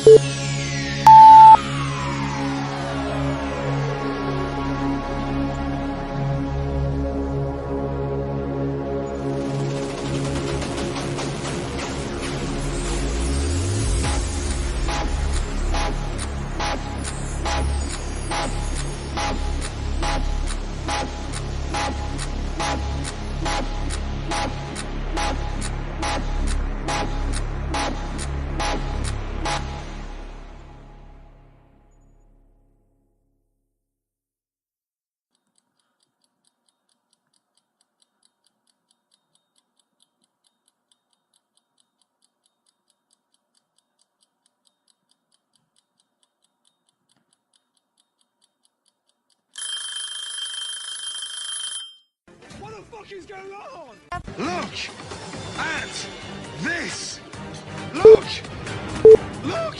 What the fuck is going on? Look at this! Look! Look! Look!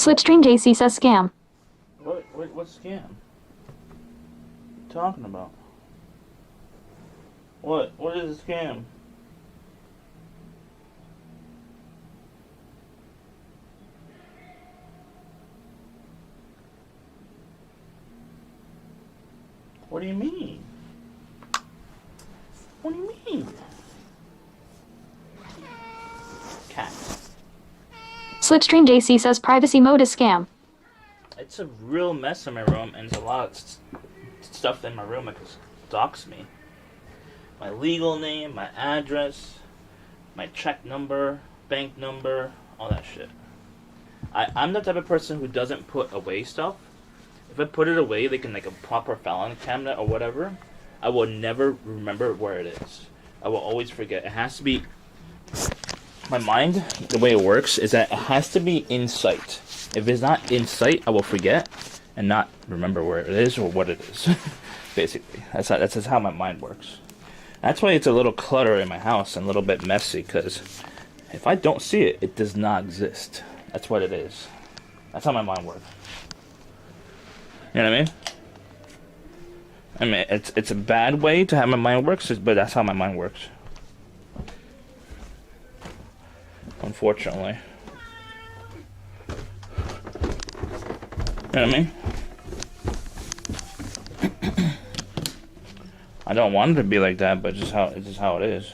Slipstream JC says scam. What scam? Talking about? What is a scam? What do you mean? What do you mean? Cat. Slipstream JC says privacy mode is scam. It's a real mess in my room, and there's a lot of stuff in my room that could dox me. My legal name, my address, my check number, bank number, all that shit. I'm the type of person who doesn't put away stuff. If I put it away, like in like a proper filing cabinet or whatever, I will never remember where it is. I will always forget. It has to be... My mind, the way it works, is that it has to be in sight. If it's not in sight, I will forget and not remember where it is or what it is. Basically, that's just how my mind works. That's why it's a little clutter in my house and a little bit messy, because if I don't see it, it does not exist. That's what it is. That's how my mind works. You know what I mean? It's a bad way to have my mind works, but that's how my mind works. Unfortunately. You know what I mean? I don't want it to be like that, but it's just how it is.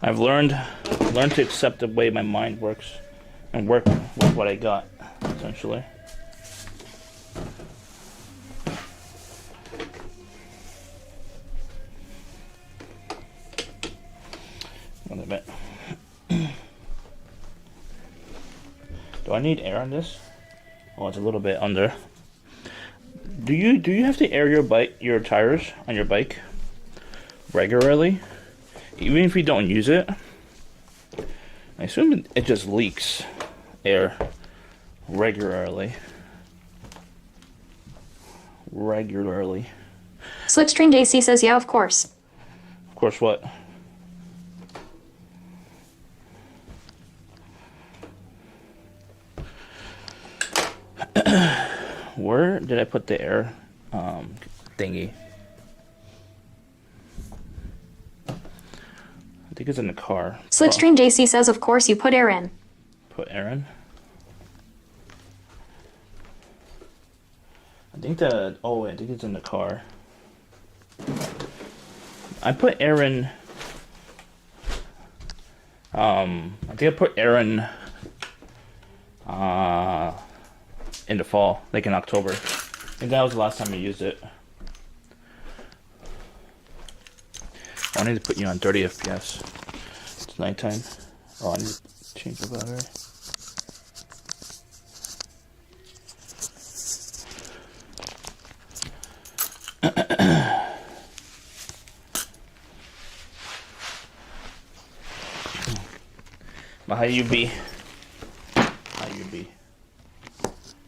I've learned to accept the way my mind works and work with what I got, essentially. Wait a minute. Do I need air on this? Oh, it's a little bit under. Do you have to air your tires on your bike regularly? Even if you don't use it? I assume it just leaks air regularly. Slipstream JC says yeah, of course. Of course what? Where did I put the air thingy? I think it's in the car. Slipstream JC says of course you put air in. Put air in? I think it's in the car. I put air in. I think I put air in the fall, like in October. I think that was the last time I used it. I need to put you on 30 FPS. It's nighttime. Oh, I need to change the battery. But how you be?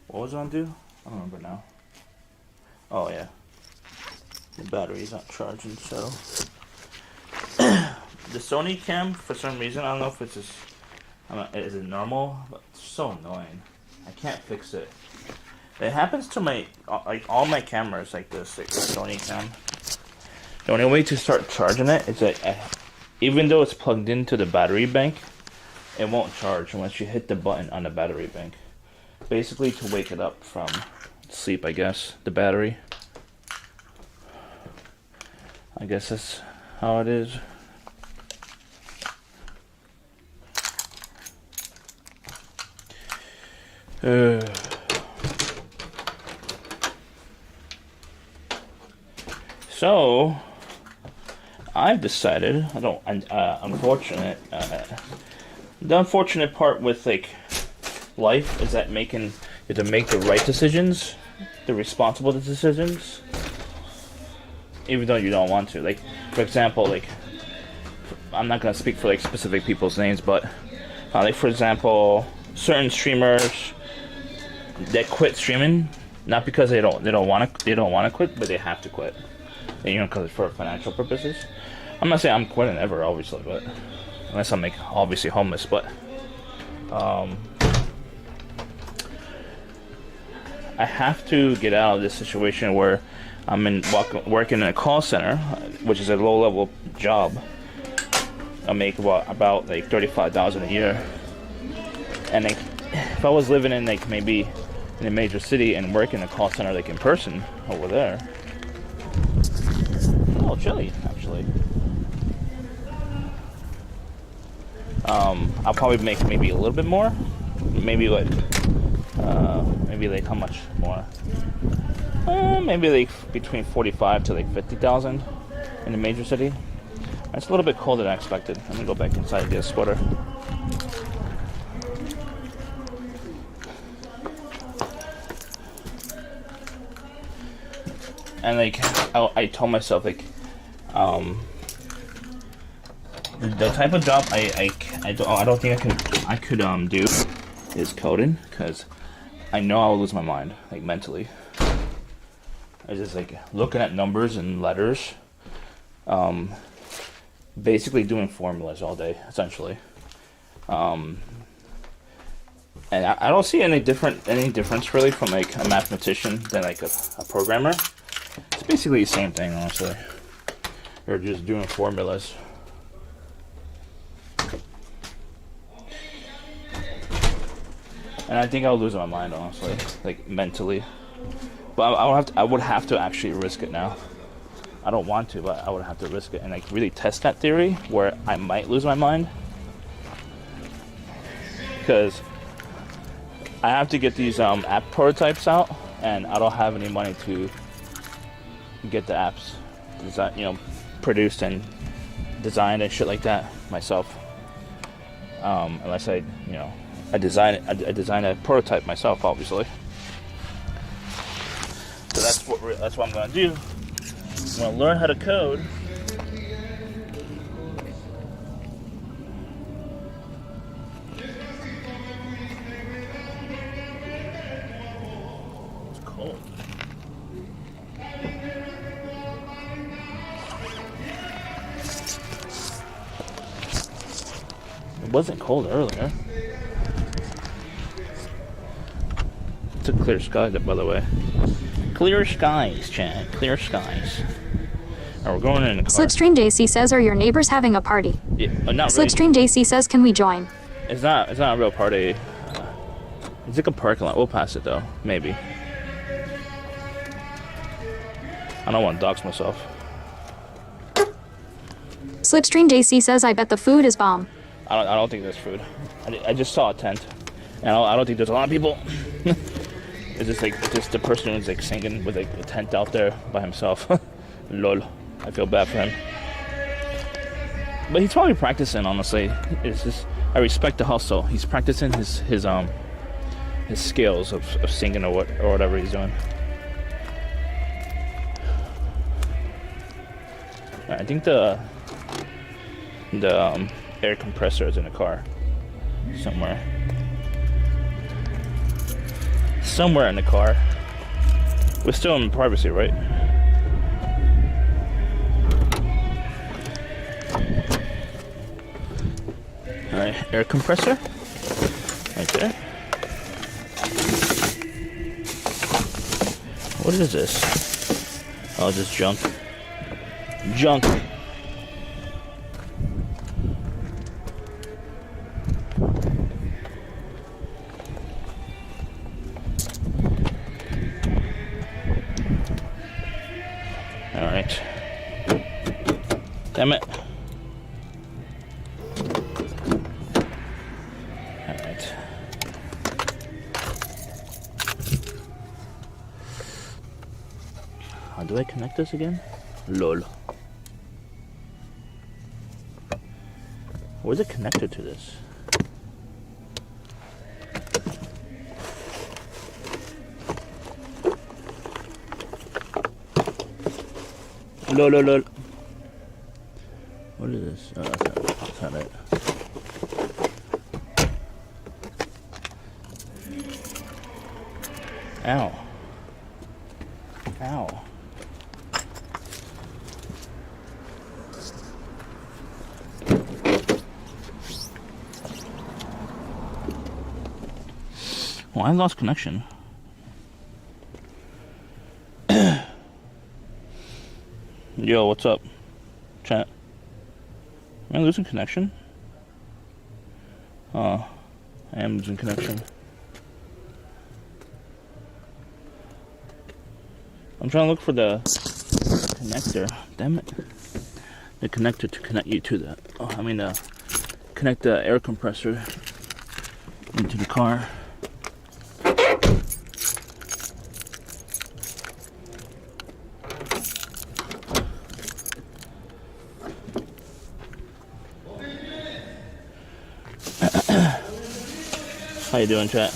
What was it on do? I don't remember now. Oh yeah. The battery's not charging, so. The Sony cam, for some reason, I don't know if it's just, is it normal? But it's so annoying. I can't fix it. It happens to my, like all my cameras like this, like the Sony cam. The only way to start charging it is that, even though it's plugged into the battery bank, it won't charge unless you hit the button on the battery bank. Basically to wake it up from sleep, I guess, the battery. I guess that's how it is. So I've decided, the unfortunate part with like life is that you have to make the right decisions, the responsible decisions, even though you don't want to. Like, for example, like, I'm not gonna speak for like specific people's names, but like for example, certain streamers that quit streaming not because they don't want to quit, but they have to quit. And, because for financial purposes. I'm not saying I'm quitting ever, obviously, but unless I'm like obviously homeless. But I have to get out of this situation where I'm working in a call center, which is a low-level job. I make about like $35,000 a year, and like, if I was living in like maybe in a major city and work in a call center like in person over there, oh, chilly actually. I'll probably make maybe a little bit more, maybe like how much more? Maybe like between 45 to like 50,000 in a major city. It's a little bit colder than I expected. I'm gonna go back inside and get a sweater. And like I told myself, like the type of job I don't think I could do is coding, because I know I'll lose my mind, like mentally. I just like looking at numbers and letters, basically doing formulas all day essentially. And I don't see any difference really from like a mathematician than like a programmer. It's basically the same thing, honestly. You're just doing formulas. And I think I'll lose my mind, honestly, like mentally. But I would have to actually risk it now. I don't want to, but I would have to risk it and like really test that theory where I might lose my mind. Because I have to get these app prototypes out, and I don't have any money to get the apps produced and designed and shit like that myself. Unless I design a prototype myself, obviously. So that's what I'm gonna do. I'm gonna learn how to code. It's cold. It wasn't cold earlier. It's a clear sky, by the way. Clear skies, Chad. Clear skies. Alright, we're going in the car. Slipstream JC says, are your neighbors having a party? Yeah, not Slipstream really. JC says, can we join? It's not a real party. It's like a parking lot. We'll pass it though. Maybe. I don't want to dox myself. Slipstream JC says, I bet the food is bomb. I don't think there's food. I just saw a tent. And I don't think there's a lot of people. It's just the person who's like singing with like a tent out there by himself. Lol. I feel bad for him. But he's probably practicing, honestly. It's just, I respect the hustle. He's practicing his skills of singing or whatever he's doing. I think the air compressor is in the car somewhere. Somewhere in the car. We're still in privacy, right? Alright, air compressor. Right there. What is this? Oh, just junk. Junk. Alright. Damn it. Alright. How do I connect this again? LOL. Where's it connected to this? Lol. What is this? Oh, that's not it. Ow. Ow. Well, I lost connection. Yo, what's up? Chat. Am I losing connection? Oh, I am losing connection. I'm trying to look for the connector. Damn it. The connector to connect you to the... connect the air compressor into the car. How you doing, chat?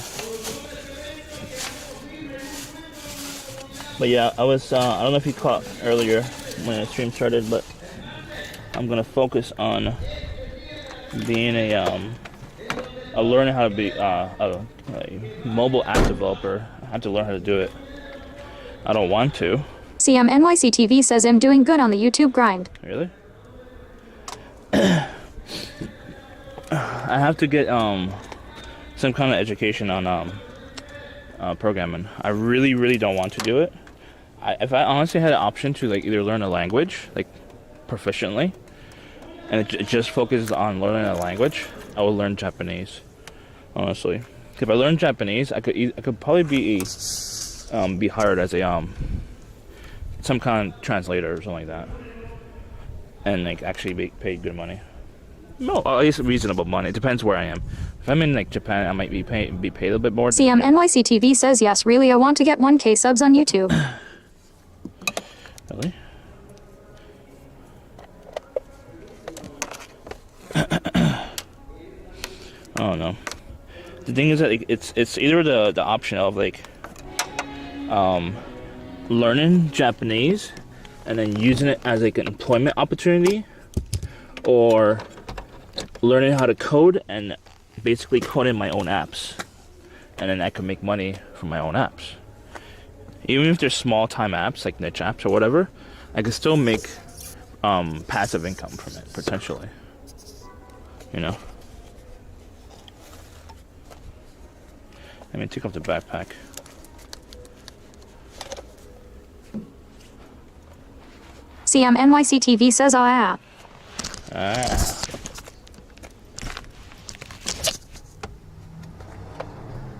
But yeah, I was, I don't know if you caught earlier when the stream started, but I'm gonna focus on being learning how to be a mobile app developer. I have to learn how to do it. I don't want to. CMNYCTV says I'm doing good on the YouTube grind. Really? I have to get some kind of education on programming. I really don't want to do it. If I honestly had an option to like either learn a language like proficiently, and it just focuses on learning a language, I would learn Japanese. Honestly, if I learned Japanese, I could probably be hired as a some kind of translator or something like that, and like actually be paid good money. No, at least reasonable money. It depends where I am. If I'm in like Japan, I might be paid a little bit more. CMNYCTV says yes, really, I want to get 1K subs on YouTube. Really? I don't know. The thing is that it's either the option of like learning Japanese and then using it as like an employment opportunity, or learning how to code and basically coding my own apps, and then I can make money from my own apps. Even if they're small time apps like niche apps or whatever, I can still make passive income from it potentially. You know. Let me take off the backpack. CMNYCTV says ah.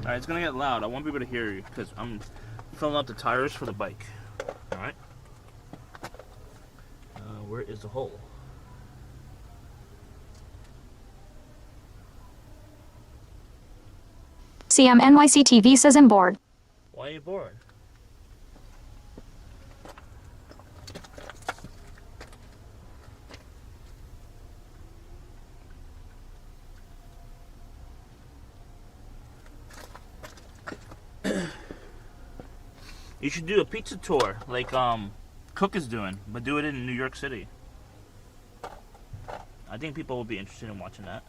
Alright, it's gonna get loud. I won't be able to hear you because I'm filling up the tires for the bike. Alright. Where is the hole? CMNYCTV says I'm bored. Why are you bored? You should do a pizza tour like Cook is doing, but do it in New York City. I think people will be interested in watching that.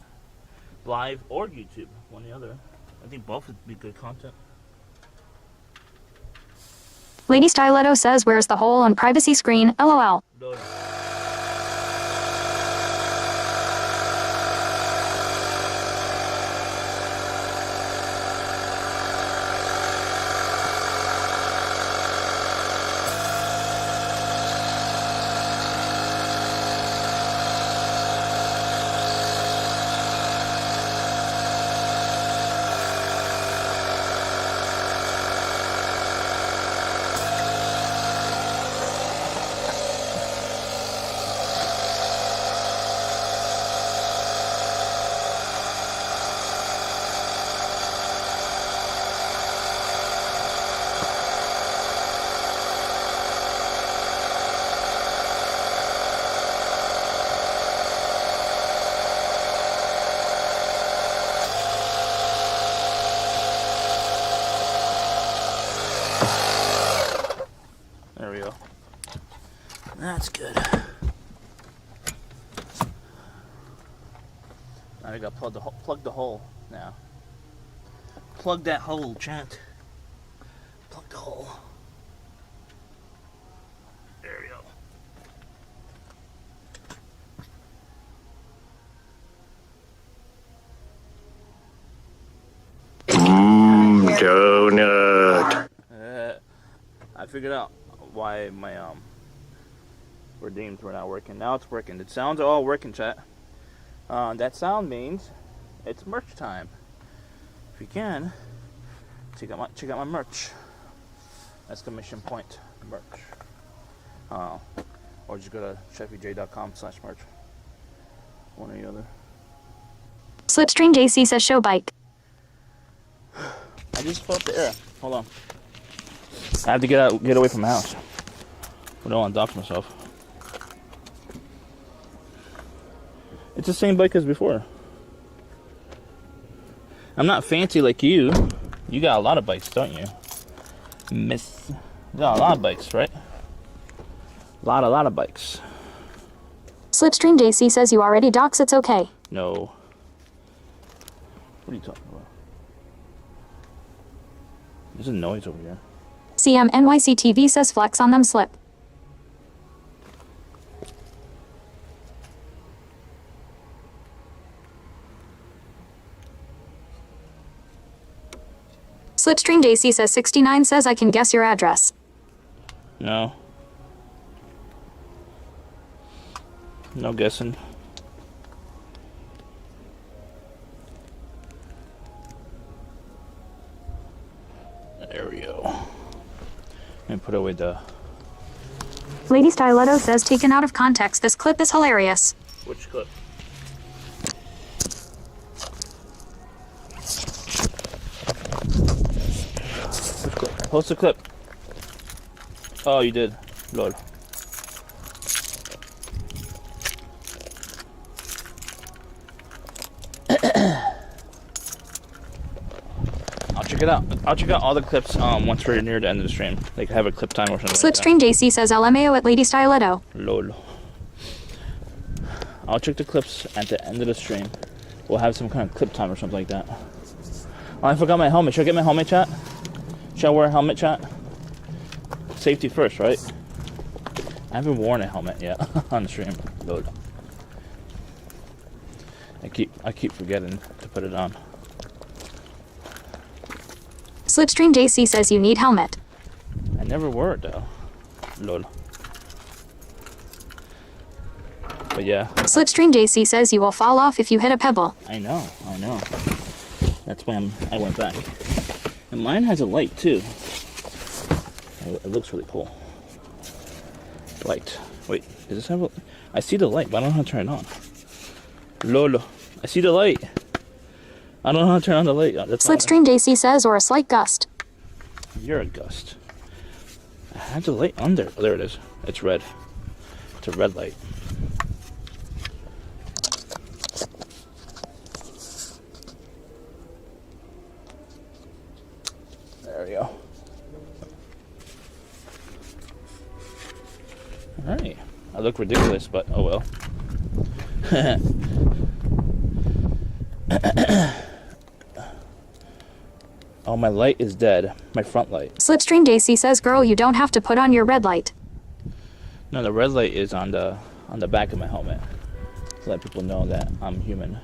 Live or YouTube, one or the other. I think both would be good content. Lady Stiletto says where's the hole on privacy screen, lol. Loading. There we go. That's good. Now we got to plug the hole now. Plug that hole, chat. Plug the hole. There we go. Donut. I figured out why my redeems were not working. Now it's working. The sounds are all working, chat. That sound means it's merch time. If you can, check out my merch. Exclamation point merch. Or just go to chefyj.com/merch. One or the other. Slipstream JC says show bike. I just felt the air. Hold on. I have to get away from the house. I don't want to dox myself. It's the same bike as before. I'm not fancy like you. You got a lot of bikes, don't you? Miss. You got a lot of bikes, right? A lot of bikes. Slipstream JC says you already dox, it's okay. No. What are you talking about? There's a noise over here. CM NYC TV says flex on them slip. Slipstream JC says 69 says I can guess your address. No. No guessing. There we go. And put away the... Lady Styletto says taken out of context, this clip is hilarious. Which clip? Which clip? Post the clip. Oh, you did. Lord. Check it out. I'll check out all the clips once we're near the end of the stream. Like have a clip time or something. Slipstream JC says LMAO at Lady Styletto. Lol. I'll check the clips at the end of the stream. We'll have some kind of clip time or something like that. Oh, I forgot my helmet. Should I get my helmet, chat? Should I wear a helmet, chat? Safety first, right? I haven't worn a helmet yet on the stream. Lol. I keep forgetting to put it on. Slipstream JC says you need helmet. I never wore it though. Lol. But yeah. Slipstream JC says you will fall off if you hit a pebble. I know. That's why I went back. And mine has a light too. It looks really cool. Light. Wait, does this have a... I see the light, but I don't know how to turn it on. Lol. I see the light. I don't know how to turn on the light. Slipstream JC says, or a slight gust. You're a gust. I had the light on there. Oh, there it is. It's red. It's a red light. There we go. Alright. I look ridiculous, but oh well. Oh, my light is dead. My front light. Slipstream JC says, girl, you don't have to put on your red light. No, the red light is on the back of my helmet. To let people know that I'm human.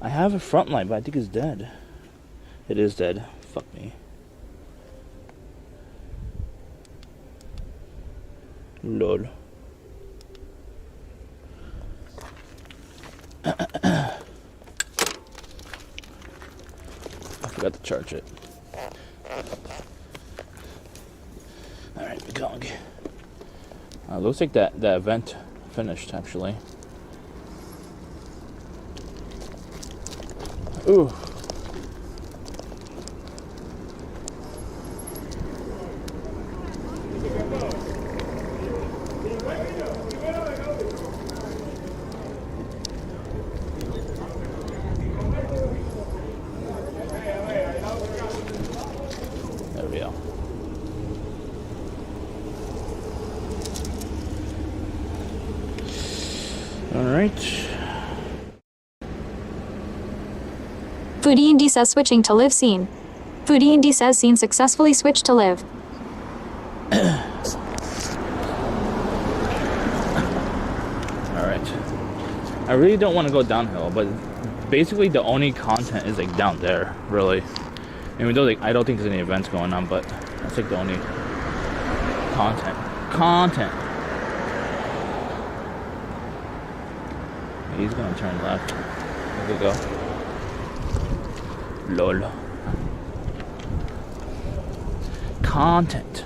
I have a front light, but I think it's dead. It is dead. Fuck me. Lol. I forgot to charge it. Alright, we're going. Looks like that event finished, actually. Ooh. There we go. All right. Foodie Indy says switching to live scene. Foodie Indy says scene successfully switched to live. Alright. I really don't want to go downhill, but basically the only content is like down there, really. Even though like, I don't think there's any events going on, but that's like the only content. He's gonna turn left. There we go. Lol. Content.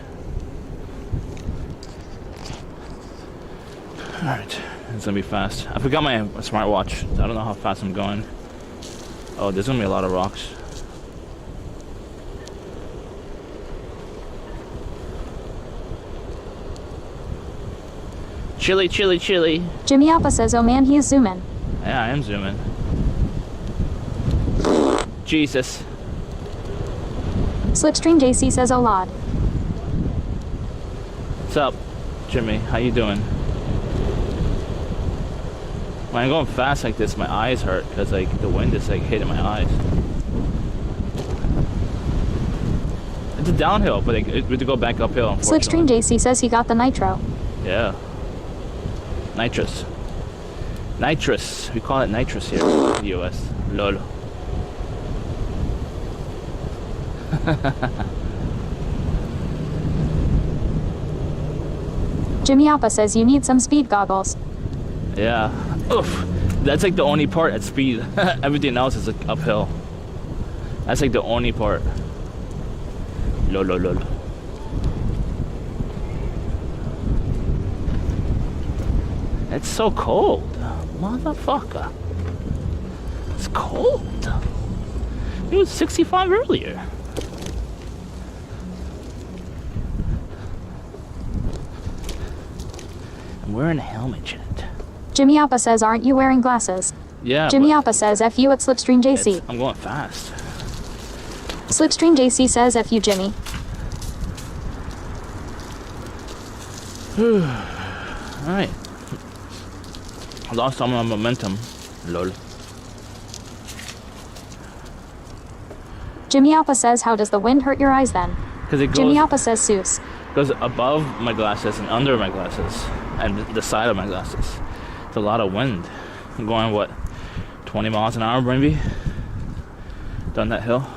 Alright, it's gonna be fast. I forgot my smartwatch. I don't know how fast I'm going. Oh, there's gonna be a lot of rocks. Chilly, chilly, chilly. Jimmy Appa says, oh man, he's zooming. Yeah, I am zooming. Jesus. Slipstream JC says, oh lord. What's up, Jimmy? How you doing? When I'm going fast like this, my eyes hurt because like the wind is like hitting my eyes. It's a downhill, but like, we have to go back uphill. Slipstream JC says he got the nitro. Yeah. Nitrous. Nitrous. We call it nitrous here in the US. Lol. Jimmy Appa says you need some speed goggles. Yeah. Oof. That's like the only part at speed. Everything else is like uphill. That's like the only part. Lol, lol, lol. It's so cold. Motherfucker. It's cold. It was 65 earlier. I'm wearing a helmet, Jet. Jimmy Appa says, aren't you wearing glasses? Yeah. Jimmy Appa says, F you at Slipstream JC. I'm going fast. Slipstream JC says, F you, Jimmy. Alright. I lost some of my momentum. Lol. Jimmy Appa says, how does the wind hurt your eyes then? Because it Jimmy Appa says, Seuss. goes above my glasses and under my glasses and the side of my glasses. It's a lot of wind. I'm going, what, 20 miles an hour maybe? Down that hill.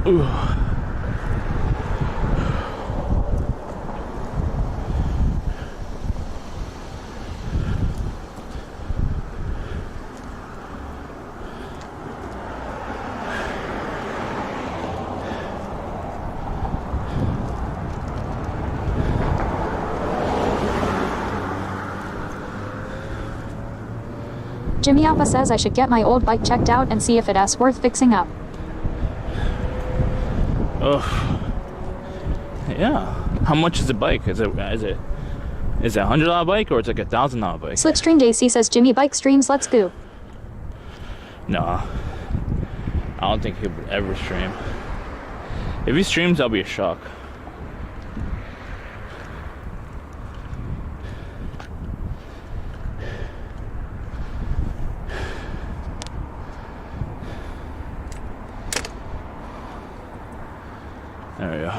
Ooh. Jimmy Appa says I should get my old bike checked out and see if it's worth fixing up. Oh. Yeah. How much is the bike? Is it $100 bike or it's like $1,000 bike? Slipstream JC says Jimmy bike streams, let's go. Nah. I don't think he would ever stream. If he streams, that'll be a shock. There we go.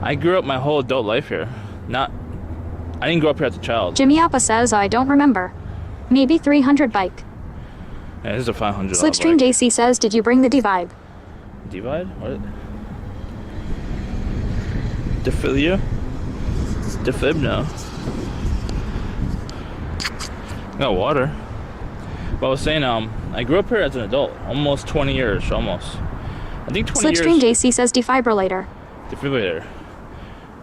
I grew up my whole adult life here. I didn't grow up here as a child. Jimmy Appa says I don't remember. Maybe 300 bike. Yeah, this is a $500 Slipstream bike. JC says, did you bring the D-Vibe? Divide? What? Defilia? Defib? No. Got water. But I was saying, I grew up here as an adult. Almost 20 years, almost. I think 20 Slipstream years. JC says defibrillator. Defibrillator.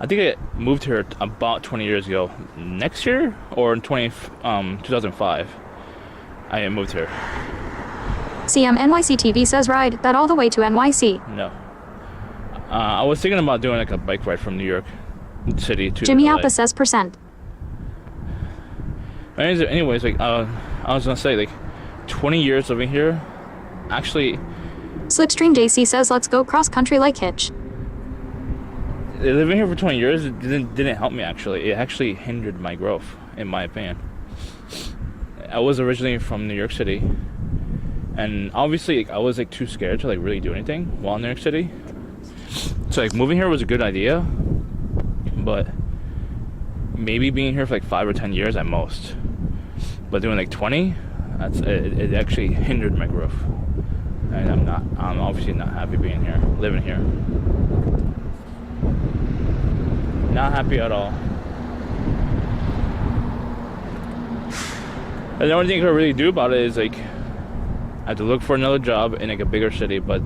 I think I moved here about 20 years ago. Next year? Or in 2005. I moved here. CM NYC TV says ride that all the way to NYC. No. I was thinking about doing like a bike ride from New York City to Jimmy LA. Appa says %. Anyways, like I was gonna say, like 20 years living here, actually. Slipstream JC says let's go cross country like Hitch. Living here for 20 years didn't help me actually. It actually hindered my growth, in my opinion. I was originally from New York City, and obviously like, I was like too scared to like really do anything while in New York City. So like moving here was a good idea, but maybe being here for like 5 or 10 years at most. But doing like 20, it actually hindered my growth. And I'm obviously not happy being here, living here. Not happy at all. And the only thing I can really do about it is like, I have to look for another job in like a bigger city, but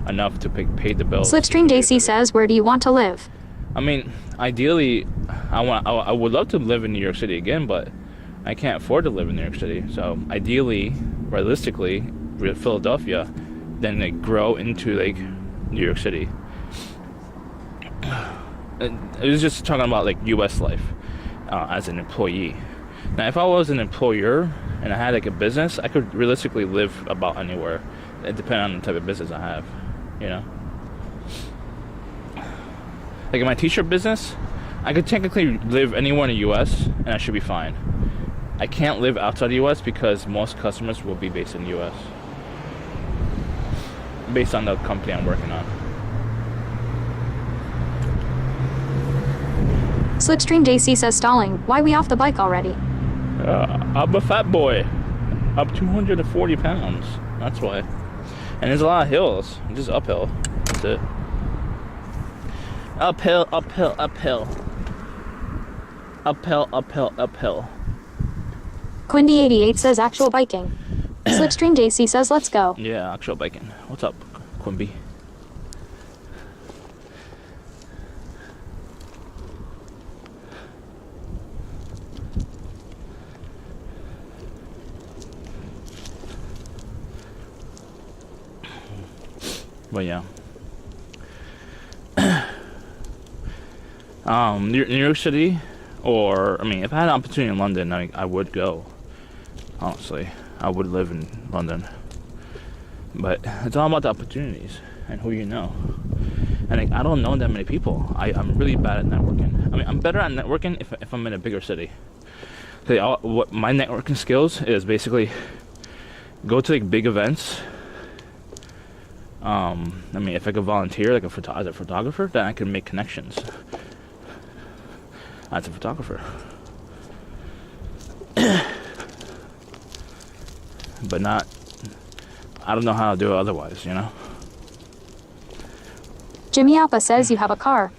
enough to pay the bills. Slipstream JC says, where do you want to live? I mean, ideally, I would love to live in New York City again, but I can't afford to live in New York City. So ideally, realistically, Philadelphia, then like grow into like New York City. It was just talking about like U.S. life as an employee. Now, if I was an employer and I had like a business, I could realistically live about anywhere. It depends on the type of business I have, you know. Like in my t-shirt business, I could technically live anywhere in the U.S. and I should be fine. I can't live outside the U.S. because most customers will be based in the U.S. based on the company I'm working on. Slipstream JC says, stalling. Why we off the bike already? I'm a fat boy. I'm 240 pounds. That's why. And there's a lot of hills. Just uphill. That's it. Uphill, uphill, uphill. Uphill, uphill, uphill. Quindy88 says, actual biking. Slipstream JC says, let's go. Yeah, actual biking. What's up, Quimby? But yeah. New York City, or I mean, if I had an opportunity in London, I would go. Honestly, I would live in London. But it's all about the opportunities and who you know. And I don't know that many people. I'm really bad at networking. I mean, I'm better at networking if I'm in a bigger city. What my networking skills is basically go to like big events. I mean, if I could volunteer like as a photographer, then I can make connections as a photographer. But not, I don't know how to do it otherwise, you know? Jimmy Alpha says you have a car.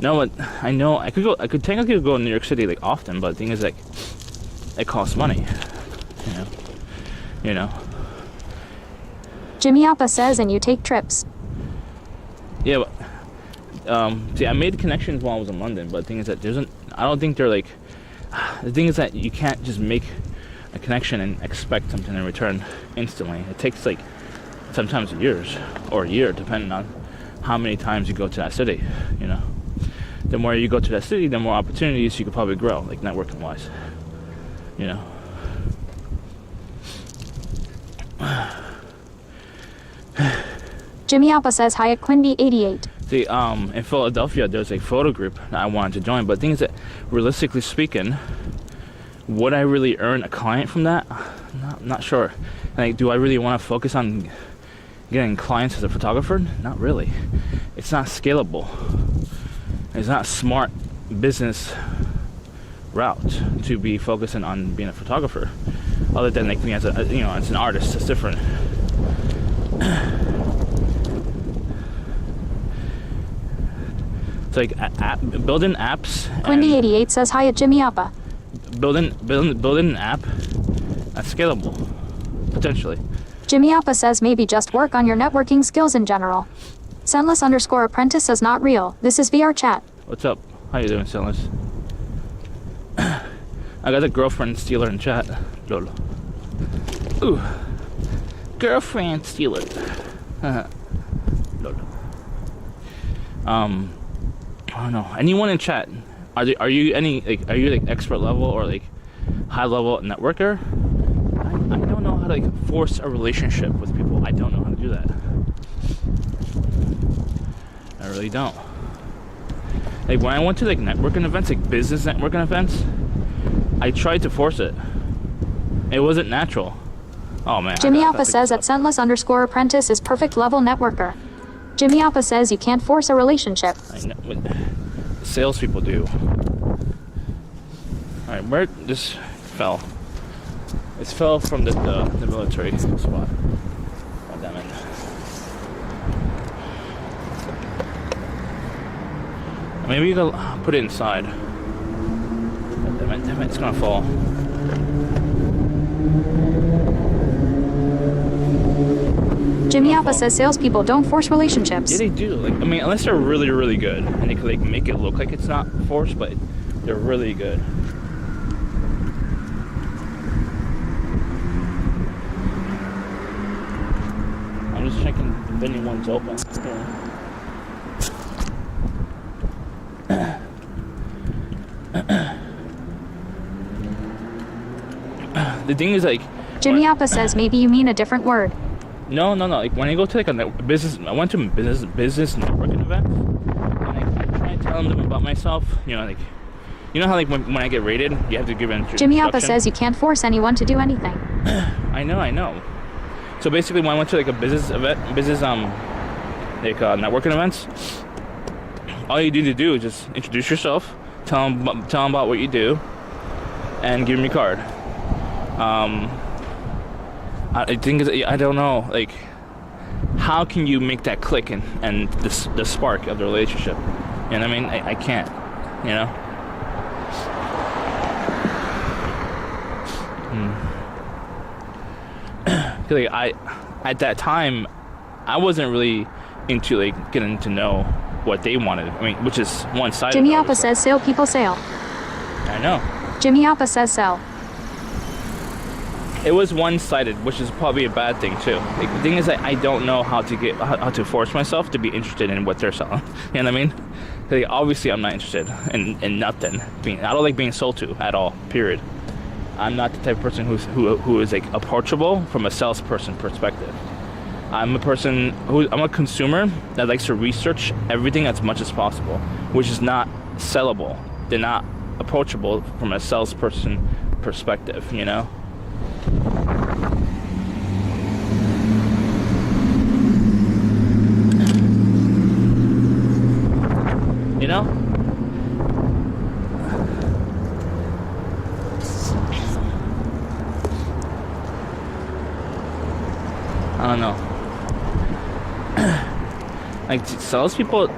No, but I know I could technically go to New York City like often, but the thing is like, it costs money, you know? Jimmy Alpha says, and you take trips. Yeah, but see, I made connections while I was in London, but the thing is that I don't think they're like, the thing is that you can't just make a connection and expect something in return instantly. It takes like sometimes years or a year, depending on how many times you go to that city, you know. The more you go to that city, the more opportunities you could probably grow, like networking wise, you know. Jimmy Alpha says, hi at Quindy88. See, in Philadelphia, there's a photo group that I wanted to join, but the thing is that, realistically speaking, would I really earn a client from that? Not sure. Like, do I really want to focus on getting clients as a photographer? Not really. It's not scalable. It's not a smart business route to be focusing on being a photographer. Other than like me as as an artist, it's different. It's like building apps. Quindy88 says, hi at Jimmy Alpha. Building an app that's scalable, potentially. Jimmy Alpha says, maybe just work on your networking skills in general. Senless_apprentice says, not real. This is VR chat. What's up? How you doing, Senless? I got a girlfriend stealer in chat. Lol. Ooh. Girlfriend stealer. Lol. I don't know. Anyone in chat? Are you like expert level or like high level networker? I don't know how to like force a relationship with people. I don't know how to do that. I really don't. Like when I went to like networking events, like business networking events, I tried to force it. It wasn't natural. Oh man. Jimmy Alpha says that Sentless_apprentice is perfect level networker. Jimmy Alpha says you can't force a relationship. I know. Salespeople do. where this fell? It fell from the military spot. Oh, damn it. Maybe you can put it inside. Oh, damn it, it's gonna fall. Jimmy Alpha says salespeople don't force relationships. Yeah, they do. Like, I mean, unless they're really, really good, and they can like make it look like it's not forced, but they're really good. I'm just checking if anyone's open. The thing is, like, Jimmy Alpha says maybe you mean a different word. No. Like, when I go to like a business, I went to business networking event, and I try to tell them about myself. You know, like, you know how like when I get rated, you have to give an introduction. Jimmy Alpha says you can't force anyone to do anything. I know. So basically, when I went to like a business event, networking events, all you need to do is just introduce yourself, tell them about what you do, and give them your card. I think I don't know, like, how can you make that click and the spark of the relationship? You know what I mean? I can't, you know? Like, at that time, I wasn't really into like getting to know what they wanted. I mean, which is one-sided. Jimmy Alpha says sale people sale. I know. Jimmy Alpha says sell. It was one-sided, which is probably a bad thing too. Like, the thing is that I don't know how to force myself to be interested in what they're selling. You know what I mean? Like, obviously, I'm not interested in nothing. I don't like being sold to at all. Period. I'm not the type of person who is like approachable from a salesperson perspective. I'm a consumer that likes to research everything as much as possible, which is not sellable. They're not approachable from a salesperson perspective. You know. You know? I don't know. Like, salespeople,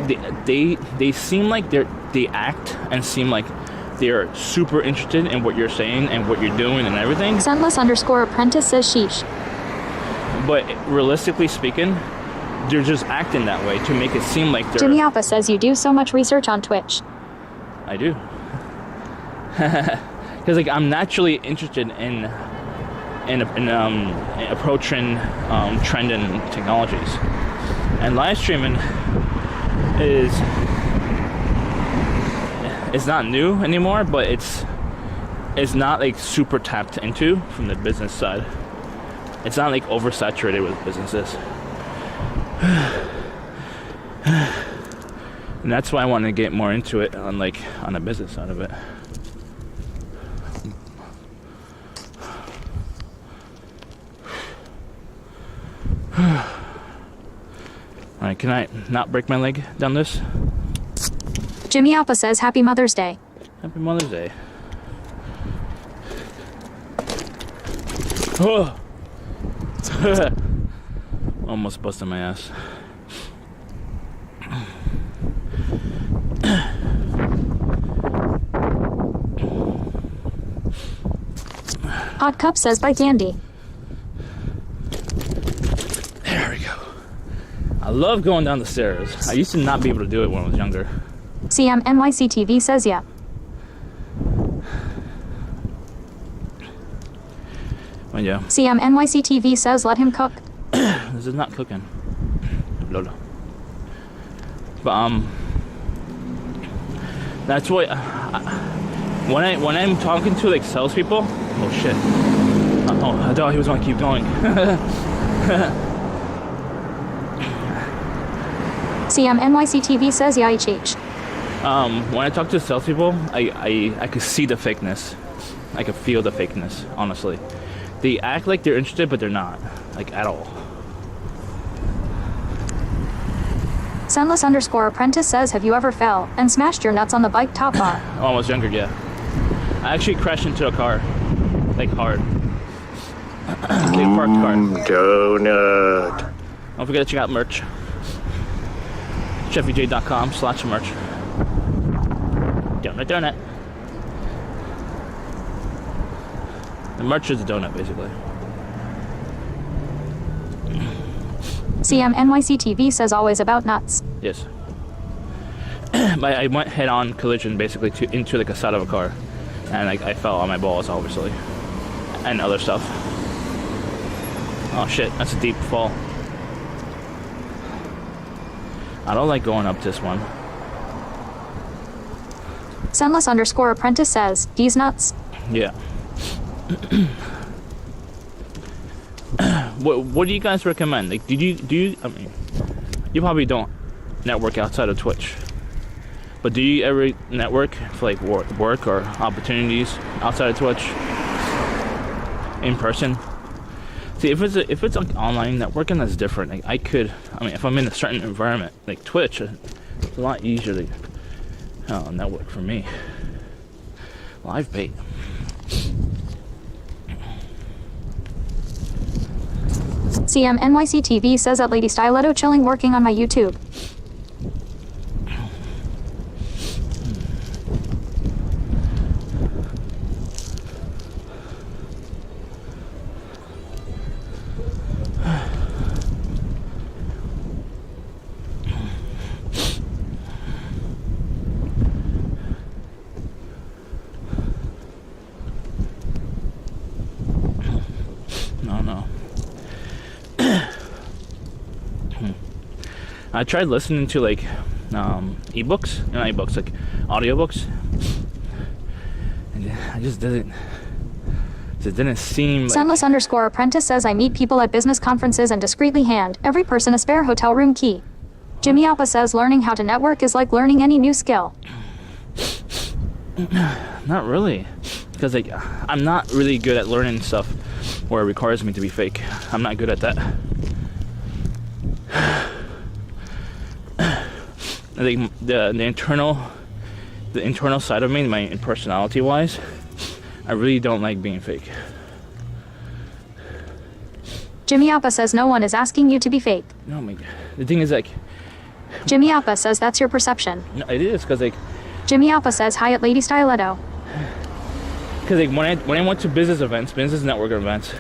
they seem like they act and seem like they're super interested in what you're saying and what you're doing and everything. Scentless_apprentice says sheesh. But realistically speaking, they're just acting that way to make it seem like they're... Jimmy Alpha says you do so much research on Twitch. I do. Because like, I'm naturally interested in approaching trending technologies. And live streaming is not new anymore, but it's not like super tapped into from the business side. It's not like oversaturated with businesses. And that's why I want to get more into it on the business side of it. Alright, can I not break my leg down this? Jimmy Alpha says Happy Mother's Day. Happy Mother's Day. Oh. Almost busted my ass. Hot Cup says bye Dandy. There we go. I love going down the stairs. I used to not be able to do it when I was younger. CMNYCTV says yeah. Well, yeah. CMNYCTV says let him cook. This is not cooking. Lola. But that's why when I'm talking to like salespeople, oh shit. I thought he was gonna keep going. CMNYCTV says yeah, cheech. When I talk to salespeople, I could see the fakeness. I could feel the fakeness, honestly. They act like they're interested, but they're not, like, at all. Scentless_apprentice says have you ever fell and smashed your nuts on the bike top bar? When I was younger, yeah. I actually crashed into a car, like hard. Big parked car. Donut. Don't forget to check out merch. ChefyJ.com/merch. Donut. The merch is a donut, basically. CMNYC TV says always about nuts. Yes. I went head-on collision, basically, into like a side of a car. And I fell on my balls, obviously. And other stuff. Oh shit, that's a deep fall. I don't like going up this one. Sunless_apprentice says, these nuts. Yeah. What do you guys recommend? Like, do you? I mean, you probably don't network outside of Twitch, but do you ever network for like work or opportunities outside of Twitch in person? See, if it's like online networking, that's different. Like I mean, if I'm in a certain environment like Twitch, it's a lot easier to network for me. Live bait. CMNYC TV says that Lady Stiletto chilling working on my YouTube. No. I tried listening to like ebooks, not ebooks, like audiobooks, and I just didn't. It didn't seem. Like... Sunless_apprentice says I meet people at business conferences and discreetly hand every person a spare hotel room key. Jimmy Alpa says learning how to network is like learning any new skill. Not really, because like I'm not really good at learning stuff where it requires me to be fake. I'm not good at that. I think the internal side of me, my personality wise, I really don't like being fake. Jimmy Alpa says no one is asking you to be fake. No, my God. The thing is like. Jimmy Alpa says that's your perception. No, it is because like. Jimmy Alpa says hi at Lady Stiletto. Because like when I went to business events, business network events,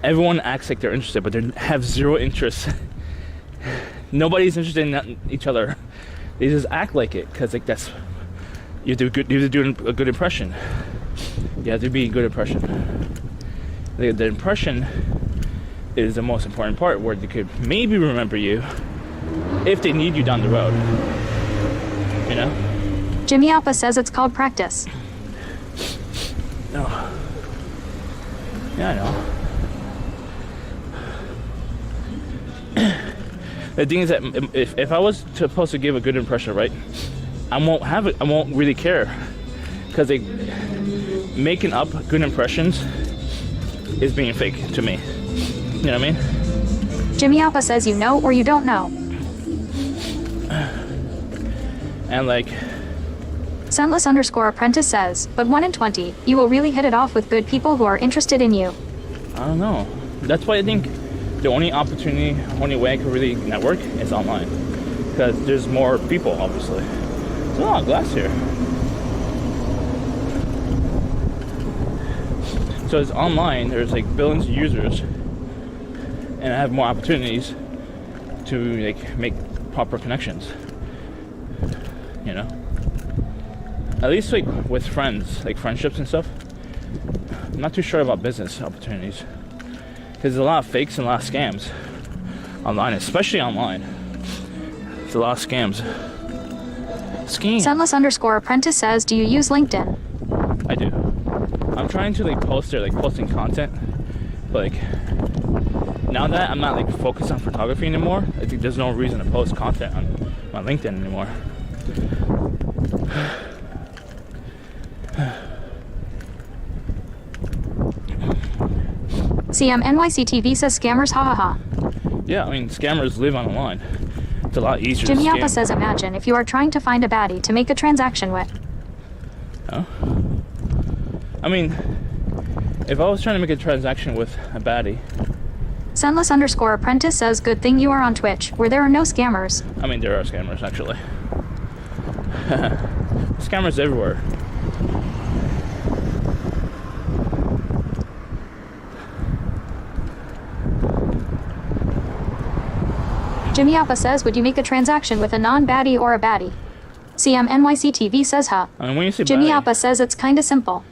everyone acts like they're interested, but they have zero interest. Nobody's interested in each other. They just act like it because like that's you have to do a good impression. You have to be a good impression. The impression is the most important part, where they could maybe remember you if they need you down the road. You know. Jimmy Alpa says it's called practice. No. Yeah, I know. The thing is that if I was supposed to give a good impression, right, I won't have it. I won't really care, because like making up good impressions is being fake to me. You know what I mean? Jimmy Alpa says you know or you don't know. And like. Sunless_apprentice says, but 1 in 20, you will really hit it off with good people who are interested in you. I don't know. That's why I think the only way I can really network is online. Because there's more people, obviously. There's a lot of glass here. So it's online, there's like billions of users, and I have more opportunities to like make proper connections. You know? At least like with friends, like friendships and stuff. I'm not too sure about business opportunities, because there's a lot of fakes and a lot of scams online, especially online. There's a lot of scams. Sunless_apprentice says, do you use LinkedIn? I do. I'm trying to like post there, like posting content, but like now that I'm not like focused on photography anymore, I think there's no reason to post content on my LinkedIn anymore. CMNYC TV says scammers hahaha. Yeah, I mean scammers live online. It's a lot easier Jimmy to scam. Alpa says imagine if you are trying to find a baddie to make a transaction with. Huh? I mean, if I was trying to make a transaction with a baddie. Sunless_apprentice says, good thing you are on Twitch, where there are no scammers. I mean, there are scammers, actually. Scammers everywhere. Jimmy Appa says, would you make a transaction with a non-baddie or a baddie? CMNYC says, huh? I mean, when you say Jimmy baddie, Appa says it's kinda simple.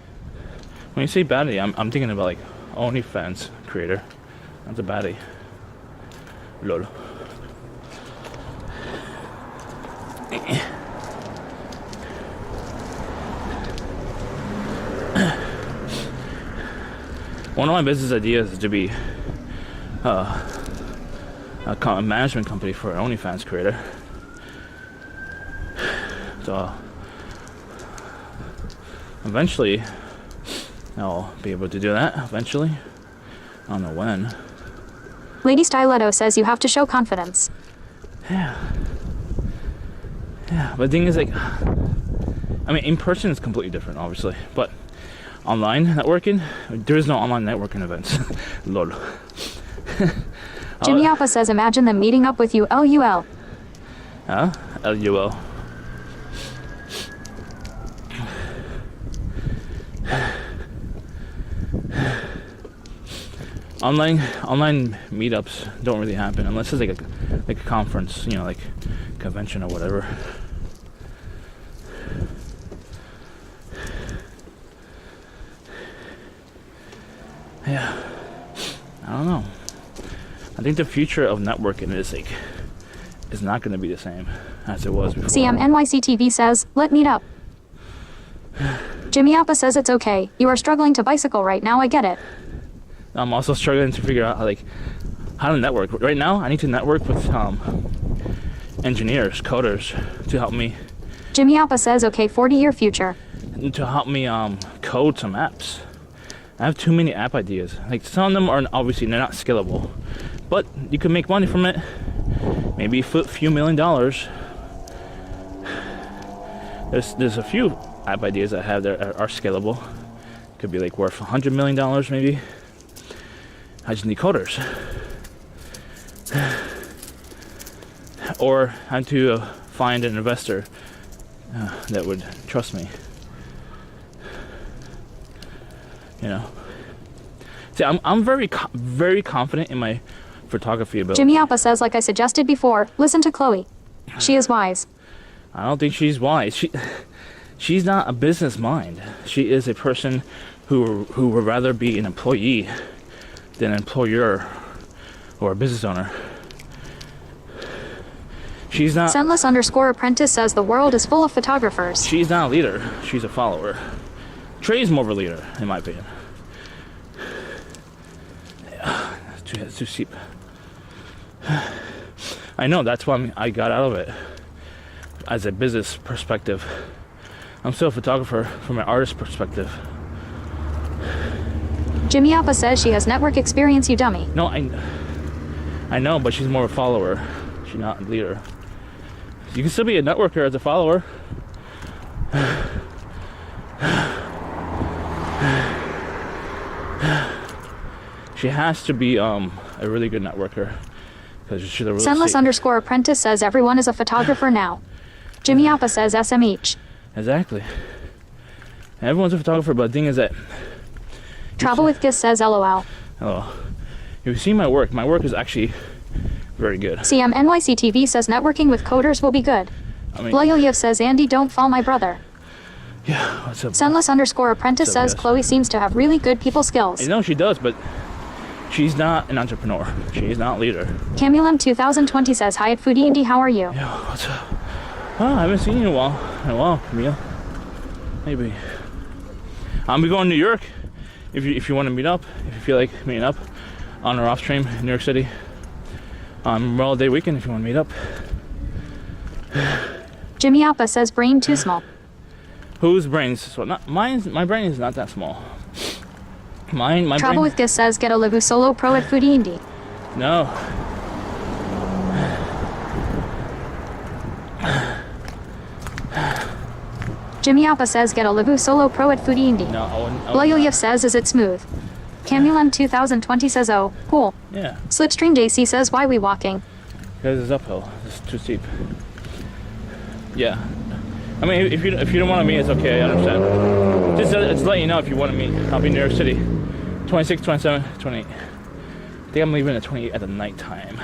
when you say baddie, I'm thinking about like OnlyFans creator. That's a baddie. Lol. One of my business ideas is to be a management company for an OnlyFans creator. So eventually I'll be able to do that. Eventually, I don't know when. Lady Styletto says you have to show confidence. Yeah. But the thing is, like, I mean, in person is completely different, obviously. But online networking, there is no online networking events. Lol. Jimmy Appa says, imagine them meeting up with you, LUL. Huh? LUL. Online meetups don't really happen unless it's like a conference, you know, like convention or whatever. Yeah, I don't know. I think the future of networking is not going to be the same as it was before. CMNYC says, let meet up. Jimmy Appa says it's okay. You are struggling to bicycle right now, I get it. I'm also struggling to figure out how to network. Right now, I need to network with engineers, coders, to help me. Jimmy Appa says, okay, 40-year future. To help me code some apps. I have too many app ideas. Like, some of them are obviously they're not scalable, but you can make money from it. Maybe a few $1 million. There's a few app ideas I have that are scalable. Could be like worth $100 million maybe. I just need coders. Or I have to find an investor that would trust me. You know. See, I'm very confident in my photography ability. Jimmy Appa says, like I suggested before, listen to Chloe. She is wise. I don't think she's wise. She's not a business mind. She is a person who would rather be an employee than an employer or a business owner. She's not. Sunless_apprentice says the world is full of photographers. She's not a leader. She's a follower. Trey's more of a leader, in my opinion. It's too steep. I know, that's why I got out of it. As a business perspective. I'm still a photographer from an artist perspective. Jimmy Appa says she has network experience, you dummy. No, I know, but she's more a follower. She's not a leader. You can still be a networker as a follower. She has to be a really good networker. Because she's a really Sunless_apprentice says everyone is a photographer now. Jimmy Appa says SMH. Exactly. Everyone's a photographer, but the thing is that... Travel with Kiss says LOL. Oh. If you see my work is actually very good. CMNYC says networking with coders will be good. I mean... Blayoyev says Andy, don't fall my brother. Yeah, what's up? Sunless_apprentice says yes. Chloe seems to have really good people skills. I know she does, but she's not an entrepreneur. She's not a leader. Camulum 2020 says, hi at Foodie Indie, how are you? Yo, what's up? Oh, I haven't seen you in a while, Camille. Maybe. I'll be going to New York. If you want to meet up, if you feel like meeting up on or off stream in New York City. Memorial Day weekend if you want to meet up. Jimmy Appa says brain too small. Whose brain's so not mine? My brain is not that small. My Travel brain. with Kiss says get a Livu Solo Pro at Foodie Indie. No. Jimmy Appa says get a Livu Solo Pro at Foodie Indie. No, I wouldn't. Loyoyev says is it smooth? Camulem 2020 says oh, cool. Yeah. Slipstream JC says why we walking? Because it's uphill. It's too steep. Yeah. I mean, if you don't want to meet, it's okay. I understand. Just let you know if you want to meet. I'll be in New York City. 26, 27, 28. I think I'm leaving at 28 at the night time.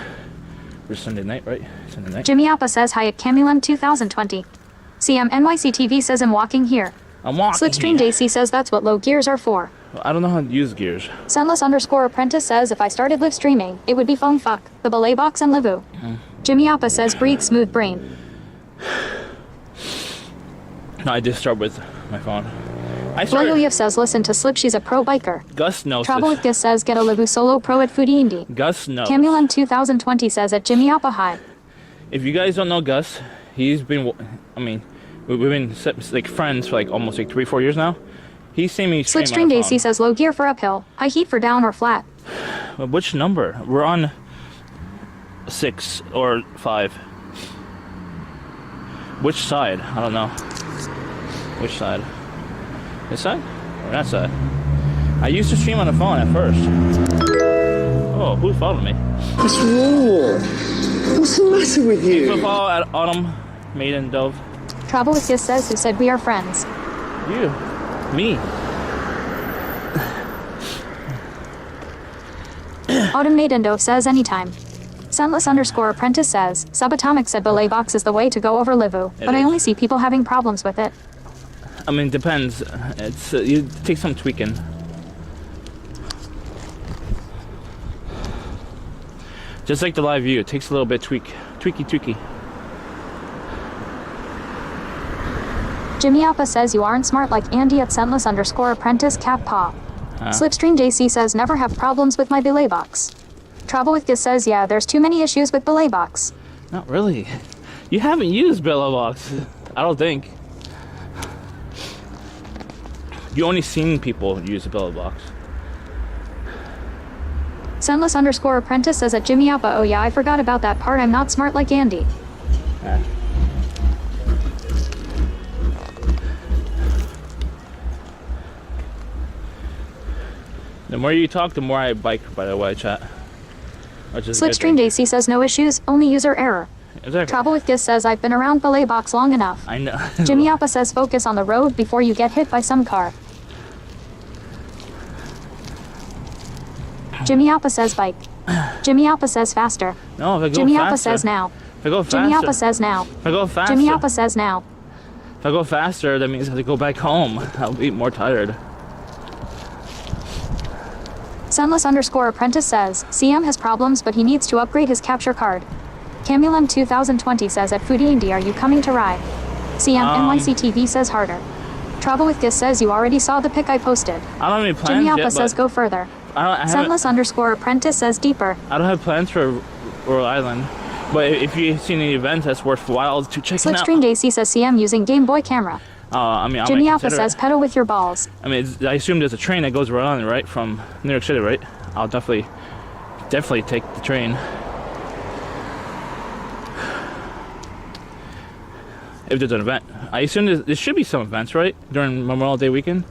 Or Sunday night, right? Sunday night. Jimmy Appa says hi at Camulem 2020. CM NYC TV says I'm walking here. I'm walking Slipstream here. JC says that's what low gears are for. I don't know how to use gears. Sunless_apprentice says if I started live streaming, it would be phone fuck, the belay box and Livu. Jimmy Appa says breathe smooth brain. No, I just start with my phone. Loyoyev says listen to Slip, she's a pro biker. Gus knows Travel this. with Gus says get a Livu Solo Pro at Foodie Indie. Gus knows. Camulem 2020 says at Jimmy Appa hi. If you guys don't know Gus, he's been, I mean, we've been like friends for like almost like 3-4 years now. He's seen me stream Slipstream on the JC phone. says low gear for uphill, high heat for down or flat. Which number? We're on 6 or 5. Which side? I don't know. Which side? This side? Or that side? I used to stream on the phone at first. Oh, who followed me? What's wrong? What's the matter with you? Football at Autumn, Maiden, Dove. Travel with Gus says who said we are friends. You. Me. Autumn Maiden Dove says anytime. Sunless_apprentice says, Subatomic said belay box is the way to go over Livu, but I only see people having problems with it. I mean, depends. It's you take some tweaking. Just like the live view, it takes a little bit tweaky. Jimmy Appa says you aren't smart like Andy at Sentless_apprentice cap paw. Slipstream JC says never have problems with my belay box. Travel with Gus says yeah, there's too many issues with belay box. Not really. You haven't used belay box. I don't think. You only seen people use a belay box. Sentless_apprentice says at Jimmy Appa oh yeah, I forgot about that part, I'm not smart like Andy. The more you talk, the more I bike, by the way, chat. Slipstream JC says no issues, only user error. Exactly. Travel with Gus says I've been around belay box long enough. I know. Jimmy Appa says focus on the road before you get hit by some car. Jimmy Appa says bike. Jimmy Appa says faster. No, if I go Jimmy faster. Appa says now. If I go faster. Jimmy Appa says now. If I go faster. Jimmy Appa says now. If I go faster, that means I have to go back home. I'll be more tired. Sunless_apprentice says, CM has problems but he needs to upgrade his capture card. Camulem 2020 says at Foodie Indie are you coming to ride? CM NYC TV says harder. Travel with Gus says you already saw the pic I posted. I don't have any plans Jimmy Appa yet, says go further. Sentless_apprentice says deeper. I don't have plans for Rhode Island. But if you see any events that's worthwhile to check out. Slipstream JC says CM using Game Boy camera. I mean, Jimmy Appa says pedal with your balls. I mean, I assume there's a train that goes Rhode Island, right? From New York City, right? I'll definitely take the train. If there's an event. I assume there should be some events, right? During Memorial Day weekend?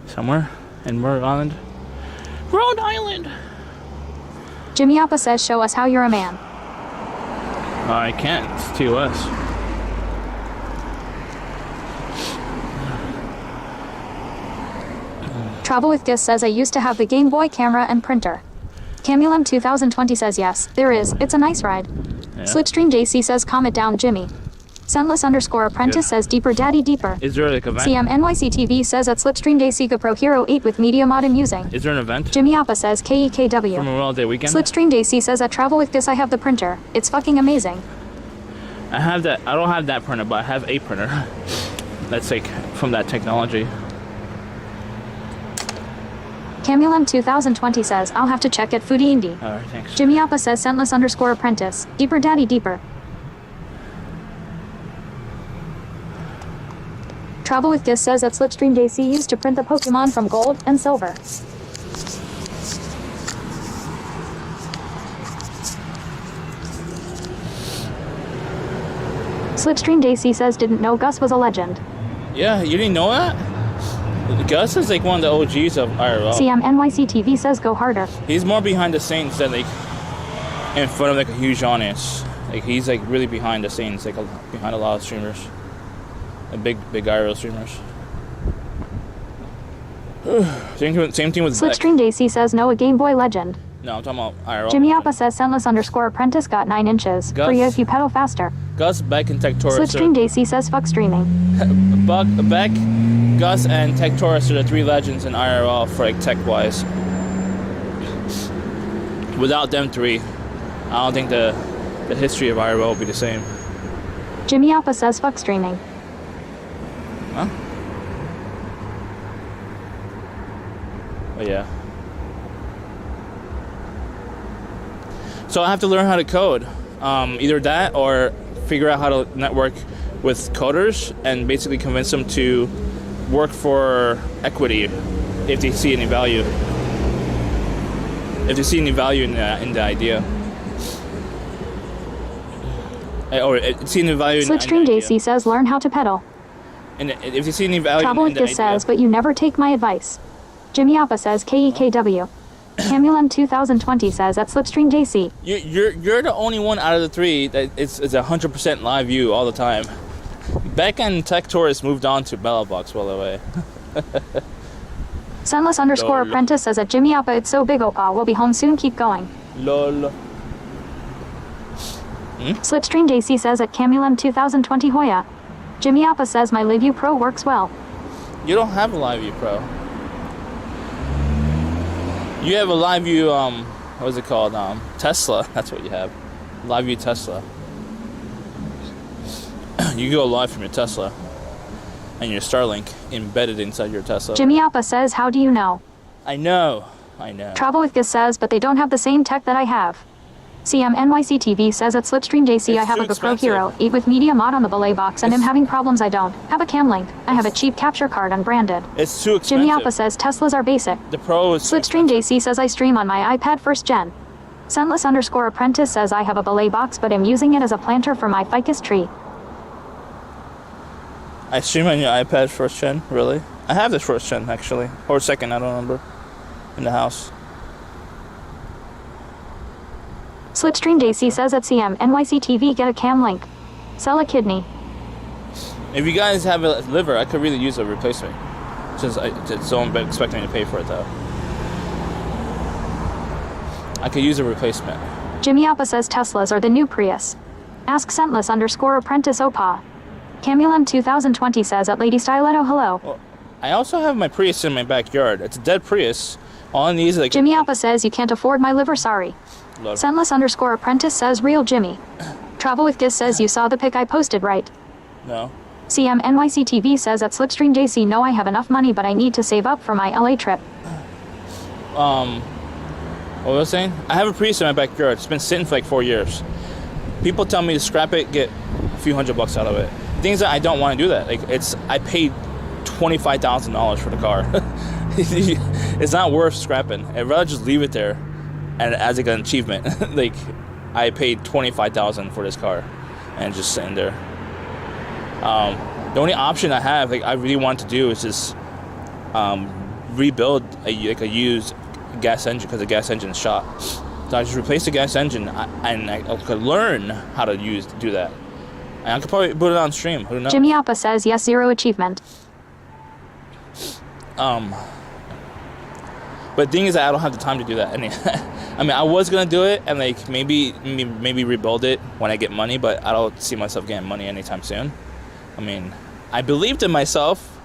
Somewhere in Rhode Island. Rhode Island! Jimmy Appa says show us how you're a man. I can't. It's TOS. Travel with Gus says I used to have the Game Boy camera and printer. Camulem 2020 says yes, there is, it's a nice ride. Yeah. Slipstream JC says calm it down Jimmy. Sunless_apprentice says deeper daddy deeper. Is there like an event? CM NYC TV says at Slipstream JC GoPro Hero 8 with media mod I'm using. Is there an event? Jimmy Appa says KEKW. For Memorial Day weekend? Slipstream JC says at Travel with Gus I have the printer. It's fucking amazing. I have that. I don't have that printer, but I have a printer. That's like from that technology. Camulem 2020 says I'll have to check at Foodie Indie. Alright, thanks. Jimmy Appa says Sentless_apprentice. Deeper daddy deeper. Travel with Gus says that Slipstream JC used to print the Pokemon from gold and silver. Slipstream JC says didn't know Gus was a legend. Yeah, you didn't know that? Gus is like one of the OGs of IRL. CMNYC TV says go harder. He's more behind the scenes than like in front of like a huge audience. Like he's like really behind the scenes, like behind a lot of streamers, like big IRL streamers. Same thing with Slipstream JC says no, a Game Boy legend. No, I'm talking about IRL. Jimmy Appa says Scentless_apprentice got 9 inches. Gus. For you if you pedal faster. Gus, Beck, and Tech Taurus. Slipstream JC says fuck streaming. Beck, Gus, and Tech Taurus are the 3 legends in IRL for like tech wise. Without them 3, I don't think the history of IRL will be the same. Jimmy Appa says fuck streaming. Huh? Oh yeah. So I have to learn how to code. Either that or figure out how to network with coders and basically convince them to work for equity if they see any value. If they see any value in the idea. Or see any value in the idea. Slipstream JC says learn how to pedal. And if you see any value Trouble with in the this idea. says, but you never take my advice. Jimmy Appa says KEKW. Camulem 2020 says at Slipstream JC. You're the only one out of the 3 that it's 100% live view all the time. Beck and Tech Taurus moved on to Bella Box, by the way. Scentless_apprentice says at Jimmy Appa it's so big opa, we'll be home soon, keep going. Lol. Slipstream JC says at Camulem 2020 Hoya. Jimmy Appa says my LiveU Pro works well. You don't have a live view Pro. You have a live view, what is it called? Tesla. That's what you have. Live view Tesla. You go live from your Tesla. And your Starlink embedded inside your Tesla. Jimmy Appa says, how do you know? I know. Trouble with Gus says, but they don't have the same tech that I have. CMNYC TV says at Slipstream JC I have a GoPro Hero, 8 with media mod on the belay box, and I'm having problems I don't have a cam link. I have a cheap capture card unbranded. It's too expensive. Jimmy Appa says Teslas are basic. The Pro is Slipstream JC says I stream on my iPad 1st gen. Scentless_apprentice says I have a belay box but I'm using it as a planter for my ficus tree. I stream on your iPad 1st gen? Really? I have this 1st gen actually. Or 2nd, I don't remember. In the house. Slipstream JC says at CMNYC TV get a cam link. Sell a kidney. If you guys have a liver, I could really use a replacement. Since I don't expect me to pay for it though. I could use a replacement. Jimmy Appa says Teslas are the new Prius. Ask Scentless_apprentice Opa. Camulem 2020 says at Lady Styletto hello. Well, I also have my Prius in my backyard. It's a dead Prius. All I need is like... Jimmy Appa says you can't afford my liver, sorry. Scentless_apprentice says real Jimmy. Travel with Giz says you saw the pic I posted, right? No. CMNYC TV says at Slipstream JC no I have enough money but I need to save up for my LA trip. What was I saying? I have a Prius in my backyard. It's been sitting for like 4 years. People tell me to scrap it, get a few $100 out of it. Things that I don't want to do that. Like I paid $25,000 for the car. It's not worth scrapping. I'd rather just leave it there, and as like an achievement. Like I paid $25,000 for this car, and just sitting there. The only option I have, like I really want to do, is just rebuild a used gas engine because the gas engine is shot. So I just replace the gas engine, and I could learn how to do that. And I could probably put it on stream. Who knows? Jimmy Appa says yes, 0 achievement. But the thing is that I don't have the time to do that. I mean, I was gonna do it and like maybe rebuild it when I get money, but I don't see myself getting money anytime soon. I mean, I believed in myself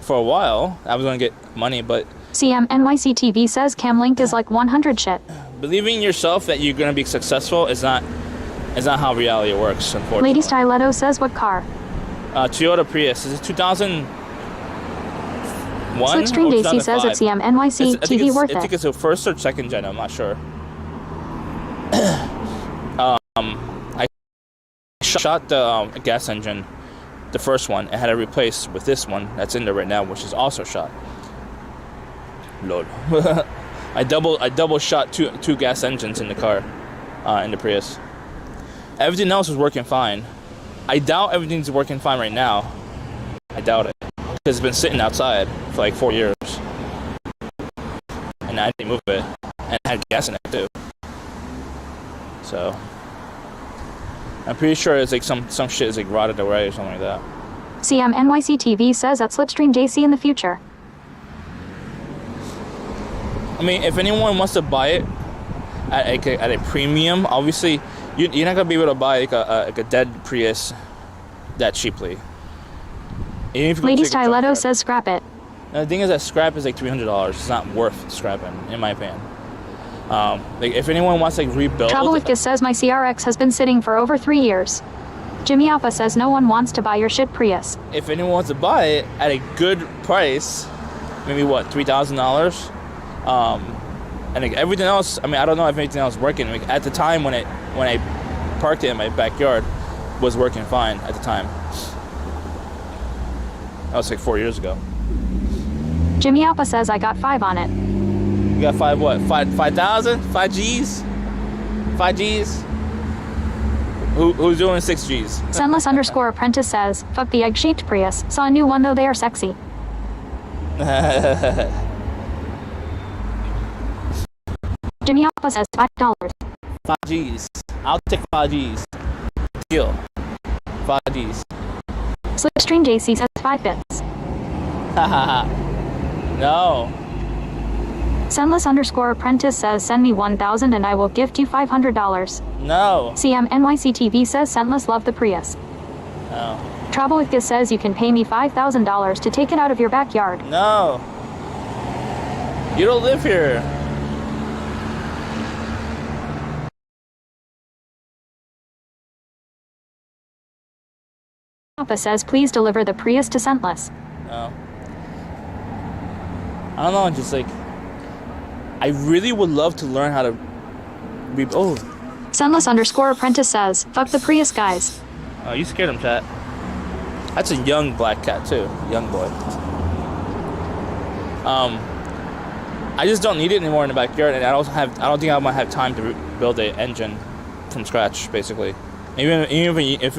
for a while. I was gonna get money, but CMNYC TV says Camlink is like 100 shit. believing in yourself that you're gonna be successful is not how reality works, unfortunately. Lady Styletto says what car? Toyota Prius. Is it 2001? Slipstream JC says it's CMNYC TV worth it. I think it's a 1st or 2nd gen, I'm not sure. I shot the gas engine, the 1st one, and had it replaced with this one that's in there right now, which is also shot. Lol. I double shot two gas engines in the car, in the Prius. Everything else was working fine. I doubt everything's working fine right now. I doubt it. it's been sitting outside for like 4 years, and I didn't move it, and it had gas in it too. So I'm pretty sure it's like some shit is like rotted away or something like that. CMNYC TV says at Slipstream JC in the future. I mean, if anyone wants to buy it at a premium, obviously you're not gonna be able to buy like a dead Prius that cheaply. Lady Styletto says scrap it. Now, the thing is that scrap is like $300. It's not worth scrapping, in my opinion. Like if anyone wants like rebuild. Travel with Giz says my CRX has been sitting for over 3 years. Jimmy Alpha says no one wants to buy your shit Prius. If anyone wants to buy it at a good price, maybe what, $3,000. And like everything else, I mean, I don't know if anything else is working. Like, at the time when I parked it in my backyard, was working fine at the time. That was like 4 years ago. Jimmy Alpha says I got 5 on it. You got 5 what? 5,000? 5 G's? 5 G's? Who's doing 6 G's? Sunless_apprentice says, fuck the egg-shaped Prius. Saw a new one though, they are sexy. Jimmy Alpha says $5. 5 G's. I'll take 5 G's. Deal. 5 G's. Slipstream JC says 5 bits. No. Sunless_apprentice says send me 1,000 and I will gift you $500. No. CMNYC TV says Scentless love the Prius. No. Trouble with Giz says you can pay me $5,000 to take it out of your backyard. No. You don't live here. Papa says please deliver the Prius to Scentless. No. I don't know, just like I really would love to learn how to Sunless_apprentice says, fuck the Prius guys. Oh, you scared him, chat. That's a young black cat too. Young boy. I just don't need it anymore in the backyard, and I don't think I might have time to build an engine from scratch, basically. Even if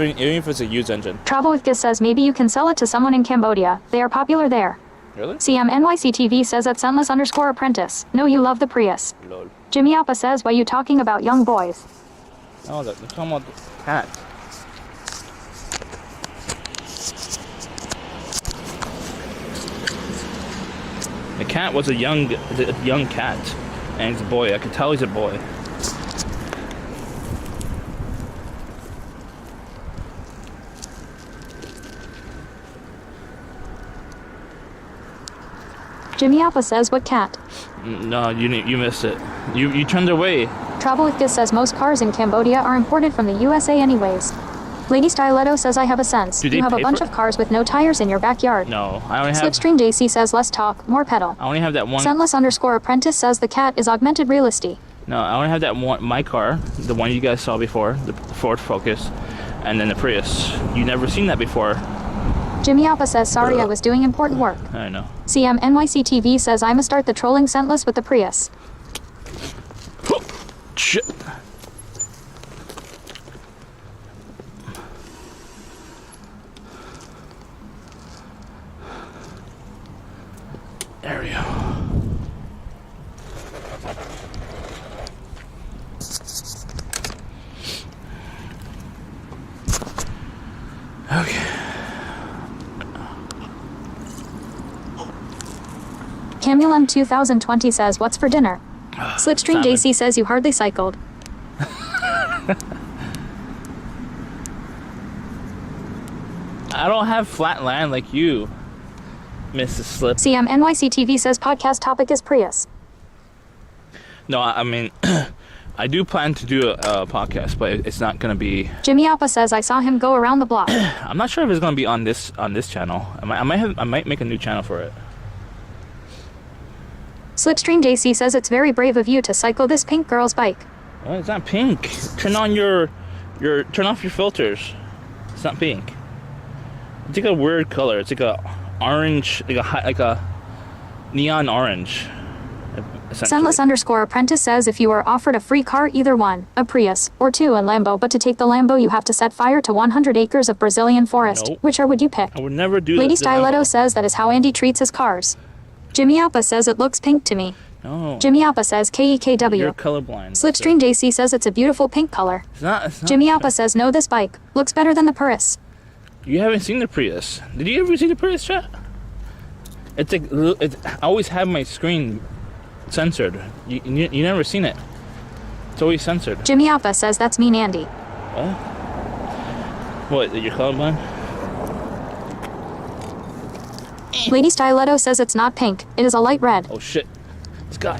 it's a used engine. Trouble with Giz says maybe you can sell it to someone in Cambodia. They are popular there. Really? CMNYC TV says at Sunless_apprentice. No, you love the Prius. Lol. Jimmy Alpha says, why you talking about young boys? Oh, they're talking about the cat. The cat was a young cat, and he's a boy. I can tell he's a boy. Jimmy Alpha says, what cat? No, you missed it. You turned away. Trouble with Giz says most cars in Cambodia are imported from the USA anyways. Lady Styletto says I have a sense. You have a bunch of cars with no tires in your backyard. No, I only have... Slipstream JC says less talk, more pedal. I only have that one... Sunless_apprentice says the cat is augmented realisty. No, I only have that one, my car, the one you guys saw before, the Ford Focus, and then the Prius. You never seen that before. Jimmy Alpha says sorry I was doing important work. I know. CMNYC TV says I'ma start the trolling Scentless with the Prius. Shit. There we go. Okay. Camulum 2020 says what's for dinner? Slipstream JC says you hardly cycled. I don't have flat land like you, Mrs. Slip. CMNYC TV says podcast topic is Prius. No, I mean, I do plan to do a podcast, but it's not going to be... Jimmy Alpha says I saw him go around the block. I'm not sure if it's going to be on this channel. I might make a new channel for it. Slipstream JC says it's very brave of you to cycle this pink girl's bike. Well, it's not pink. Turn off your filters. It's not pink. It's like a weird color. It's like a orange, like a neon orange. essentially. Sunless_apprentice says if you were offered a free car, either one, a Prius, or two, a Lambo, but to take the Lambo you have to set fire to 100 acres of Brazilian forest. Nope. Which would you pick? I would never do Lady the Stiletto Lambo. says that is how Andy treats his cars. Jimmy Alpa says it looks pink to me. No. Jimmy Alpa says KEKW. You're colorblind. Slipstream JC says it's a beautiful pink color. It's not. Jimmy Alpa says no, this bike looks better than the Prius. You haven't seen the Prius. Did you ever see the Prius, chat? It's like I always have my screen censored. You never seen it. It's always censored. Jimmy Alpa says that's mean Andy. What? That you're colorblind? Lady Stiletto says it's not pink. It is a light red. Oh shit! This guy.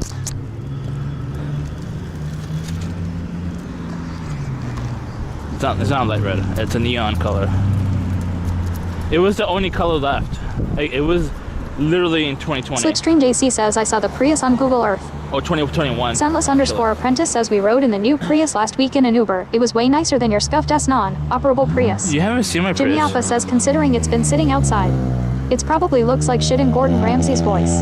It's not light red. It's a neon color. It was the only color left. It was literally in 2020. Slipstream JC says I saw the Prius on Google Earth. Oh, 2021. Sunless_apprentice says we rode in the new Prius last week in an Uber. It was way nicer than your scuffed S non-operable Prius. You haven't seen my Jimmy Prius. Alpha says considering it's been sitting outside, it probably looks like shit in Gordon Ramsay's voice.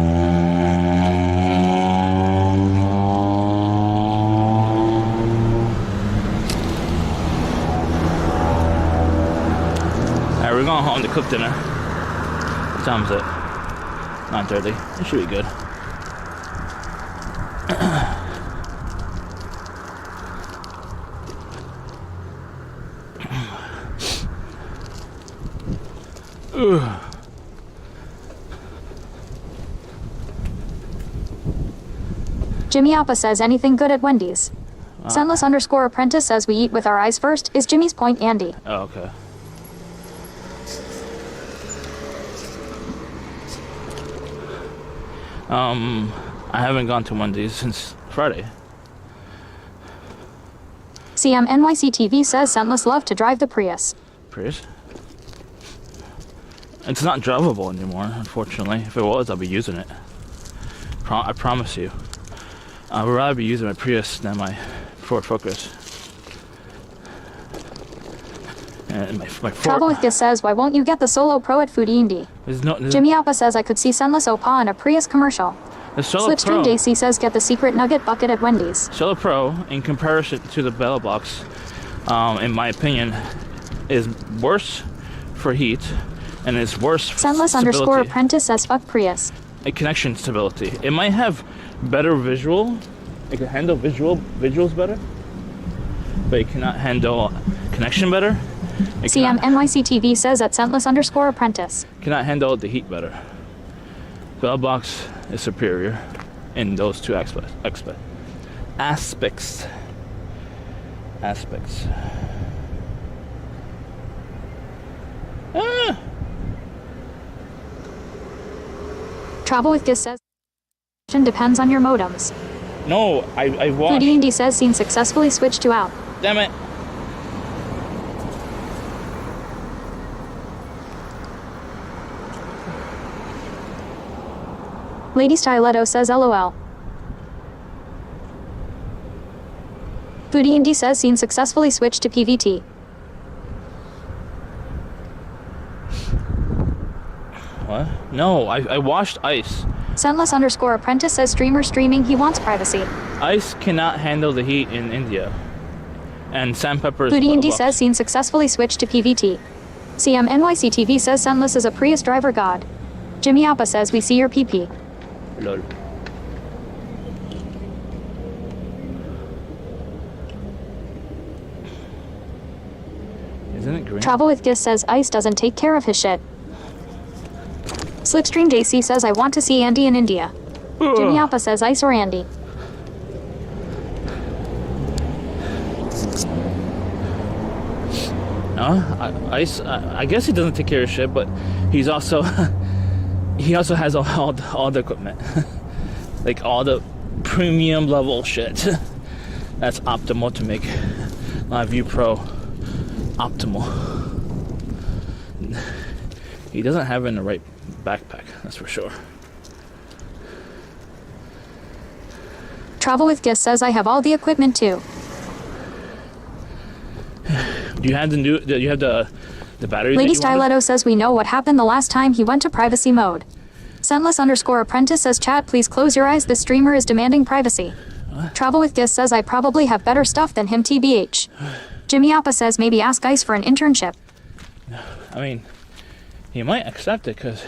Alright, we're going home to cook dinner. What time is it? 9:30. It should be good. Jimmy Alpha says anything good at Wendy's. Sunless_apprentice says we eat with our eyes first, is Jimmy's point Andy. Oh, okay. I haven't gone to Wendy's since Friday. CMNYC-TV says Scentless love to drive the Prius. Prius? It's not drivable anymore, unfortunately. If it was, I'll be using it. I promise you. I would rather be using my Prius than my Ford Focus. And my Ford... Trouble with this says why won't you get the Solo Pro at Foodie Indie? Jimmy Alpha says I could see Sunless Opa in a Prius commercial. The Solo Slipstream Pro, JC says get the secret nugget bucket at Wendy's. Solo Pro, in comparison to the Bella Box, in my opinion, is worse for heat and is worse for Sunless_apprentice says fuck Prius. a connection stability. It might have better visual. It can handle visuals better, but it cannot handle connection better. CMNYC-TV says at Scentless_apprentice. Cannot handle the heat better. Bell box is superior in those two aspects. Ah! Trouble with this says depends on your modems. No, I watched. Foodie Indie says scene successfully switched to out. Damn it. Lady Stiletto says LOL. Foodie Indie says scene successfully switched to PVT. What? No, I watched Ice. Sunless_apprentice says streamer streaming, he wants privacy. Ice cannot handle the heat in India. And Sandpepper is Foodie Indie Bell says Box. scene successfully switched to PVT. CMNYC-TV says Sunless is a Prius driver god. Jimmy Alpa says we see your PP. Lol. Isn't it green? Trouble with Gis says Ice doesn't take care of his shit. Slipstream JC says I want to see Andy in India. Jimmy Alpa says Ice or Andy. No, Ice. I guess he doesn't take care of shit, but he's also he also has all the equipment, like all the premium level shit. That's optimal to make Live View Pro optimal. He doesn't have it in the right backpack, that's for sure. Trouble with Gis says I have all the equipment too. Do you have the battery? Lady Stiletto says we know what happened the last time he went to privacy mode. Scentless underscore apprentice says, chat, please close your eyes. This streamer is demanding privacy. What? Travel with Gis says, I probably have better stuff than him, TBH. Jimmy Appa says, maybe ask Ice for an internship. I mean, he might accept it because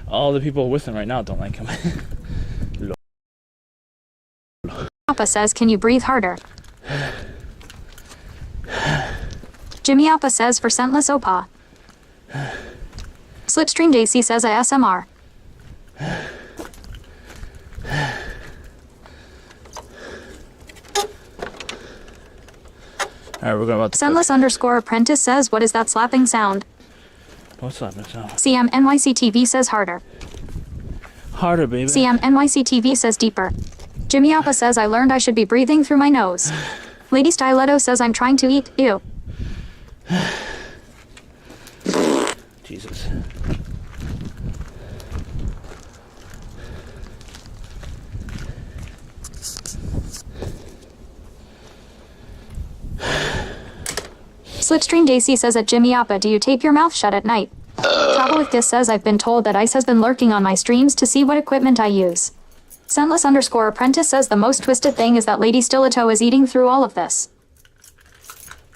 all the people with him right now don't like him. Appa says, can you breathe harder? Jimmy Appa says, for scentless Opa. Slipstream JC says, ASMR. Alright, we're going about Scentless underscore apprentice says, what is that slapping sound? What's slapping sound? CM NYC TV says harder. Harder, baby. CM NYC TV says deeper. Jimmy Appa says, I learned I should be breathing through my nose. Lady Stiletto says, I'm trying to eat. Ew. Jesus. Slipstream JC says, at Jimmy Appa, do you tape your mouth shut at night? Travel with Gis says, I've been told that Ice has been lurking on my streams to see what equipment I use. Scentless underscore apprentice says, the most twisted thing is that Lady Stiletto is eating through all of this.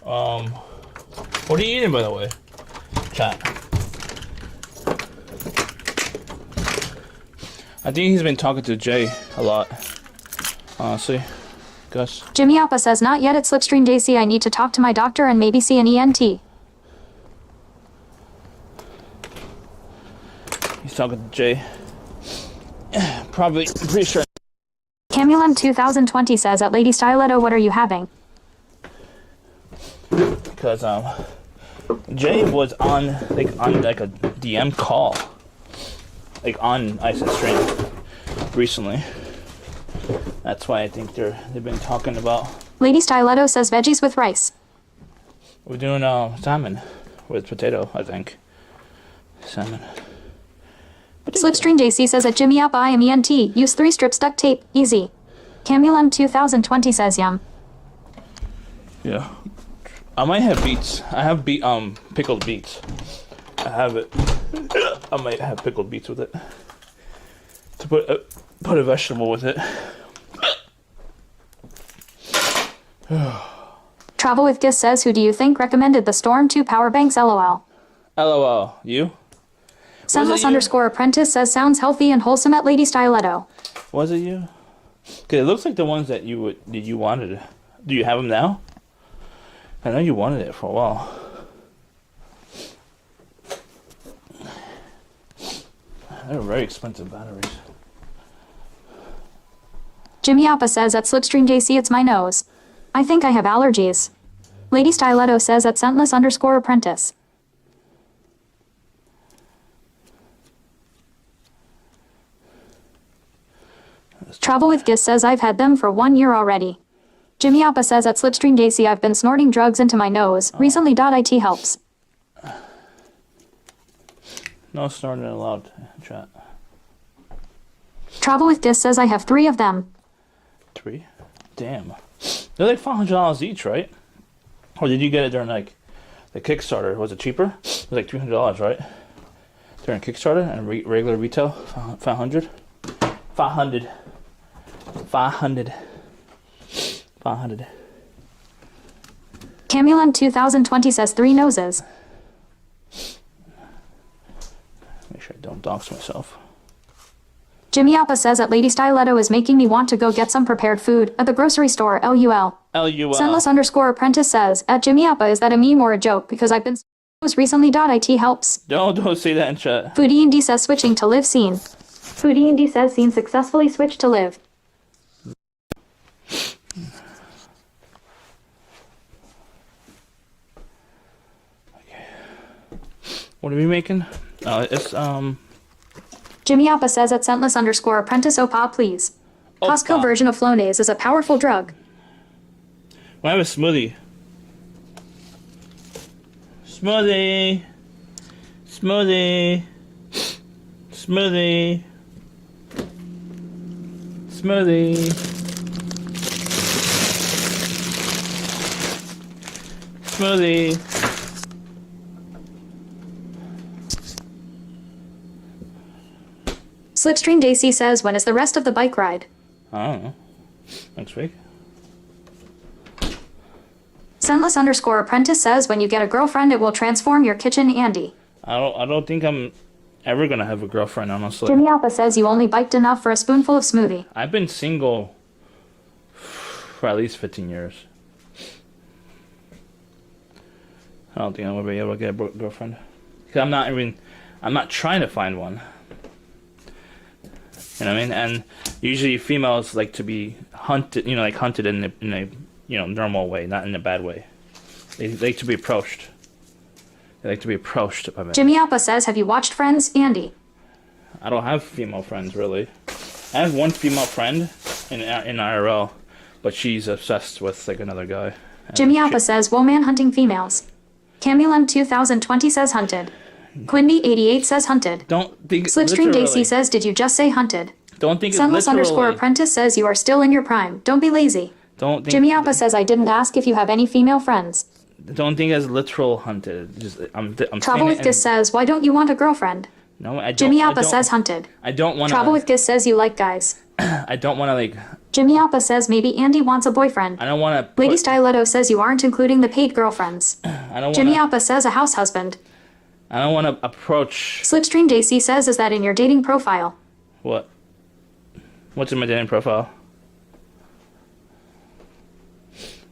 What are you eating, by the way? Chat. I think he's been talking to Jay a lot. Honestly. Gus. Jimmy Appa says, not yet at Slipstream JC, I need to talk to my doctor and maybe see an ENT. He's talking to Jay. Probably, I'm pretty sure. Camulem 2020 says, at Lady Stiletto, what are you having? Because Jay was on a DM call, like on Ice's stream recently. That's why I think they've been talking about. Lady Stiletto says, veggies with rice. We're doing salmon with potato, I think. Salmon. Slipstream JC says, at Jimmy Appa, I am ENT. Use 3 strips duct tape. Easy. Camulem 2020 says, yum. Yeah. I might have beets. I have pickled beets. I have it. I might have pickled beets with it. To put a vegetable with it. Travel with Gis says, who do you think recommended the Storm 2 power banks, LOL? LOL. You? Scentless underscore apprentice says, sounds healthy and wholesome at Lady Stiletto. Was it you? Cause it looks like the ones that you wanted. Do you have them now? I know you wanted it for a while. They're very expensive batteries. Jimmy Appa says, at Slipstream JC, it's my nose. I think I have allergies. Lady Stiletto says, at scentless underscore apprentice. Travel with Gis says, I've had them for 1 year already. Jimmy Appa says, at Slipstream JC, I've been snorting drugs into my nose. Recently. .it helps. No snorting allowed, chat. Travel with Gis says, I have 3 of them. 3? Damn. They're like $500 each, right? Or did you get it during like the Kickstarter? Was it cheaper? It was like $300, right? During Kickstarter and regular retail, 500. 500. 500. 500. Camulem 2020 says, 3 noses. Make sure I don't dox myself. Jimmy Appa says, at Lady Stiletto is making me want to go get some prepared food at the grocery store, LUL. LUL. Scentless underscore apprentice says, at Jimmy Appa, is that a meme or a joke? Because I've been recently. .it helps. Don't say that in chat. Foodie Indy says, switching to live scene. Foodie Indy says, scene successfully switched to live. Okay. What are we making? It's Jimmy Appa says, at scentless underscore apprentice, opa please. Costco version of Flonase is a powerful drug. I have a smoothie. Smoothie. Smoothie. Smoothie. Smoothie. Smoothie. Slipstream JC says, when is the rest of the bike ride? I don't know. Next week. Scentless_apprentice says, when you get a girlfriend, it will transform your kitchen, Andy. I don't think I'm ever gonna have a girlfriend, honestly. Jimmy Alpha says you only biked enough for a spoonful of smoothie. I've been single for at least 15 years. I don't think I'm gonna be able to get a girlfriend. Cause I'm not trying to find one. You know what I mean? And usually females like to be hunted, like hunted in a normal way, not in a bad way. They like to be approached. They like to be approached by men. Jimmy Alpha says, have you watched Friends, Andy? I don't have female friends, really. I have one female friend in IRL, but she's obsessed with like another guy. Jimmy Alpha says, whoa man hunting females. Camulum 2020 says hunted. Quindy 88 says hunted. Don't think Slipstream DC says, did you just say hunted? Don't think it's literally. Sunless_apprentice says, you are still in your prime. Don't be lazy. Don't think. Jimmy Alpha says, I didn't ask if you have any female friends. Don't think as literal hunted. Just I'm Trouble with Giz says, why don't you want a girlfriend? No, I don't. Jimmy Alpha says hunted. I don't want. Trouble with Giz says you like guys. I don't want to like. Jimmy Alpha says maybe Andy wants a boyfriend. I don't want to. Lady Stiletto says you aren't including the paid girlfriends. I don't. Jimmy Alpha says a house husband. I don't want to approach. Slipstream JC says, is that in your dating profile? What? What's in my dating profile?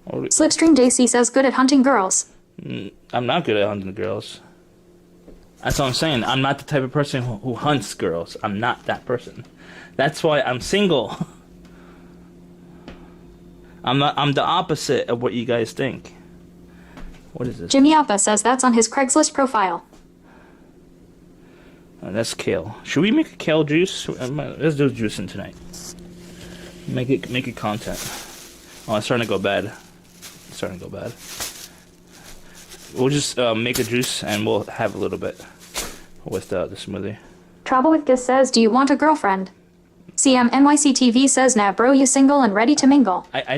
Slipstream JC says good at hunting girls. I'm not good at hunting girls. That's what I'm saying. I'm not the type of person who hunts girls. I'm not that person. That's why I'm single. I'm the opposite of what you guys think. What is this? Jimmy Alpha says that's on his Craigslist profile. Oh, that's kale. Should we make a kale juice? Let's do juicing tonight. Make it content. Oh, it's starting to go bad. It's starting to go bad. We'll just make a juice and we'll have a little bit with the smoothie. Trouble with Giz says, do you want a girlfriend? CM NYCTV says, nah bro, you single and ready to mingle. I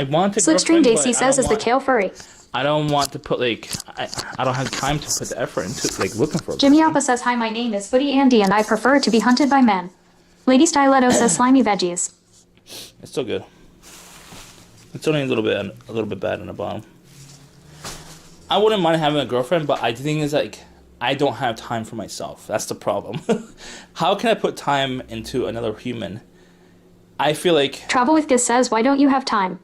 want to. Slipstream JC says, is the kale furry? I don't want to put like I don't have time to put the effort into like looking for. Jimmy Alpha says, hi, my name is Footy Andy and I prefer to be hunted by men. Lady Stiletto says slimy veggies. It's still good. It's only a little bit bad on the bottom. I wouldn't mind having a girlfriend, but the thing is like I don't have time for myself. That's the problem. How can I put time into another human? I feel like Trouble with Giz says, why don't you have time?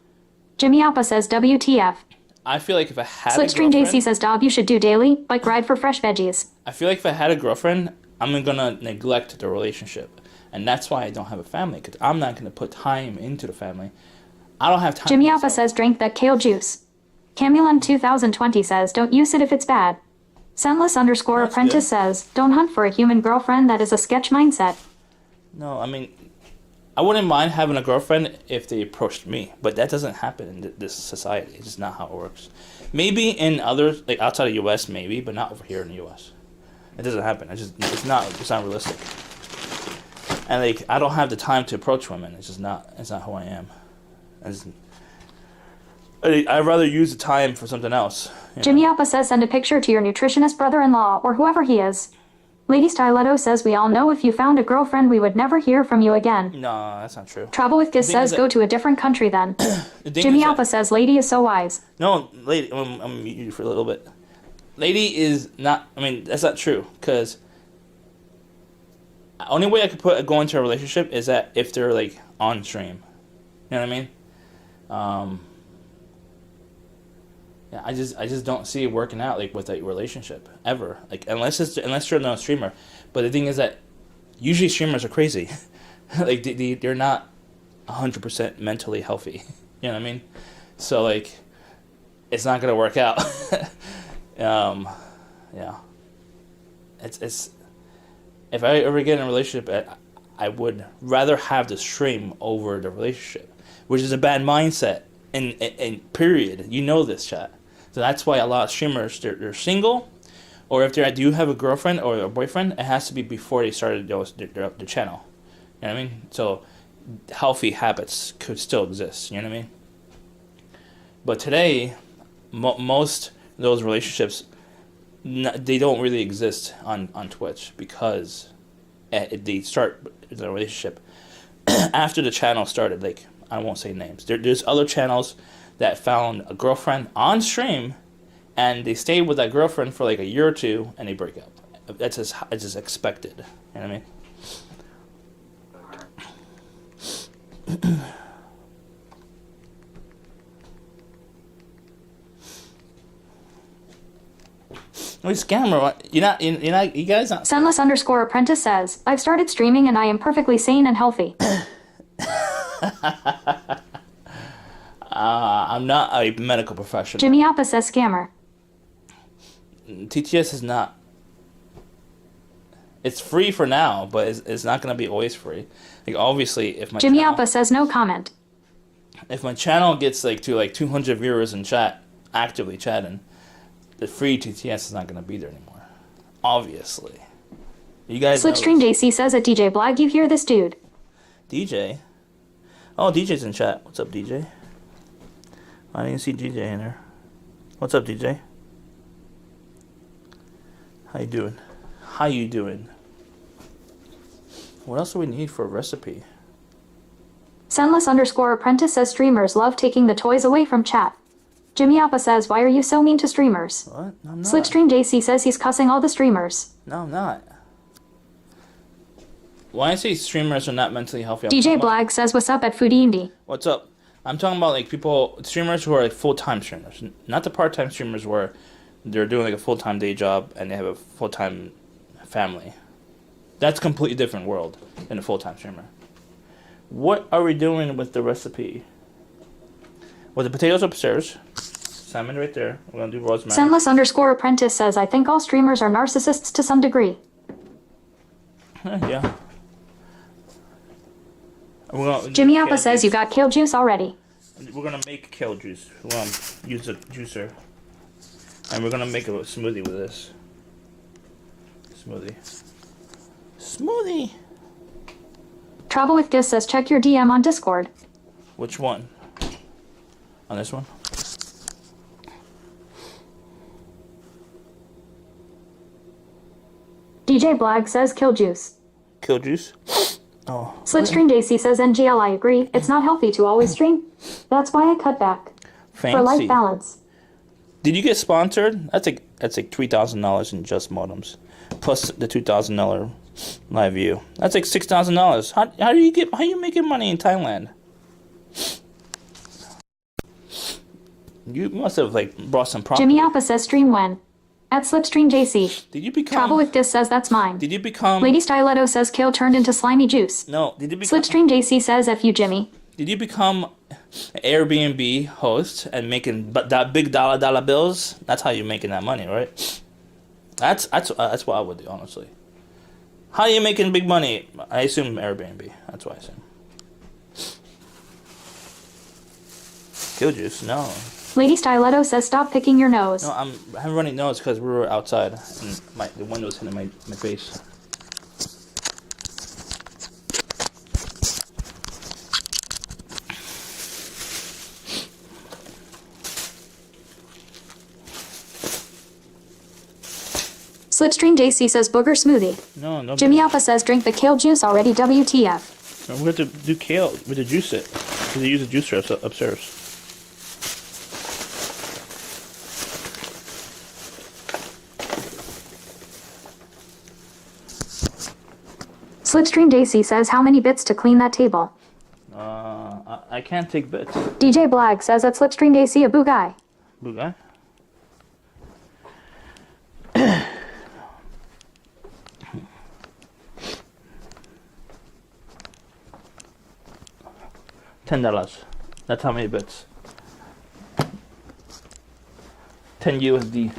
Jimmy Alpha says WTF. I feel like if I had Slipstream JC says, Dob, you should do daily, bike ride for fresh veggies. I feel like if I had a girlfriend, I'm gonna neglect the relationship. And that's why I don't have a family, because I'm not gonna put time into the family. I don't have time. Jimmy Alpha says, drink that kale juice. Camulon 2020 says, don't use it if it's bad. Scentless_apprentice says, don't hunt for a human girlfriend, that is a sketch mindset. No, I mean, I wouldn't mind having a girlfriend if they approached me, but that doesn't happen in this society. It's just not how it works. Maybe in others, like outside of the U.S., maybe, but not over here in the U.S. It doesn't happen. It's not realistic. And like, I don't have the time to approach women. It's not who I am. I'd rather use the time for something else. Jimmy Alpha says, send a picture to your nutritionist brother-in-law or whoever he is. Lady Stiletto says, we all know if you found a girlfriend, we would never hear from you again. No, that's not true. Trouble with Giz says, go to a different country then. Jimmy Alpha says, lady is so wise. No, lady, I'm going to mute you for a little bit. Lady is not, that's not true, because the only way I could go into a relationship is that if they're, like, on stream. You know what I mean? Yeah, I just don't see it working out like with a relationship ever. Like unless you're not a streamer. But the thing is that usually streamers are crazy. Like they're not 100% mentally healthy. You know what I mean? So like it's not gonna work out. Yeah. It's if I ever get in a relationship, I would rather have the stream over the relationship, which is a bad mindset. In period, you know this, chat. So that's why a lot of streamers they're single, or if they do have a girlfriend or a boyfriend, it has to be before they started their channel. You know what I mean? So healthy habits could still exist. You know what I mean? But today, most of those relationships they don't really exist on Twitch because they start the relationship after the channel started. Like, I won't say names. There's other channels that found a girlfriend on stream, and they stayed with that girlfriend for like a year or two, and they break up. It's just expected. You know what I mean? Wait, scammer, you guys not. Sunless_apprentice says, I've started streaming and I am perfectly sane and healthy. I'm not a medical professional. Jimmy Appa says scammer. TTS is not. It's free for now, but it's not going to be always free. Like, obviously, if my Jimmy Appa says no comment. If my channel gets to 200 viewers in chat, actively chatting, the free TTS is not going to be there anymore. Obviously. You guys Slipstream JC says at DJ Blag, you hear this dude. DJ? Oh, DJ's in chat. What's up, DJ? I didn't see DJ in there. What's up, DJ? How you doing? How you doing? What else do we need for a recipe? Sunless_apprentice says streamers love taking the toys away from chat. Jimmy Appa says, why are you so mean to streamers? What? No, I'm not. Slipstream JC says he's cussing all the streamers. No, I'm not. Why I say streamers are not mentally healthy? DJ Blag says, what's up at Foodie Indie? What's up? I'm talking about streamers who are like full-time streamers, not the part-time streamers where they're doing like a full-time day job and they have a full-time family. That's a completely different world than a full-time streamer. What are we doing with the recipe? Well, the potatoes upstairs. Salmon right there. We're going to do rosemary. Sunless_apprentice says, I think all streamers are narcissists to some degree. Yeah. Jimmy Appa says you got kale juice already. We're going to make kale juice. We're going to use a juicer. And we're going to make a smoothie with this. Smoothie. Travel with Giz says, check your DM on Discord. Which one? On this one? DJ Blag says kill juice. Kill juice? Oh. Slipstream JC says NGL, I agree. It's not healthy to always stream. That's why I cut back. Fancy. For life balance. Did you get sponsored? That's like $3,000 in just modems. Plus the $2,000 live view. That's like $6,000. How you making money in Thailand? You must have brought some profit. Jimmy Appa says stream when? At Slipstream JC. Did you become... Travel with Giz says that's mine. Did you become... Lady Stiletto says kale turned into slimy juice. No, did you become... Slipstream JC says F you Jimmy. Did you become an Airbnb host and making that big dollar bills? That's how you're making that money, right? That's what I would do, honestly. How are you making big money? I assume Airbnb. That's what I assume. Kill juice? No. Lady Stiletto says stop picking your nose. No, I'm running nose because we were outside and the window's hitting my face. Slipstream JC says booger smoothie. No. Jimmy Alpha says drink the kale juice already WTF. We have to do kale. We have to juice it. We have to use a juicer upstairs. Slipstream JC says how many bits to clean that table? I can't take bits. DJ Blag says at Slipstream JC a boo guy. Boo guy? $10. That's how many bits. 10 USD.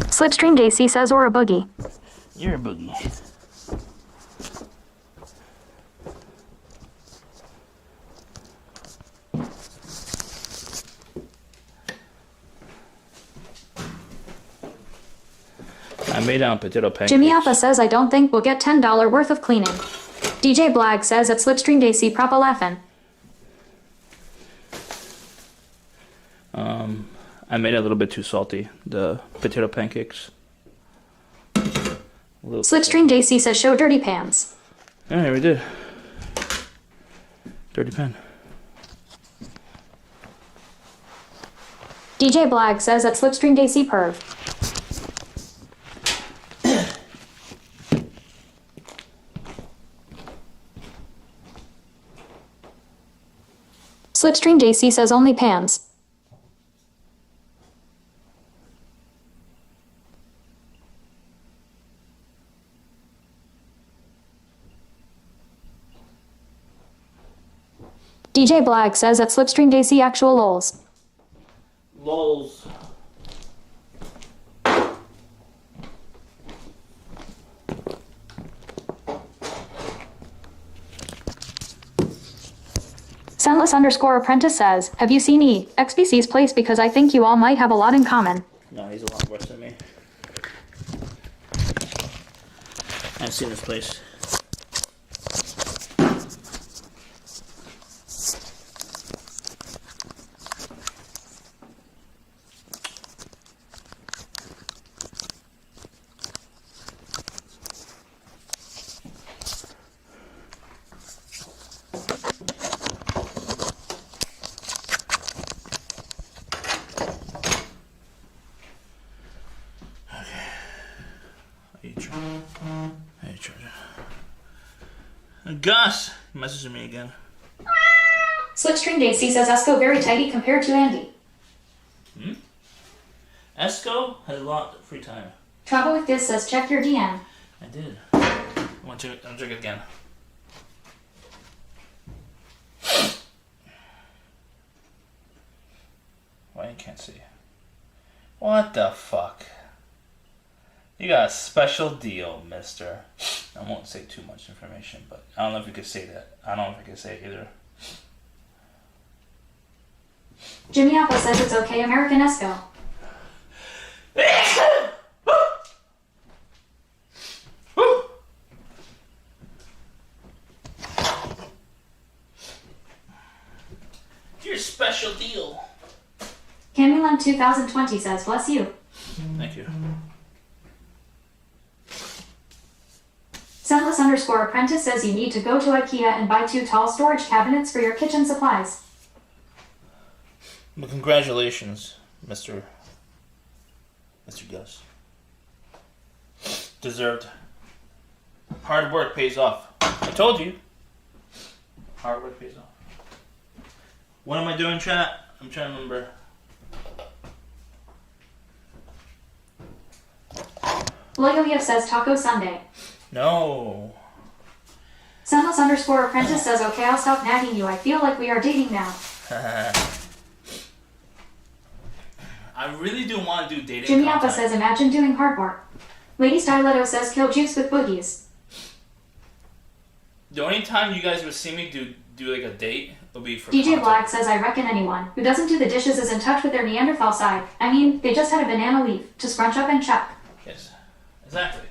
Slipstream JC says or a boogie. You're a boogie. I made potato pancakes. Jimmy Alpha says I don't think we'll get $10 worth of cleaning. DJ Blag says at Slipstream JC proper laughing. I made it a little bit too salty, the potato pancakes. Slipstream JC says show dirty pans. Alright, we did. Dirty pen. DJ Blag says at Slipstream JC perv. Slipstream JC says only pans. DJ Blag says at Slipstream JC actual lols. Lols. Scentless_apprentice says, have you seen XBC's place because I think you all might have a lot in common. No, he's a lot worse than me. I've seen this place. Hey, Charger. Gus! Messaging me again. Slipstream JC says Esco very tidy compared to Andy. Esco has a lot of free time. Trouble with this says check your DM. I did. I'll check it again. Why you can't see? What the fuck? You got a special deal, mister. I won't say too much information, but I don't know if you could say that. I don't know if I could say it either. Jimmy Apple says it's okay, American Esco. Your special deal. Candyland 2020 says bless you. Thank you. Scentless_apprentice says you need to go to IKEA and buy 2 tall storage cabinets for your kitchen supplies. Well, congratulations, Mr. Gus. Deserved. Hard work pays off. I told you. Hard work pays off. What am I doing, chat? I'm trying to remember. Loyolia says Taco Sunday. No. Scentless_apprentice says okay, I'll stop nagging you. I feel like we are dating now. I really do want to do dating Jimmy content. Appa says imagine doing hard work. Lady Styletto says kill juice with boogies. The only time you guys would see me do like a date will be for DJ content. Black says I reckon anyone who doesn't do the dishes is in touch with their Neanderthal side. I mean, they just had a banana leaf to scrunch up and chuck. Yes, exactly.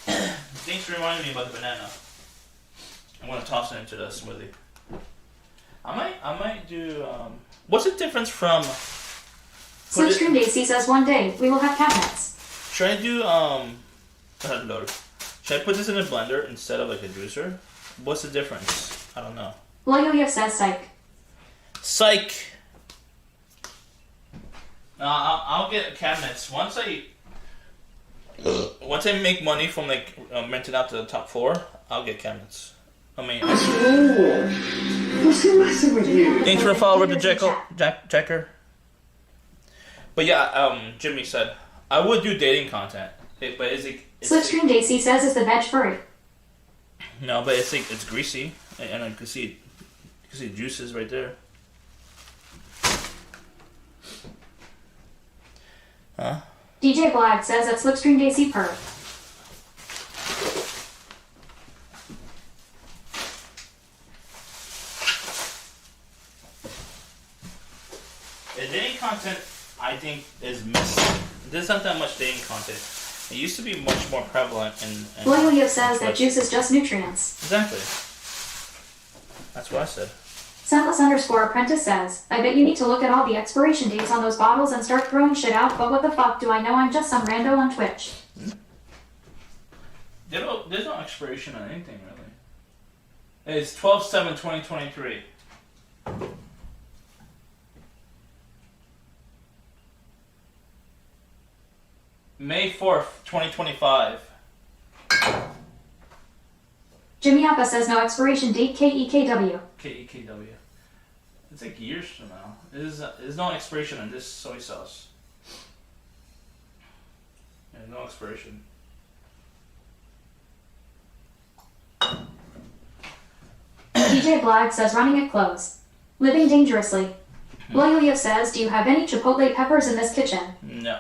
Thanks for reminding me about the banana. I'm gonna toss it into the smoothie. I might do. What's the difference from? Slipstream Daisy says one day we will have cabinets. Should I do load. Should I put this in a blender instead of like a juicer? What's the difference? I don't know. Loyolia says psych. Psych. I'll get cabinets once I make money from like renting out to the top floor. I'll get cabinets. I mean. Oh, what's the matter with you? Thanks for a follow with the Jacker. But yeah, Jimmy said I would do dating content, but is it? Slipstream Daisy says it's the veg furry. No, but it's like it's greasy, and I can see juices right there. Huh? DJ Black says that Slipstream Daisy perv. The dating content, I think, is missing. There's not that much dating content. It used to be much more prevalent in Loyolia says that juice is just nutrients. Exactly. That's what I said. Scentless_apprentice says, I bet you need to look at all the expiration dates on those bottles and start throwing shit out, but what the fuck do I know? I'm just some rando on Twitch. there's no expiration on anything really. It's 12/7/2023. May 4th, 2025. Jimmy Appa says no expiration date KEKW. KEKW. It's like years from now. There's no expiration on this soy sauce. There's no expiration. DJ Blag says running it close. Living dangerously. Loyolia says, do you have any chipotle peppers in this kitchen? No.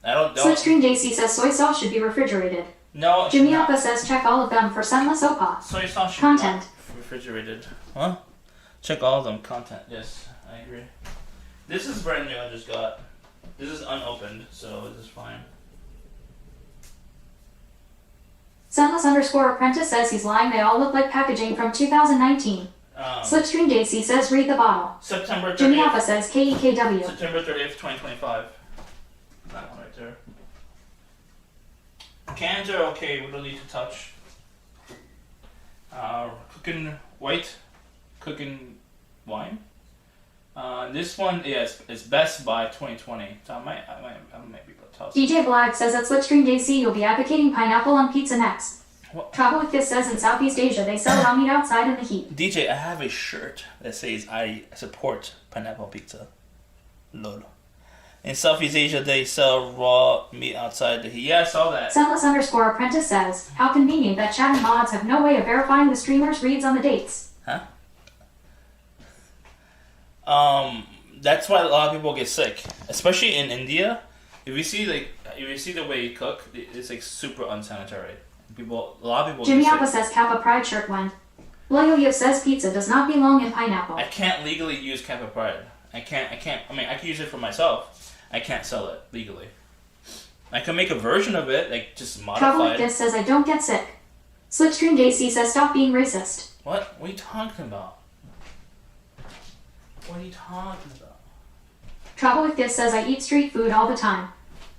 I don't. Slipstream JC says soy sauce should be refrigerated. No. Jimmy Appa says check all of them for sunless OPA. Soy sauce should Content. be refrigerated. Huh? Check all of them. Content. Yes, I agree. This is brand new. I just got. This is unopened, so this is fine. Sunless_apprentice says he's lying. They all look like packaging from 2019. Slipstream JC says read the bottle. September 30th. Jimmy Appa says KEKW. September 30th, 2025. That one right there. Cans are okay. We don't need to touch. Cooking white. Cooking wine. This one is best by 2020. So I might be able to toss. DJ Blag says at Slipstream JC you'll be advocating pineapple on pizza next. What? Travel with This says in Southeast Asia they sell raw meat outside in the heat. DJ, I have a shirt that says I support pineapple pizza. Lol. In Southeast Asia they sell raw meat outside the heat. Yeah, I saw that. Sunless_apprentice says, how convenient that chat and mods have no way of verifying the streamer's reads on the dates. Huh? That's why a lot of people get sick, especially in India. If you see the way you cook, it's like super unsanitary. A lot of people. Jimmy get Appa sick. says Kappa Pride shirt when. Loyoyev says pizza does not belong in pineapple. I can't legally use Kappa Pride. I can't. I mean, I can use it for myself. I can't sell it legally. I can make a version of it, like just modified. Travel with This says I don't get sick. Slipstream JC says stop being racist. What? What are you talking about? What are you talking about? Travel with This says I eat street food all the time.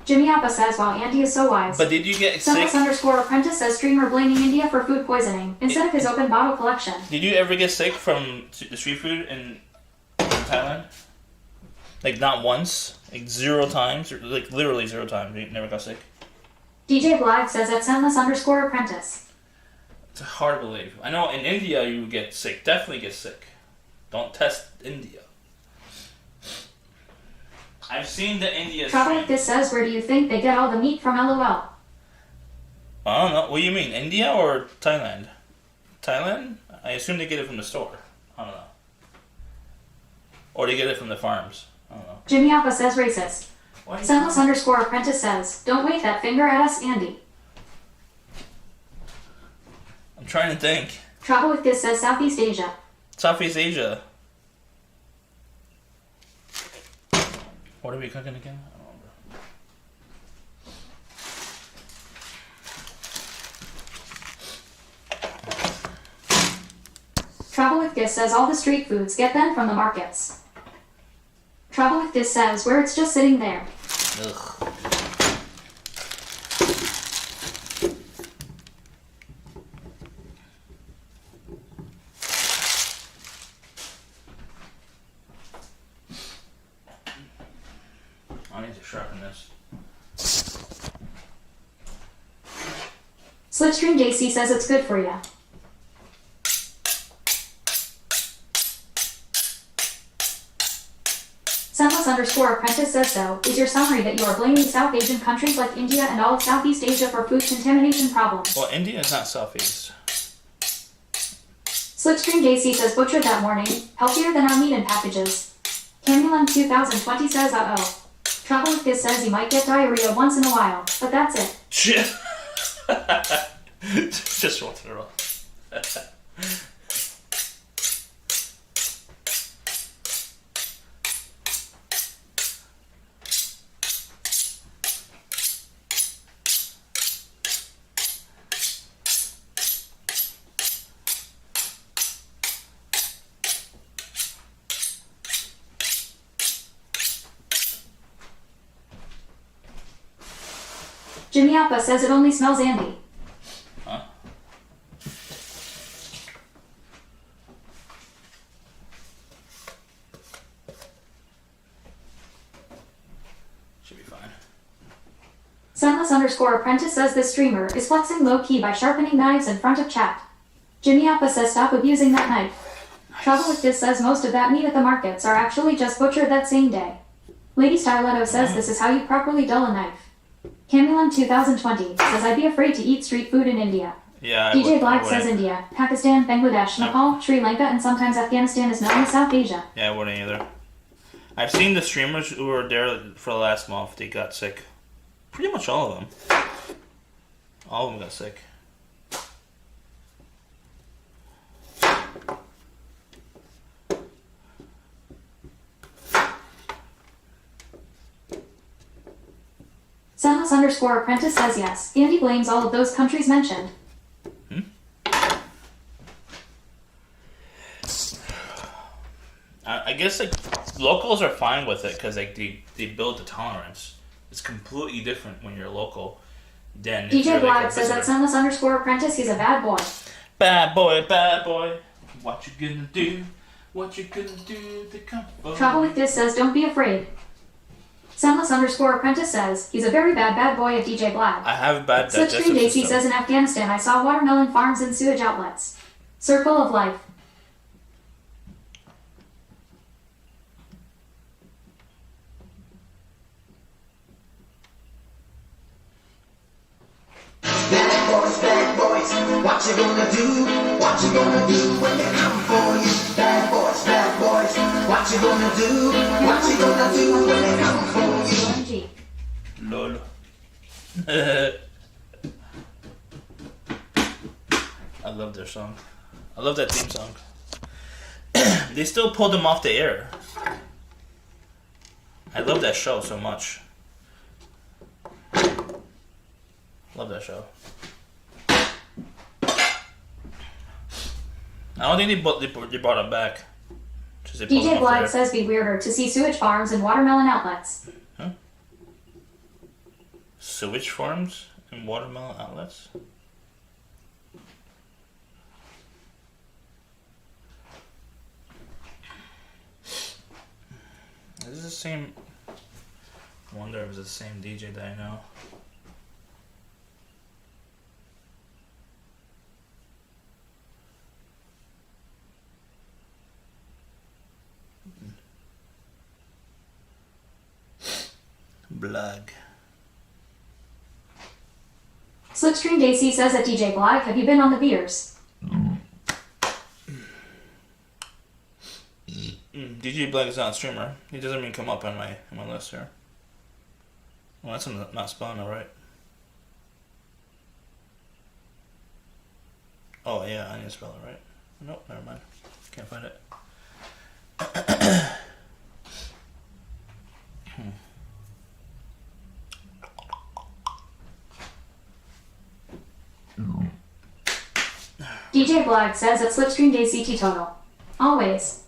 Jimmy Appa says wow Andy is so wise. But did you get sick? Sunless_apprentice says streamer blaming India for food poisoning instead of his open bottle collection. Did you ever get sick from the street food in Thailand? Like not once? Like 0 times? Or like literally 0 times? You never got sick? DJ Blag says at Sunless_apprentice. It's hard to believe. I know in India you get sick. Definitely get sick. Don't test India. I've seen the India Travel strain. with This says where do you think they get all the meat from LOL? I don't know. What do you mean? India or Thailand? Thailand? I assume they get it from the store. I don't know. Or they get it from the farms. I don't know. Jimmy Appa says racist. Why Sunless_apprentice says, don't wave that finger at us, Andy. I'm trying to think. Travel with This says Southeast Asia. Southeast Asia. What are we cooking again? I don't remember. Travel with This says all the street foods get them from the markets. Travel with This says where it's just sitting there. Ugh. I need to sharpen this. Slipstream JC says it's good for you. Sunless_apprentice says so, is your summary that you are blaming South Asian countries like India and all of Southeast Asia for food contamination problems. Well, India is not Southeast. Slipstream JC says butchered that morning, healthier than our meat in packages. Camulan 2020 says uh-oh. Travel with This says you might get diarrhea once in a while, but that's it. Shit. Just once in a row. Jimmy Appa says it only smells Andy. Huh? Sandless_apprentice says this streamer is flexing low-key by sharpening knives in front of chat. Jimmy Appa says stop abusing that knife. Travel with this says most of that meat at the markets are actually just butchered that same day. Lady Styletto says this is how you properly dull a knife. Camulan 2020 says I'd be afraid to eat street food in India. Yeah, DJ Black says India, Pakistan, Bangladesh, Nepal, Sri Lanka, and sometimes Afghanistan is known as South Asia. Yeah, I wouldn't either. I've seen the streamers who were there for the last month, they got sick. Pretty much all of them. All of them got sick. Sandless_apprentice says yes. Andy blames all of those countries mentioned. I guess like locals are fine with it because like they build the tolerance. It's completely different when you're local than if DJ you're, Black like, says that Sandless_apprentice he's a bad boy. Bad boy, bad boy. What you gonna do? What you gonna do to come for? Travel with this says don't be afraid. Sandless_apprentice says he's a very bad boy of DJ Black. I have bad digestive Slipstream Daisy system. says in Afghanistan I saw watermelon farms and sewage outlets. Circle of life. Bad boys, what you gonna do? What you gonna do when they come for you? Bad boys, what you gonna do? What you gonna do when they come for you? Lol. I love their song. I love that theme song. They still pulled them off the air. I love that show so much. Love that show. I don't think they brought it back. They DJ Black says be weirder to see sewage farms and watermelon outlets. Huh? Sewage farms and watermelon outlets? Is this the same? I wonder if it's the same DJ that I know. Blag. Slipstream Daisy says at DJ Black, have you been on the beers? DJ Black is not a streamer. He doesn't even come up on my list here. Well, that's not spelling it right. Oh yeah, I need to spell it right. Nope, never mind. Can't find it. DJ Black says that Slipstream Daisy teetotal. Always.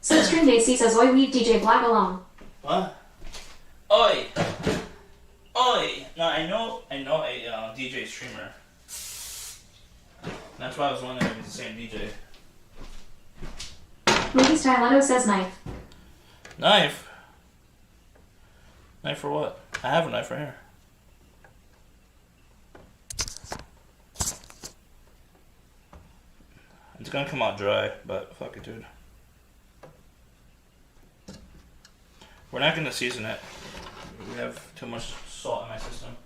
Slipstream Daisy says oi leave DJ Black alone. What? Oi! Oi! No, I know a DJ streamer. That's why I was wondering if it's the same DJ. Lady Styletto says knife. Knife? Knife for what? I have a knife right here. It's gonna come out dry, but fuck it, dude. We're not gonna season it. We have too much salt in my system.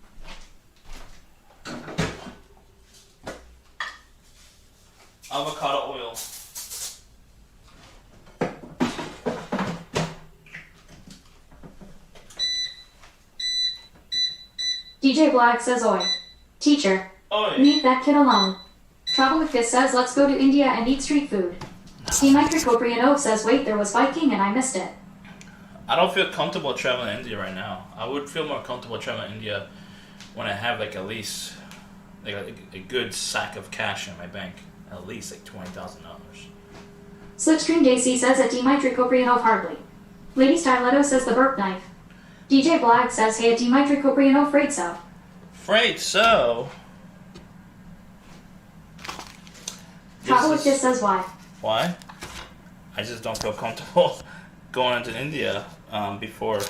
Avocado oil. DJ Black says oi. Teacher. Oi. Leave that kid alone. Travel with Kiss says let's go to India and eat street food. Dimitri says wait, there was Viking and I missed it. I don't feel comfortable traveling to India right now. I would feel more comfortable traveling to India when I have like at least like a good sack of cash in my bank. At least like $20,000. Slipstream Daisy says that Dimitri hardly. Lady Styletto says the burp knife. DJ Black says hey, Dimitri afraid so. Afraid so? Travel with Kiss says why. Why? I just don't feel comfortable going into India before.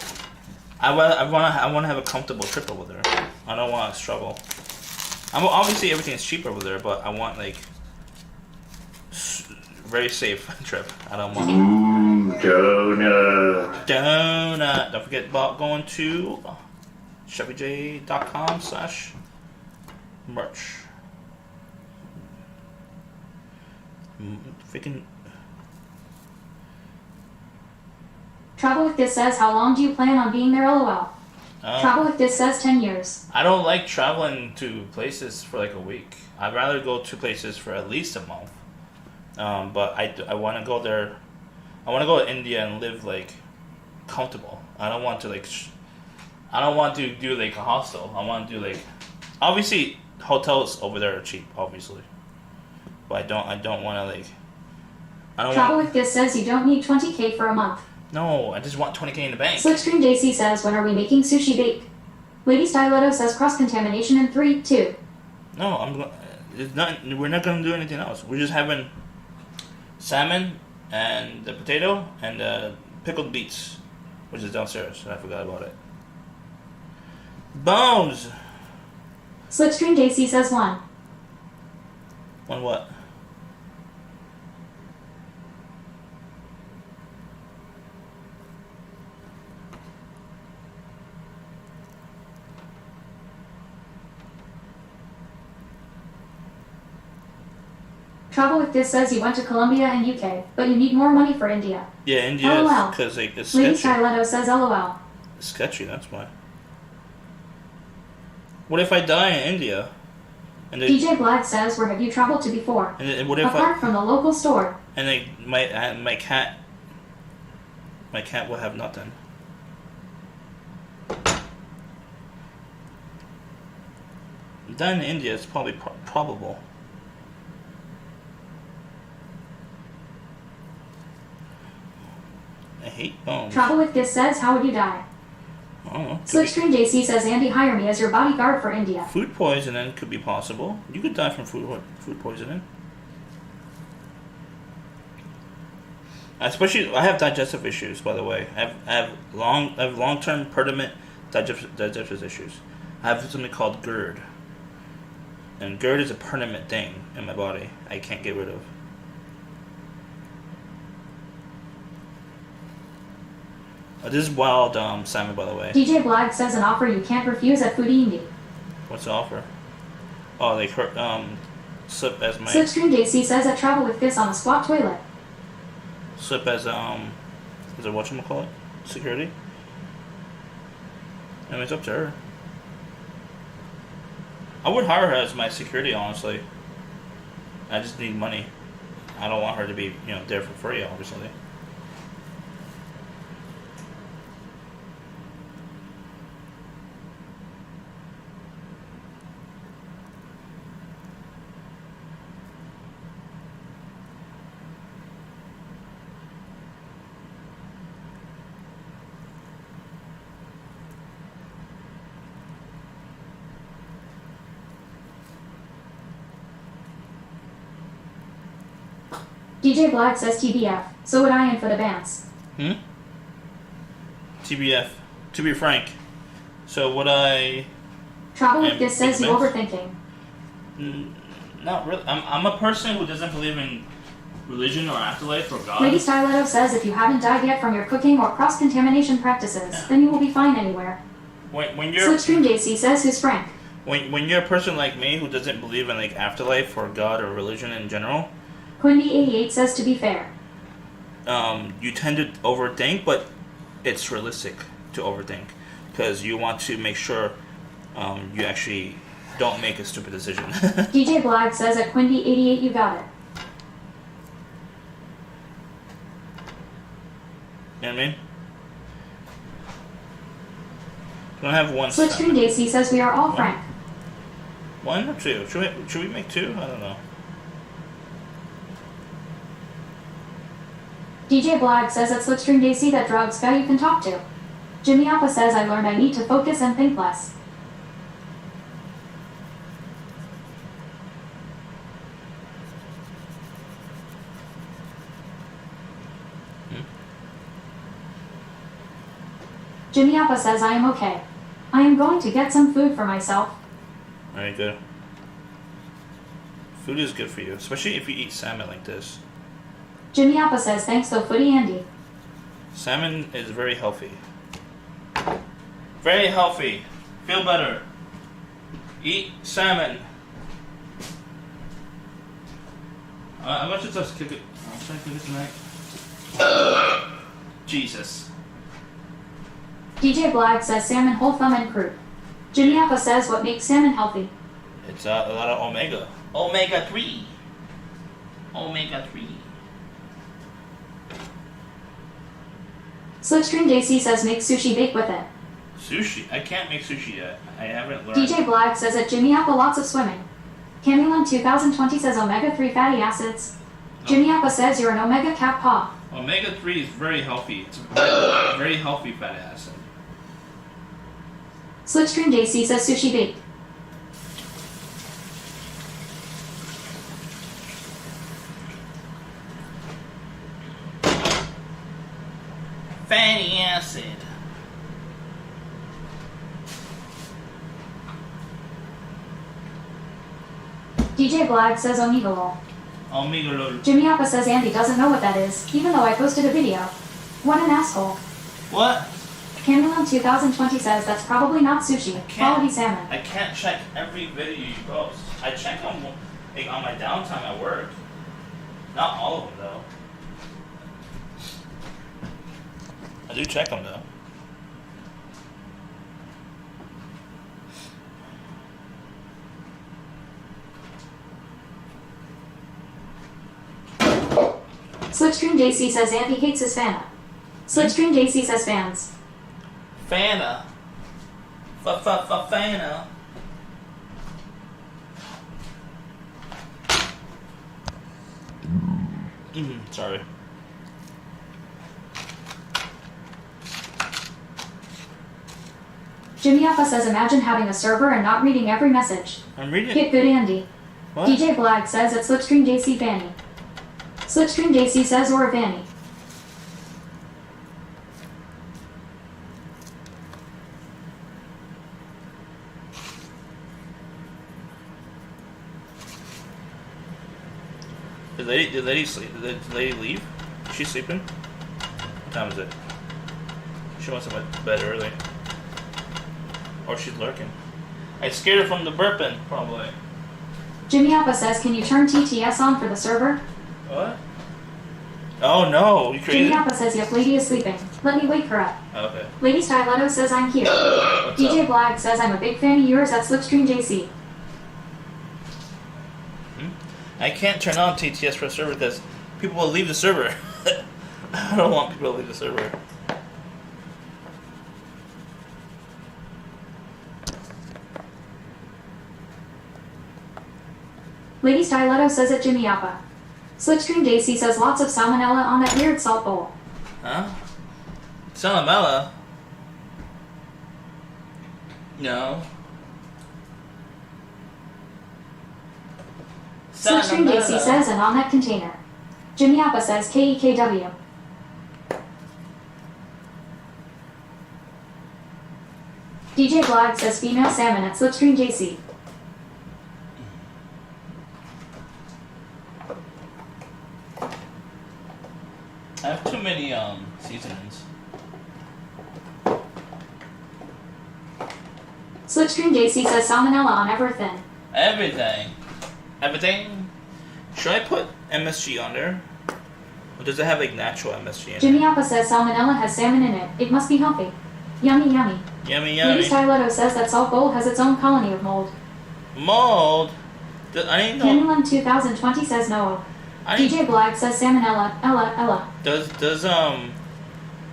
I want to have a comfortable trip over there. I don't want to struggle. Obviously everything is cheap over there, but I want like very safe trip. I don't want donut. Don't forget about going to ChevyJ.com/merch. Freaking. Travel with This says, how long do you plan on being there, lol? Travel with This says 10 years. I don't like traveling to places for like a week. I'd rather go to places for at least a month. But I want to go there. I want to go to India and live like comfortable. I don't want to like. I don't want to do like a hostel. I want to do like. Obviously, hotels over there are cheap, obviously. But I don't want to like. Travel with This says you don't need 20K for a month. No, I just want 20K in the bank. Slipstream JC says, when are we making sushi bake? Lady Styletto says cross-contamination in 3, 2. No, we're not gonna do anything else. We're just having salmon and the potato and pickled beets, which is downstairs, and I forgot about it. Bones! Slipstream JC says 1. On what? Travel with This says you went to Colombia and UK, but you need more money for India. Yeah, India LOL. because like, it's Lady sketchy. Styletto says LOL. It's sketchy, that's why. What if I die in India? And they, DJ Black says, where have you traveled to before? and what if Apart from the local store. and like my cat will have nothing. Dying in India is probably probable. I hate bones. Travel with This says, how would you die? I don't know. Slipstream JC says, Andy, hire me as your bodyguard for India. Food poisoning could be possible. You could die from food poisoning. Especially, I have digestive issues. By the way, I have long-term permanent digestive issues. I have something called GERD, and GERD is a permanent thing in my body. I can't get rid of. This is wild salmon, by the way. DJ Blag says an offer you can't refuse at Foodie Indie. What's the offer? Oh, like her slip as my Slipstream JC says I travel with This on a squat toilet. slip as is it whatchamacallit? Security? I mean, it's up to her. I would hire her as my security, honestly. I just need money. I don't want her to be, there for free, obviously. DJ Blag says TBF. So would I in for the bands. TBF. To be frank. So would I... Travel with This says you overthinking. Not really. I'm a person who doesn't believe in religion or afterlife or God. Lady Styletto says if you haven't died yet from your cooking or cross-contamination practices, then you will be fine anywhere. When you're... Slipstream JC says who's Frank. When you're a person like me who doesn't believe in like afterlife or God or religion in general, Quindy88 says to be fair. you tend to overthink, but it's realistic to overthink because you want to make sure you actually don't make a stupid decision. DJ Blag says at Quindy88 you got it. You know what I mean? Can I have one? Slipstream JC says we are all Frank. One or two? Should we make two? I don't know. DJ Blag says at Slipstream JC that drugs guy you can talk to. Jimmy Appa says I learned I need to focus and think less. Jimmy Appa says I am okay. I am going to get some food for myself. Very good. Food is good for you, especially if you eat salmon like this. Jimmy Appa says thanks though Footy Andy. Salmon is very healthy. Very healthy. Feel better. Eat salmon. I'm going to just kick it. I'm trying to kick it tonight. Jesus. DJ Blag says salmon whole thumb and crude. Jimmy Appa says what makes salmon healthy. It's a lot of omega. Omega 3. Omega 3. Slipstream JC says make sushi bake with it. Sushi? I can't make sushi yet. I haven't learned. DJ Blag says at Jimmy Appa lots of swimming. Camulon 2020 says omega-3 fatty acids. Jimmy Appa says you're an omega cat paw. Omega 3 is very healthy. It's a very healthy fatty acid. Slipstream JC says sushi bake. Fatty acid. DJ Blag says omega lol. Omega lol. Jimmy Appa says Andy doesn't know what that is, even though I posted a video. What an asshole. What? Camulon 2020 says that's probably not sushi. Quality salmon. I can't check every video you post. I check them like, on my downtime at work. Not all of them though. I do check them though. Slipstream JC says Andy hates his Fana. Slipstream JC says fans. Fana. Fana. Sorry. Jimmy Appa says imagine having a server and not reading every message. I'm reading. Get good Andy. What? DJ Blag says at Slipstream JC Fanny. Slipstream JC says or Vanny. Did lady sleep? Did the lady leave? Is she sleeping? What time is it? She wants to bed early. Or she's lurking. I scared her from the burping, probably. Jimmy Appa says can you turn TTS on for the server? What? Oh no, you crazy? Jimmy Appa says yep, lady is sleeping. Let me wake her up. Okay. Lady Styletto says I'm here. What's DJ up? Blag says I'm a big fan of yours at Slipstream JC. I can't turn on TTS for a server because people will leave the server. I don't want people to leave the server. Lady Styletto says at Jimmy Appa. Slipstream JC says lots of salmonella on that weird salt bowl. Huh? Salmonella? No. Slipstream JC says and on that container. Jimmy Appa says KEKW. DJ Blag says female salmon at Slipstream JC. I have too many seasonings. Slipstream JC says salmonella on everything. Everything. Everything? Should I put MSG on there? Or does it have like natural MSG in it? Jimmy Appa says salmonella has salmon in it. It must be healthy. Yummy, yummy. Yummy, Lady yummy. Styletto says that salt bowl has its own colony of mold. Mold? I didn't know. Camulon 2020 says no. DJ Blag says salmonella. Ella. Does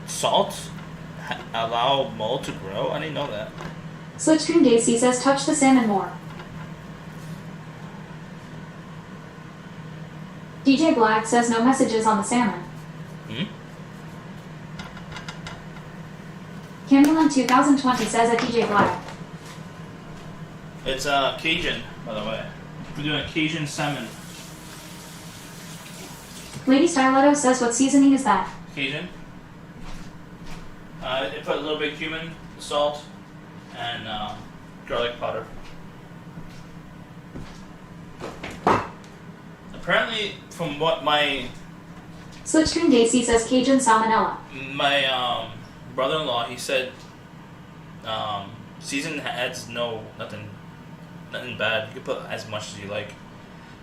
salt allow mold to grow? I didn't know that. Slipstream JC says touch the salmon more. DJ Blag says no messages on the salmon. Camulon 2020 says at DJ Blag. It's Cajun, by the way. We're doing Cajun salmon. Lady Styletto says what seasoning is that? Cajun? I put a little bit of cumin, salt, and garlic powder. Apparently, from what my Slipstream Daisy says Cajun salmonella. brother-in-law, he said season adds nothing bad. You can put as much as you like.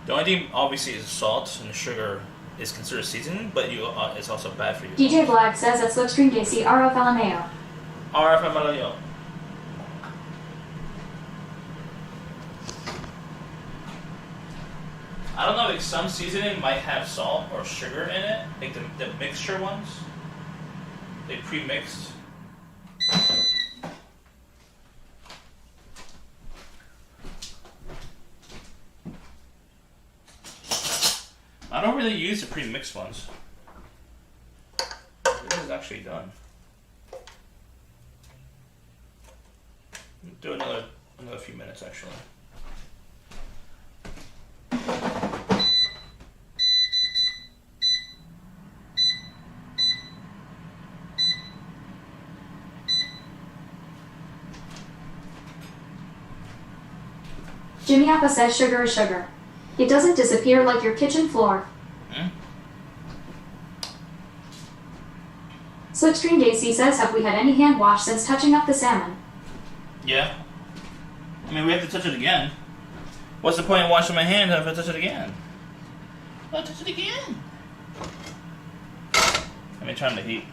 The only thing obviously is salt and sugar is considered seasoning, but it's also bad for you. DJ Black says at Slipstream Daisy RF LMAO. RFMLO. I don't know, like some seasoning might have salt or sugar in it, like the mixture ones. They pre-mixed. I don't really use the pre-mixed ones. This is actually done. Do another few minutes actually. Jimmy Appa says sugar is sugar. It doesn't disappear like your kitchen floor. Slipstream Daisy says, have we had any hand wash since touching up the salmon? Yeah. I mean, we have to touch it again. What's the point of washing my hands if I touch it again? I'll touch it again. Let me turn the heat.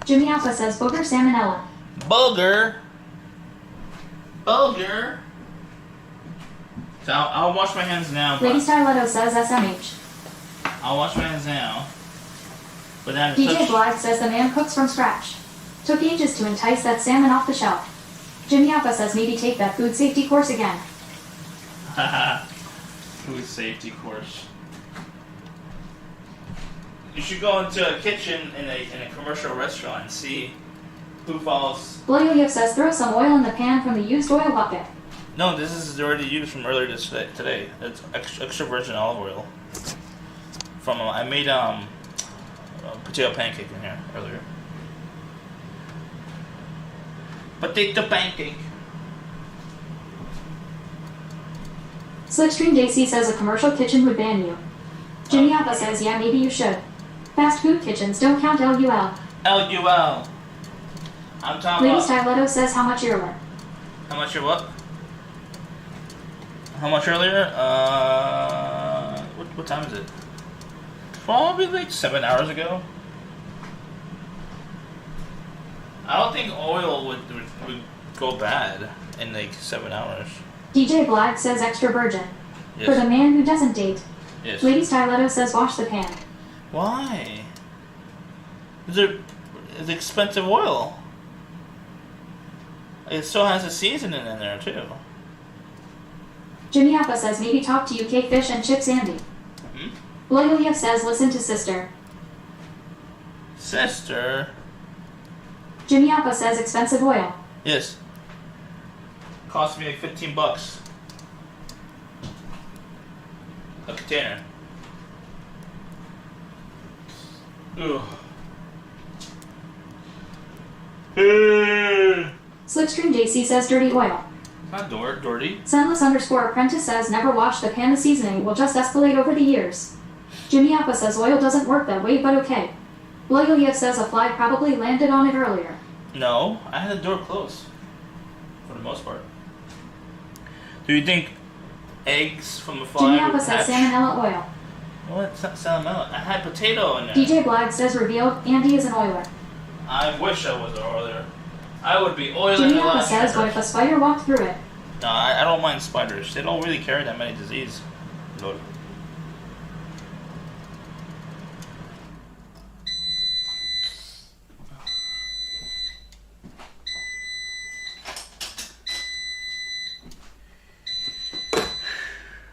Jimmy Alpha says booger salmonella. Booger. Booger. So I'll wash my hands now. Lady Styletto says SMH. I'll wash my hands now. But then DJ Black says the man cooks from scratch. Took ages to entice that salmon off the shelf. Jimmy Alpha says maybe take that food safety course again. Haha. Food safety course. You should go into a kitchen in a commercial restaurant and see who follows. Bloyoyev says throw some oil in the pan from the used oil bucket. No, this is already used from earlier today. It's extra virgin olive oil. From I made a potato pancake in here earlier. Potato pancake. Slipstream JC says a commercial kitchen would ban you. Jimmy Alpha says yeah, maybe you should. Fast food kitchens don't count LUL. LUL. I'm talking Lady about. Styletto says how much earlier? How much your what? How much earlier? What time is it? Probably like 7 hours ago. I don't think oil would go bad in like 7 hours. DJ Black says extra virgin. Yes. For the man who doesn't date. Yes. Lady Styletto says wash the pan. Why? It's expensive oil. It still has a seasoning in there too. Jimmy Alpha says maybe talk to UK Fish and Chips Andy. Bloyoyev says listen to sister. Sister? Jimmy Alpha says expensive oil. Yes. Cost me like $15. A container. Ugh. Slipstream JC says dirty oil. Not dirty. Sunless_apprentice says never wash the pan. The seasoning will just escalate over the years. Jimmy Alpha says oil doesn't work that way, but okay. Bloyoyev says a fly probably landed on it earlier. No, I had the door closed. For the most part. Do you think eggs from the fly Jimmy Alpha would says hatch? salmonella oil. What? It's not salmonella. I had potato in there. DJ Black says revealed Andy is an oiler. I wish I was an oiler. I would be oiling Jimmy a lot. Alpha says what if a spider walked through it? No, I don't mind spiders. They don't really carry that many disease. Look.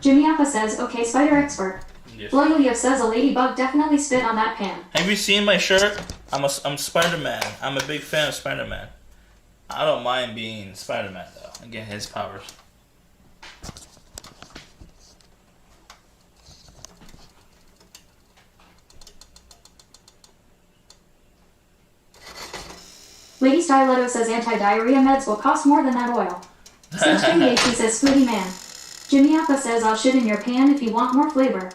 Jimmy Alpha says okay, spider expert. Yes. Bloyoyev says a ladybug definitely spit on that pan. Have you seen my shirt? I'm Spider-Man. I'm a big fan of Spider-Man. I don't mind being Spider-Man though and get his powers. Lady Styletto says anti-diarrhea meds will cost more than that oil. Slipstream JC says Spooty Man. Jimmy Appa says I'll shit in your pan if you want more flavor.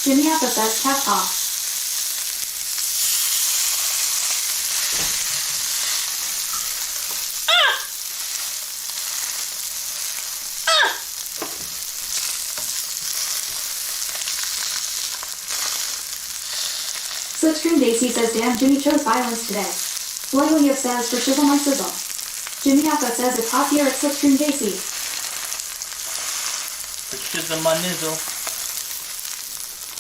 Jimmy Appa says cat paw. Slipstream JC says damn Jimmy chose violence today. Loyalio says for shizzle my sizzle. Jimmy Appa says it's hot here at Slipstream JC. For shizzle my nizzle.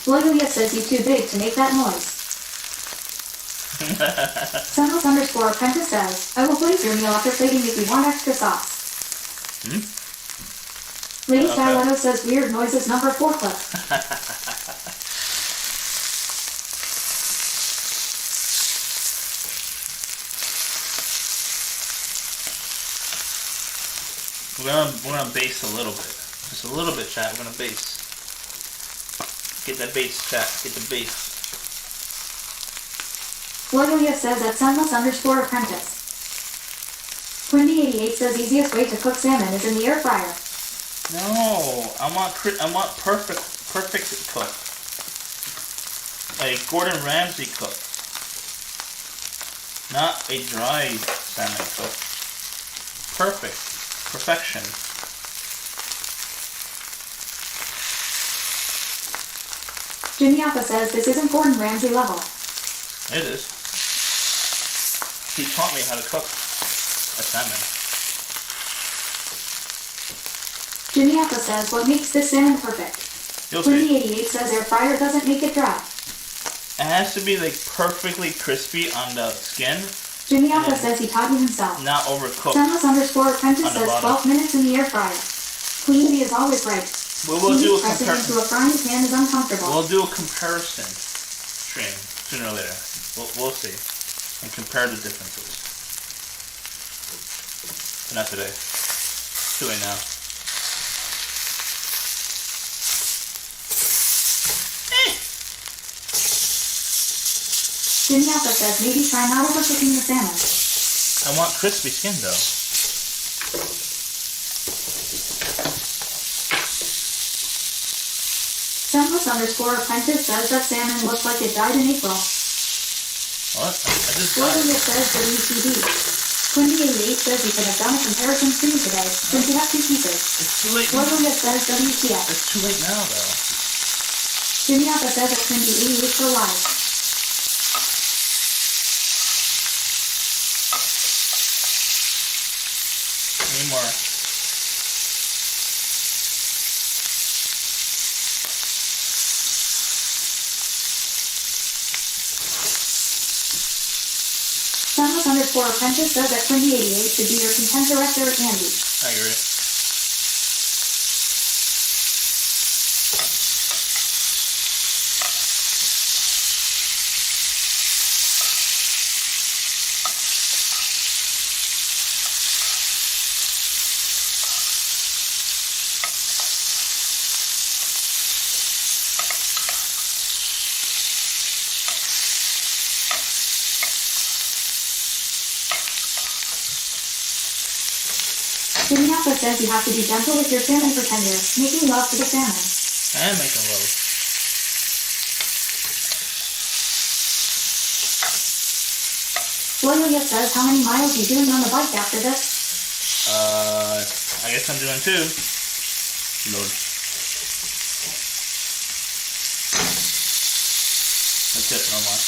Loyalio says you too big to make that noise. Sunless underscore apprentice says, I will place your meal after plating if you want extra sauce. Lady Styletto says weird noises number 4 clip. We're gonna base a little bit. Just a little bit, chat. We're gonna base. Get that base, chat. Get the base. Loyalio says at sunless underscore apprentice. Quindy88 says easiest way to cook salmon is in the air fryer. No, I want perfect cook. Like Gordon Ramsay cook. Not a dry salmon cook. Perfect. Perfection. Jimmy Appa says this isn't Gordon Ramsay level. It is. He taught me how to cook a salmon. Jimmy Appa says what makes this salmon perfect. You'll see. 88 says air fryer doesn't make it dry. It has to be like perfectly crispy on the skin. Jimmy Appa says he taught you himself. Not overcooked. Sunless underscore apprentice On the says bottom. 12 minutes in the air fryer. Queen bee is always right. We will do a Pressing comparison. into a frying pan is uncomfortable. We'll do a comparison stream sooner or later. We'll see and compare the differences. But not today. Too late now. Jimmy Appa says maybe try not overcooking the salmon. I want crispy skin though. Sunless underscore apprentice says that salmon looks like it died in April. What? I just got Loyalio it. says WCD. Quindy88 says you could have done a comparison stream today since you have 2 pieces. It's too late. Loyalio says WTF. It's too late now though. Jimmy Appa says that Quindy88 for live. Need more. Sunless underscore apprentice says that Quindy88 should be your content director, Andy. I agree. Jimmy Appa says you have to be gentle with your salmon for 10 years, making love to the salmon. And making love. Loyalio says how many miles you doing on the bike after this? I guess I'm doing 2. Load. That's it, no more.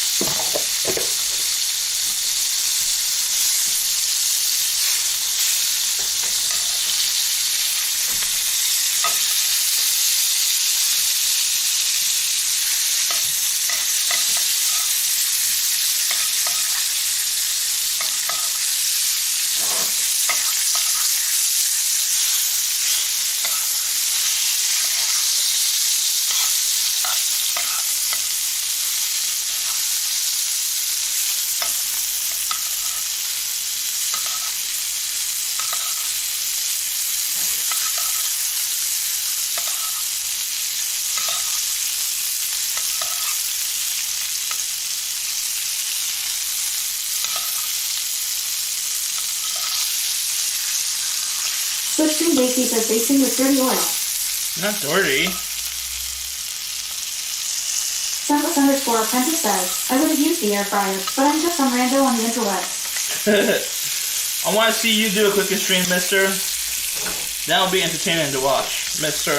Slipstream JC says basting with dirty oil. Not dirty. Scentless underscore apprentice says, I would have used the air fryer, but I'm just some rando on the interwebs. I want to see you do a cooking stream, mister. That'll be entertaining to watch, mister.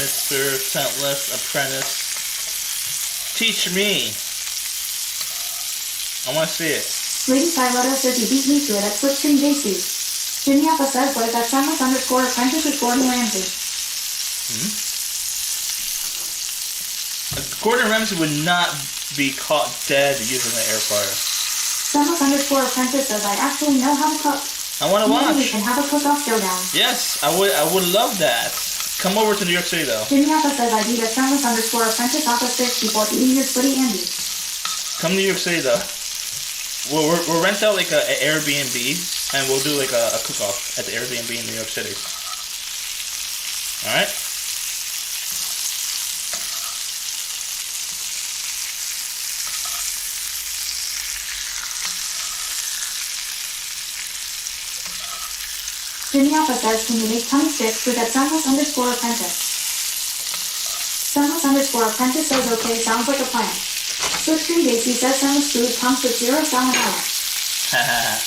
Mr. Scentless Apprentice. Teach me. I want to see it. Lady Siletta says you beat me to it at Slipstream JC. Jimmy Appa says, what if that Scentless underscore apprentice is Gordon Ramsay? Gordon Ramsay would not be caught dead using the air fryer. Scentless underscore apprentice says, I actually know how to cook. I want to watch. We can have a cook-off showdown. Yes, I would love that. Come over to New York City though. Jimmy Appa says I beat a Scentless underscore apprentice off of fish before eating your splitty Andy. Come to New York City though. We'll rent out like an Airbnb and we'll do like a cook-off at the Airbnb in New York City. Alright? Jimmy Alpha says, can you make tummy sticks with that Scentless underscore apprentice? Scentless underscore apprentice says, okay, sounds like a plan. Slipstream JC says Scentless food comes with 0 salmonella. Haha.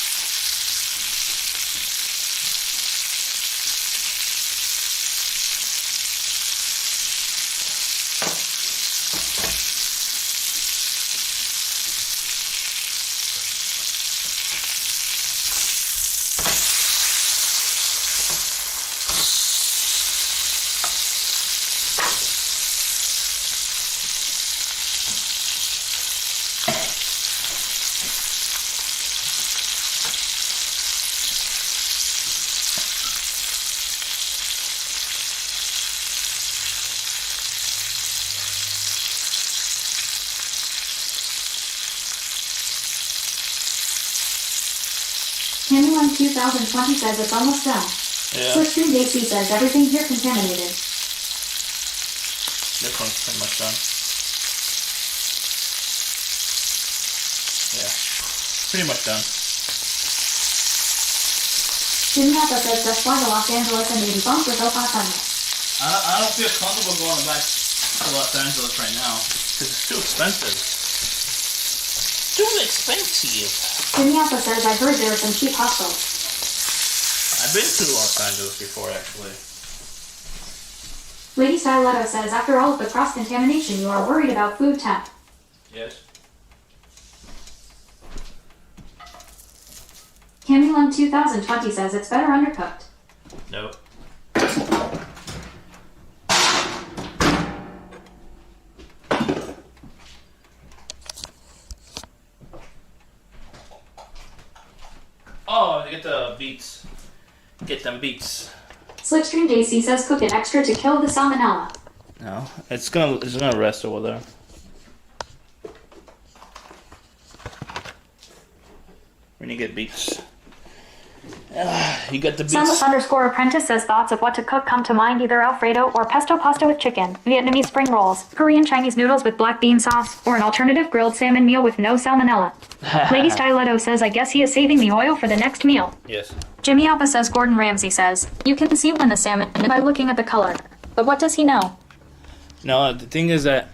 Candyland 2020 says it's almost done. Yeah. Slipstream JC says everything here contaminated. This one's pretty much done. Yeah. Pretty much done. Jimmy Alpha says just fly to Los Angeles and maybe bump with Opa Sunday. I don't feel comfortable going back to Los Angeles right now because it's too expensive. Too expensive. Jimmy Alpha says I heard there are some cheap hostels. I've been to Los Angeles before, actually. Lady Styletto says after all of the cross-contamination you are worried about food temp. Yes. Candyland 2020 says it's better undercooked. Nope. Oh, get the beets. Get them beets. Slipstream JC says cook it extra to kill the salmonella. No, it's gonna rest over there. When you get beets. You got the beets. Scentless underscore apprentice says thoughts of what to cook come to mind, either Alfredo or pesto pasta with chicken, Vietnamese spring rolls, Korean Chinese noodles with black bean sauce, or an alternative grilled salmon meal with no salmonella. Lady Styletto says I guess he is saving the oil for the next meal. Yes. Jimmy Alpha says Gordon Ramsay says, you can see when the salmon by looking at the color. But what does he know? No, the thing is that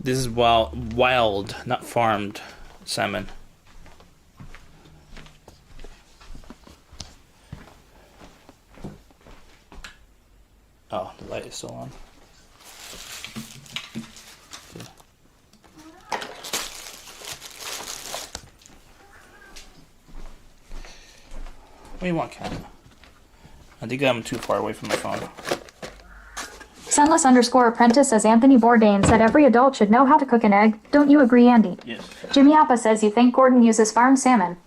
this is wild, not farmed salmon. Oh, the light is still on. What do you want, Cat? I think I'm too far away from my phone. Scentless underscore apprentice says Anthony Bourdain said every adult should know how to cook an egg. Don't you agree, Andy? Yes. Jimmy Appa says you think Gordon uses farmed salmon.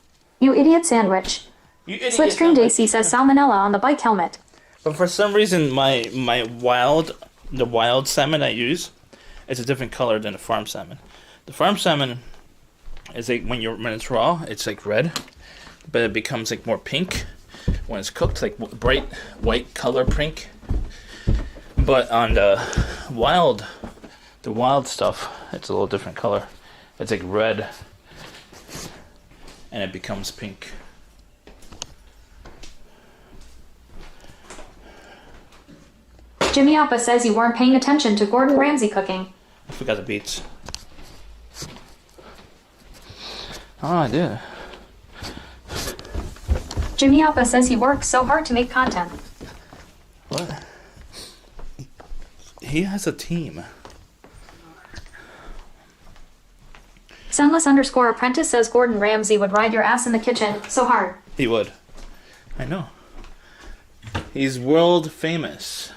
You idiot sandwich. Slipstream JC says salmonella on the bike helmet. But for some reason, the wild salmon I use is a different color than the farm salmon. The farm salmon is like when it's raw, it's like red, but it becomes like more pink when it's cooked, like bright white color pink. But on the wild stuff, it's a little different color. It's like red, and it becomes pink. Jimmy Appa says you weren't paying attention to Gordon Ramsay cooking. I forgot the beats. Oh, I did. Jimmy Appa says he works so hard to make content. What? He has a team. Sunless_apprentice says Gordon Ramsay would ride your ass in the kitchen so hard. He would. I know. He's world famous.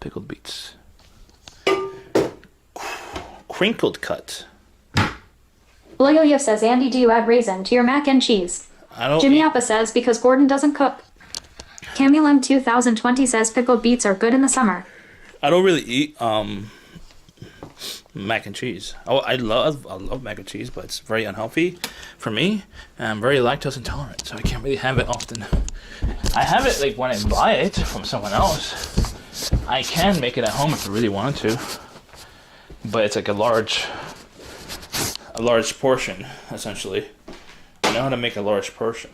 Pickled beets. Crinkled cut. Loyoya says, Andy, do you add raisin to your mac and cheese? I don't. Jimmy Appa says, because Gordon doesn't cook. Camulem 2020 says pickled beets are good in the summer. I don't really eat mac and cheese. Oh, I love mac and cheese, but it's very unhealthy for me. And I'm very lactose intolerant, so I can't really have it often. I have it like when I buy it from someone else. I can make it at home if I really wanted to, but it's like a large portion essentially. I know how to make a large portion.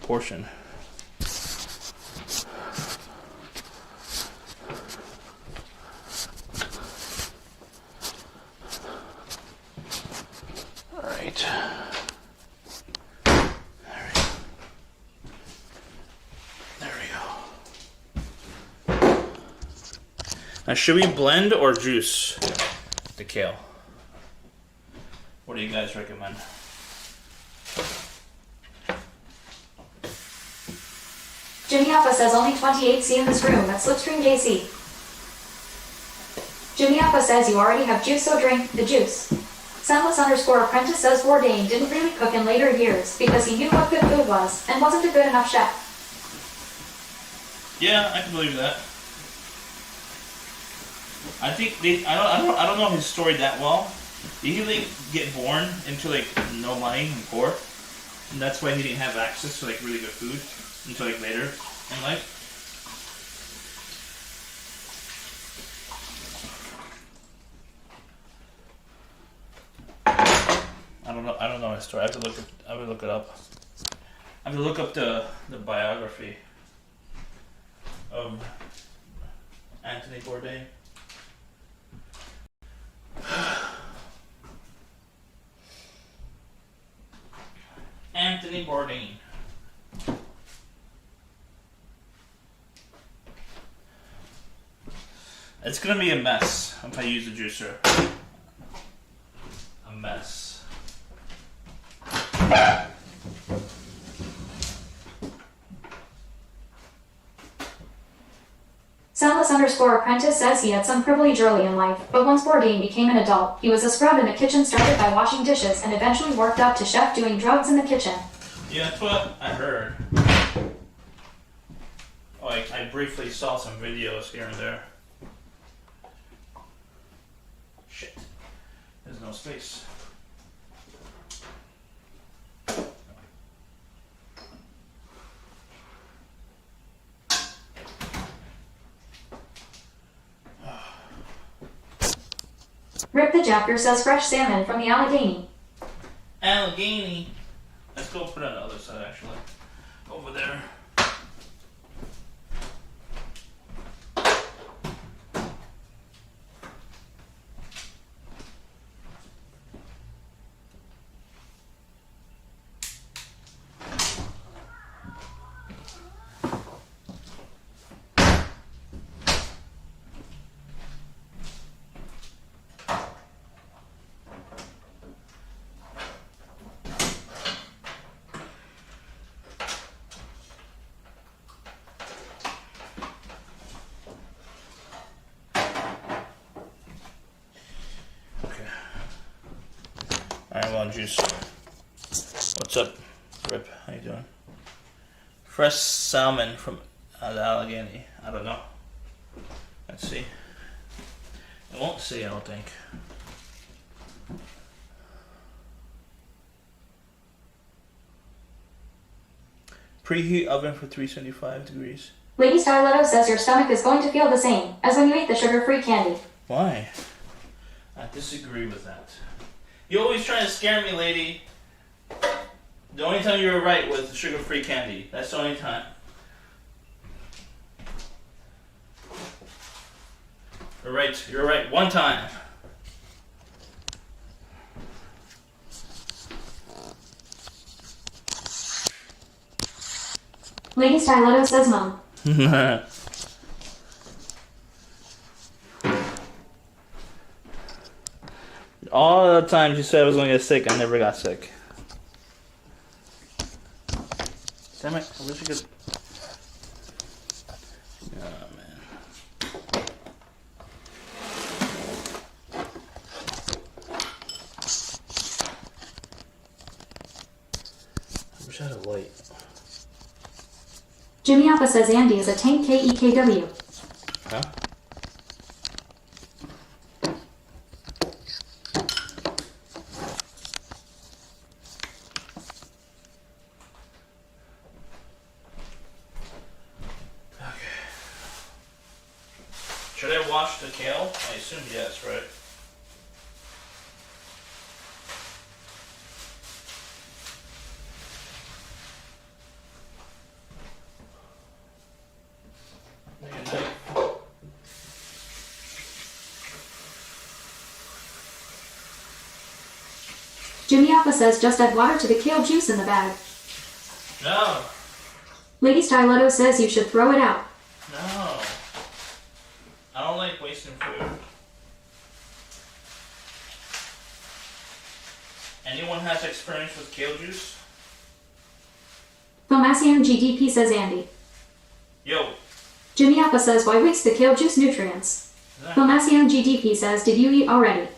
Alright. There we go. Now, should we blend or juice the kale? What do you guys recommend? Jimmy Appa says only 28C in this room at Slipstream JC. Jimmy Appa says you already have juice, so drink the juice. Sunless_apprentice says Bourdain didn't really cook in later years because he knew what good food was and wasn't a good enough chef. Yeah, I can believe that. I think I don't know his story that well. Did he like get born into like no money and poor, and that's why he didn't have access to like really good food until like later in life? I don't know his story. I have to look it up. I have to look up the biography of Anthony Bourdain. Anthony Bourdain. It's gonna be a mess if I use the juicer. A mess. Sunless_apprentice says he had some privilege early in life, but once Bourdain became an adult, he was a scrub in the kitchen, started by washing dishes, and eventually worked up to chef doing drugs in the kitchen. Yeah, that's what I heard. Oh, I briefly saw some videos here and there. Shit. There's no space. Rip the Japper says fresh salmon from the Allegheny. Allegheny. Let's go put it on the other side actually. Over there. Alright, well, juice. What's up, Rip? How you doing? Fresh salmon from the Allegheny. I don't know. Let's see. It won't say, I don't think. Preheat oven for 375 degrees. Lady Starletto says your stomach is going to feel the same as when you ate the sugar-free candy. Why? I disagree with that. You always trying to scare me, lady. The only time you were right was the sugar-free candy. That's the only time. You're right. One time. Lady Styletto says Mom. All the times you said I was going to get sick, I never got sick. Damn it, I wish I could... Oh, man. I wish I had a light. Jimmy Alpha says Andy is a tank KEKW. Huh? Should I wash the kale? I assume yes, right? Make a knife. Jimmy Alpha says just add water to the kale juice in the bag. No. Lady Styletto says you should throw it out. No. I don't like wasting food. Anyone has experience with kale juice? Thomasian GDP says Andy. Yo. Jimmy Alpha says why waste the kale juice nutrients? Thomasian GDP says did you eat already?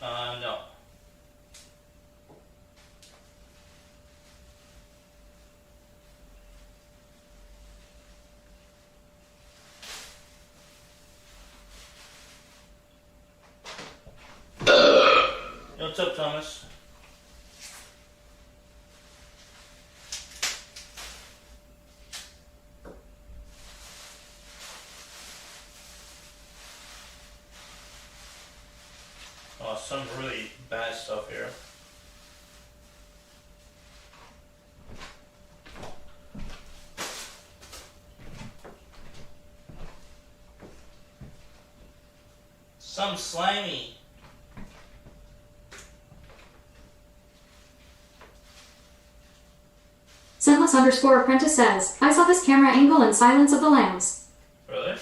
No. What's up, Thomas? Oh, some really bad stuff here. Some slimy. Sinless_apprentice says, I saw this camera angle in Silence of the Lambs. Really?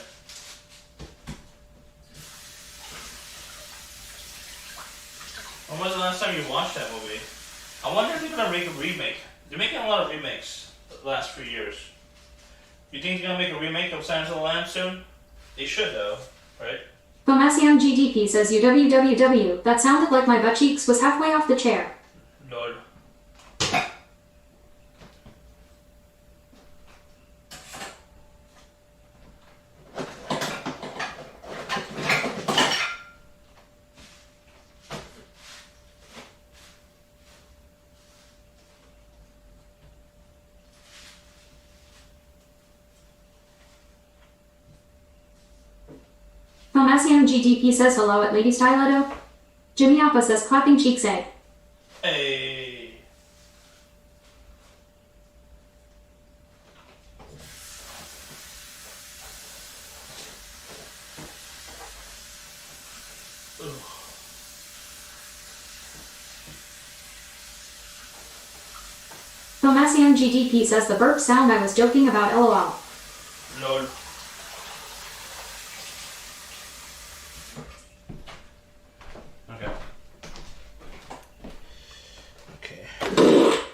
When was the last time you watched that movie? I wonder if they're gonna make a remake. They're making a lot of remakes the last few years. You think they're gonna make a remake of Silence of the Lambs soon? They should though, right? Thomasian GDP says UWWW, that sounded like my butt cheeks was halfway off the chair. Lord. Thomasian GDP says hello at Lady Styletto. Jimmy Alpha says clapping cheeks A. Hey. Ugh. Thomasian GDP says the burp sound I was joking about LOL. Lord. Okay. Okay.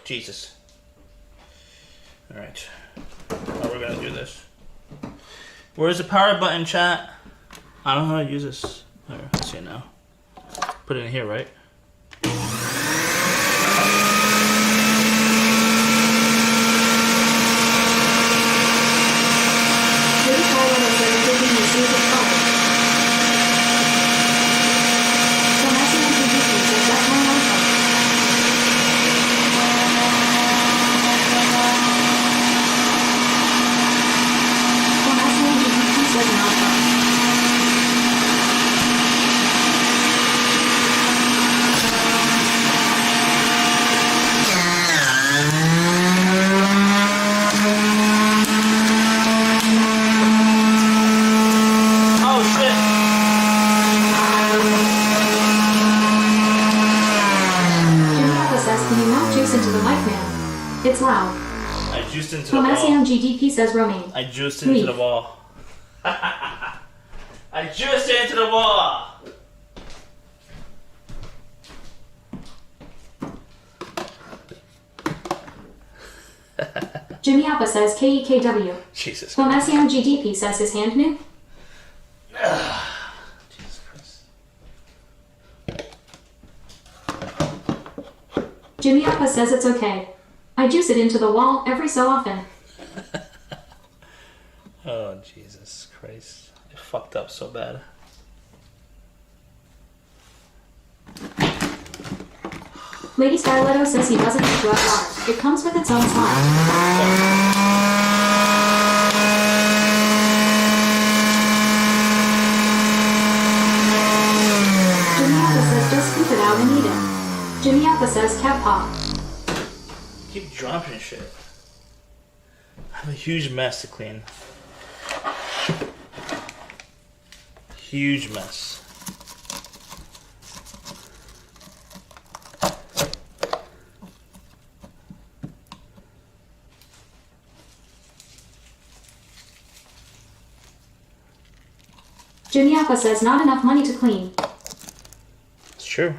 Jesus. Alright. How we're gonna do this. Where's the power button, chat? I don't know how to use this. Here, let's see it now. Put it in here, right? Lady Styletto says giving me secret color. Thomasian GDP says that's my iPhone. Thomasian GDP says an iPhone. juice into the mic, man. It's loud. I juiced into the wall. Tomasian GDP says roaming. I juiced into the wall. I juiced into the wall. Jimmy Appa says KEKW. Jesus. Tomasian GDP says his hand new. Jesus Christ. Jimmy Appa says it's okay. I juice it into the wall every so often. Oh, Jesus Christ. I fucked up so bad. Lady Scarletto says he doesn't need to add water. It comes with its own slime. Jimmy Appa says just scoop it out and eat it. Jimmy Appa says cat paw. Keep dropping shit. I have a huge mess to clean. Huge mess. Jimmy Appa says not enough money to clean. It's true.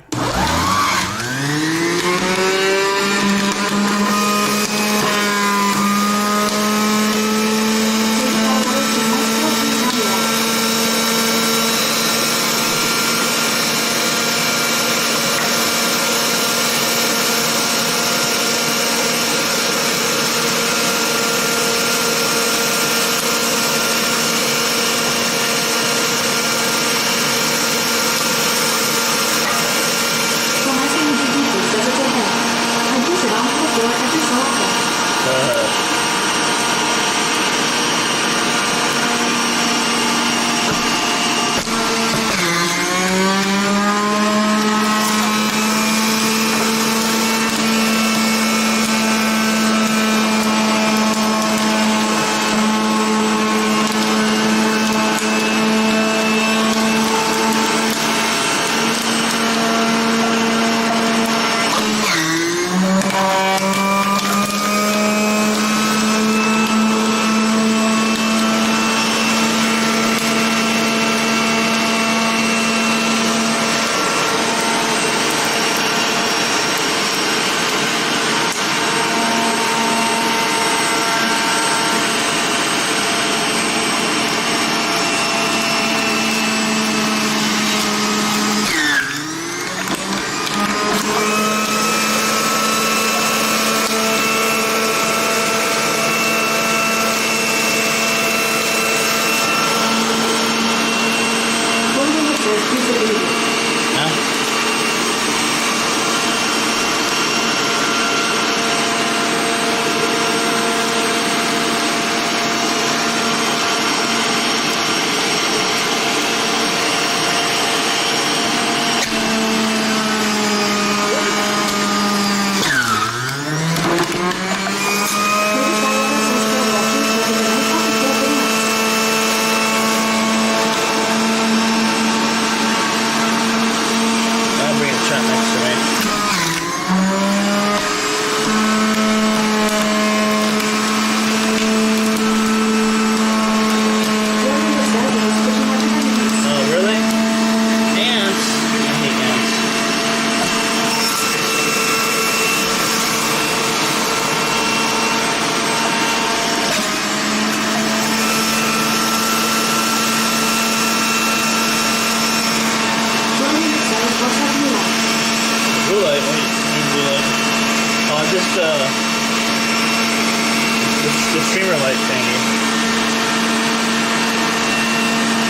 the streamer light thingy.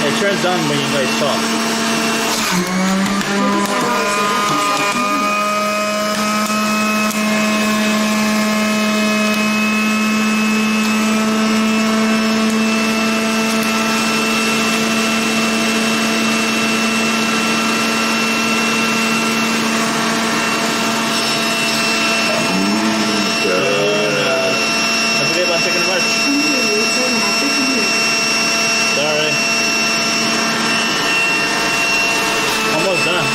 It turns on when you guys talk. Sorry. Almost done.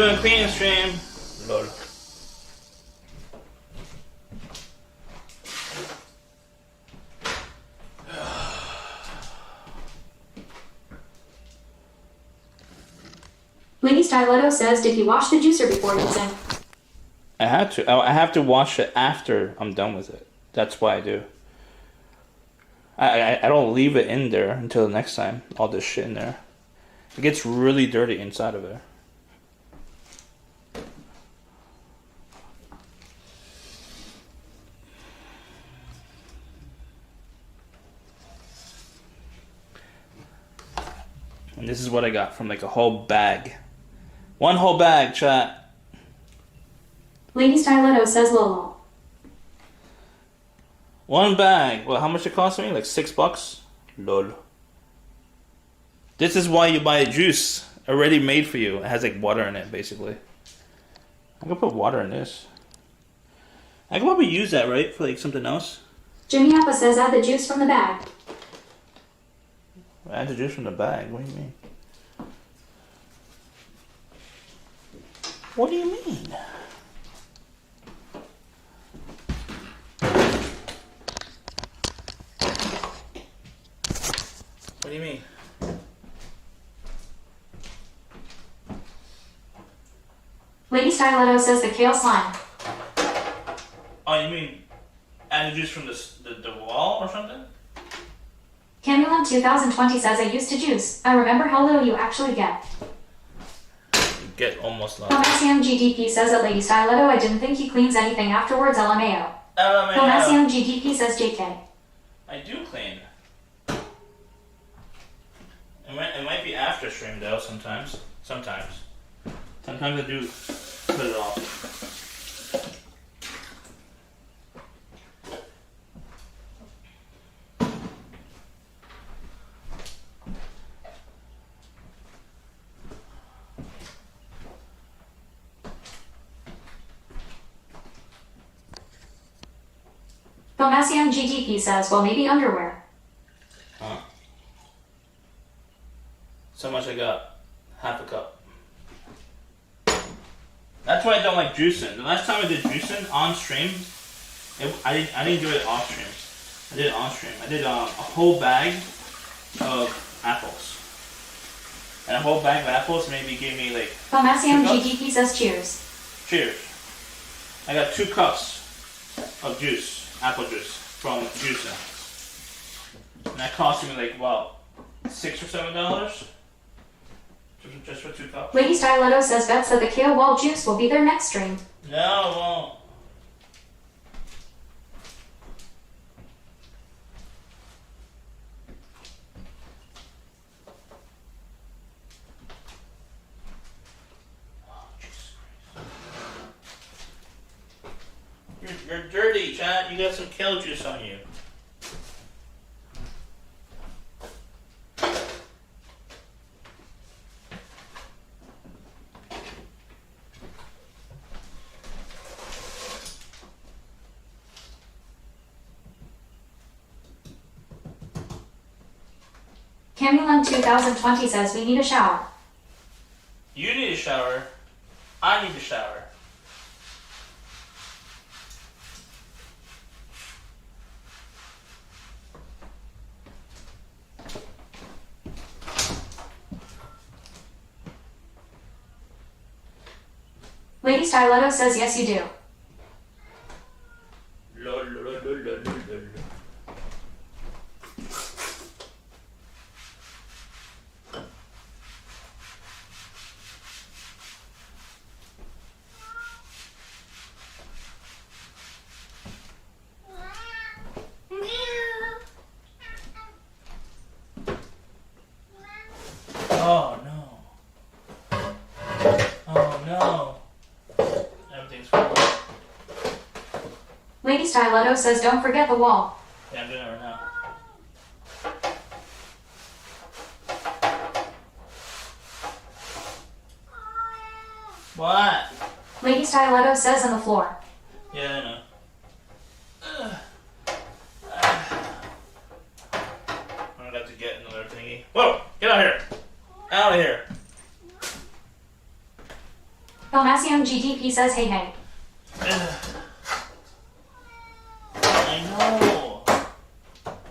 doing cleaning stream. Lol. Lady Styletto says, did you wash the juicer before using? I had to. I have to wash it after I'm done with it. That's why I do. I don't leave it in there until the next time. All this shit in there. It gets really dirty inside of there. And this is what I got from like a whole bag. One whole bag, chat. Lady Styletto says Lolo. One bag. Well, how much it cost me? Like $6? Lol. This is why you buy a juice already made for you. It has like water in it, basically. I can put water in this. I can probably use that, right? For like something else. Jimmy Appa says add the juice from the bag. Add the juice from the bag? What do you mean? What do you mean? What do you mean? Lady Styletto says the kale slime. Oh, you mean add the juice from the wall or something? Camulan 2020 says I used to juice. I remember how little you actually get. Get almost lost. Pomasium GDP says at Lady Styletto I didn't think he cleans anything afterwards, LMAO. LMAO. Pomasium GDP says JK. I do clean. It might be after stream though, sometimes. Sometimes I do put it off. Pomasium GDP says, well, maybe underwear. Huh. So much I got. Half a cup. That's why I don't like juicing. The last time I did juicing on stream, I didn't do it off stream. I did it on stream. I did a whole bag of apples. And a whole bag of apples maybe gave me like... Pomasium GDP says cheers. Cheers. I got 2 cups of juice. Apple juice from juicing. And that cost me like, well, $6 or $7? Just for 2 cups. Lady Styletto says bets that the kale wall juice will be their next stream. No, it won't. Oh, Jesus Christ. You're dirty, Chad. You got some kale juice on you. Camulan 2020 says we need a shower. You need a shower. I need a shower. Lady Styletto says yes you do. Lol, lol, lol, lol, lol, lol. Oh no. Oh no. Everything's full. Lady Styletto says don't forget the wall. Yeah, I'm doing it right now. What? Lady Styletto says on the floor. Yeah, I know. I'm gonna have to get another thingy. Whoa! Get out of here! Out of here! Pelmasium GDP says hey hey. I know.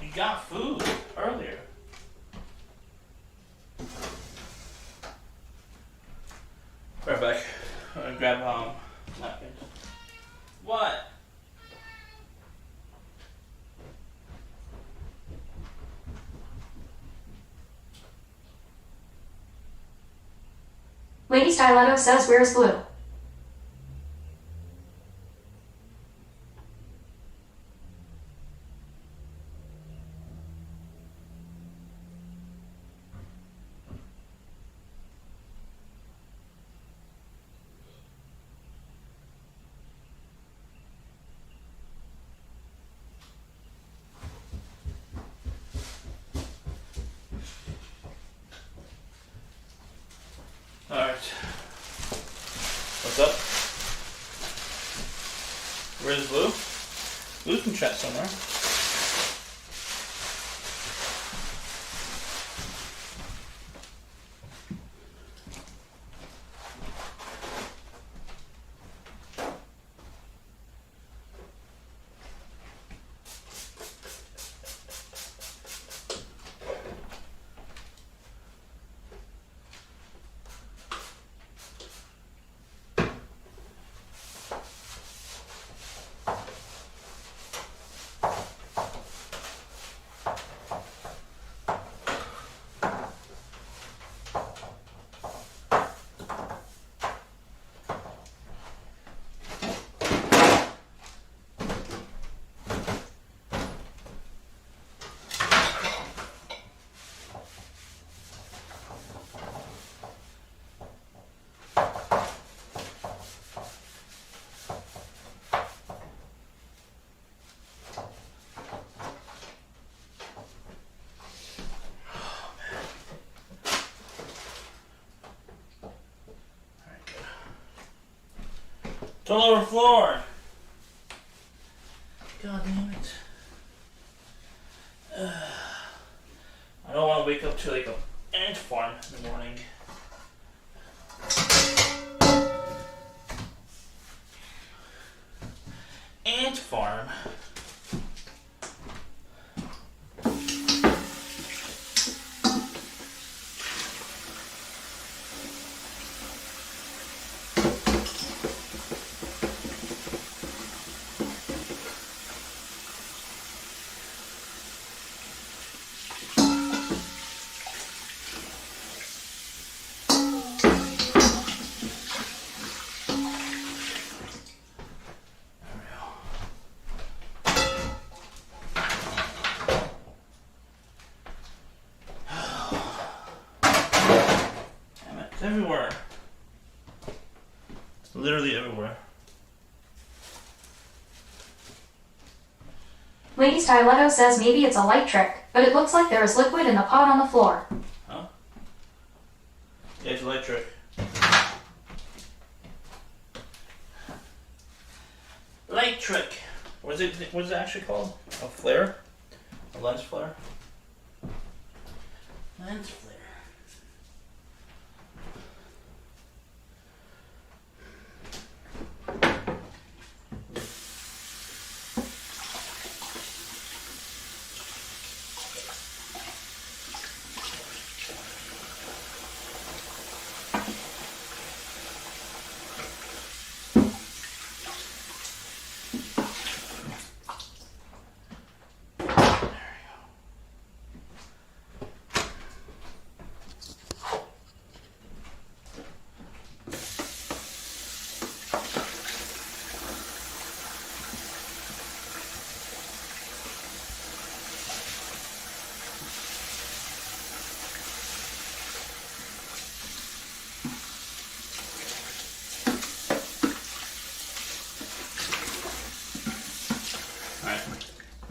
You got food earlier. Right back. I'm gonna grab napkins. What? Lady Stiletto says where's Blue? Alright. What's up? Where's Blue? Blue's in chat somewhere. It's all over the floor. God damn it. I don't want to wake up to like an ant farm in the morning. Ant farm? It's everywhere. It's literally everywhere. Lady Stiletto says maybe it's a light trick, but it looks like there is liquid in the pot on the floor. Huh? Yeah, it's a light trick. Light trick. What's it actually called? A flare? A lens flare? Lens flare.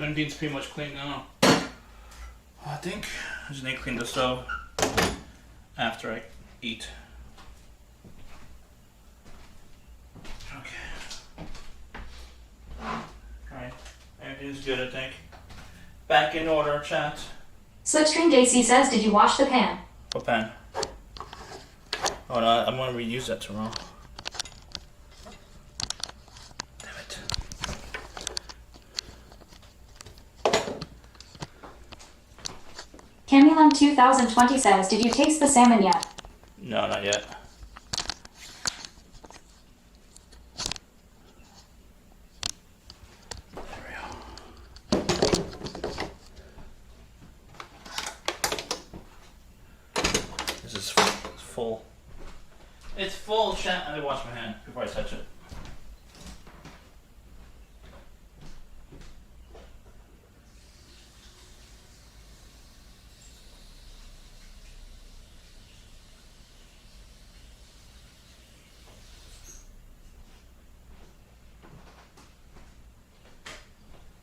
Everything's pretty much clean now. I think I just need to clean the stove after I eat. Okay. Alright. Everything's good, I think. Back in order, chat. Slipstream JC says, did you wash the pan? What pan? Oh no, I'm gonna reuse that tomorrow. Camulon 2020 says, did you taste the salmon yet? No, not yet. This is full. It's full, chat. I didn't wash my hand before I touch it.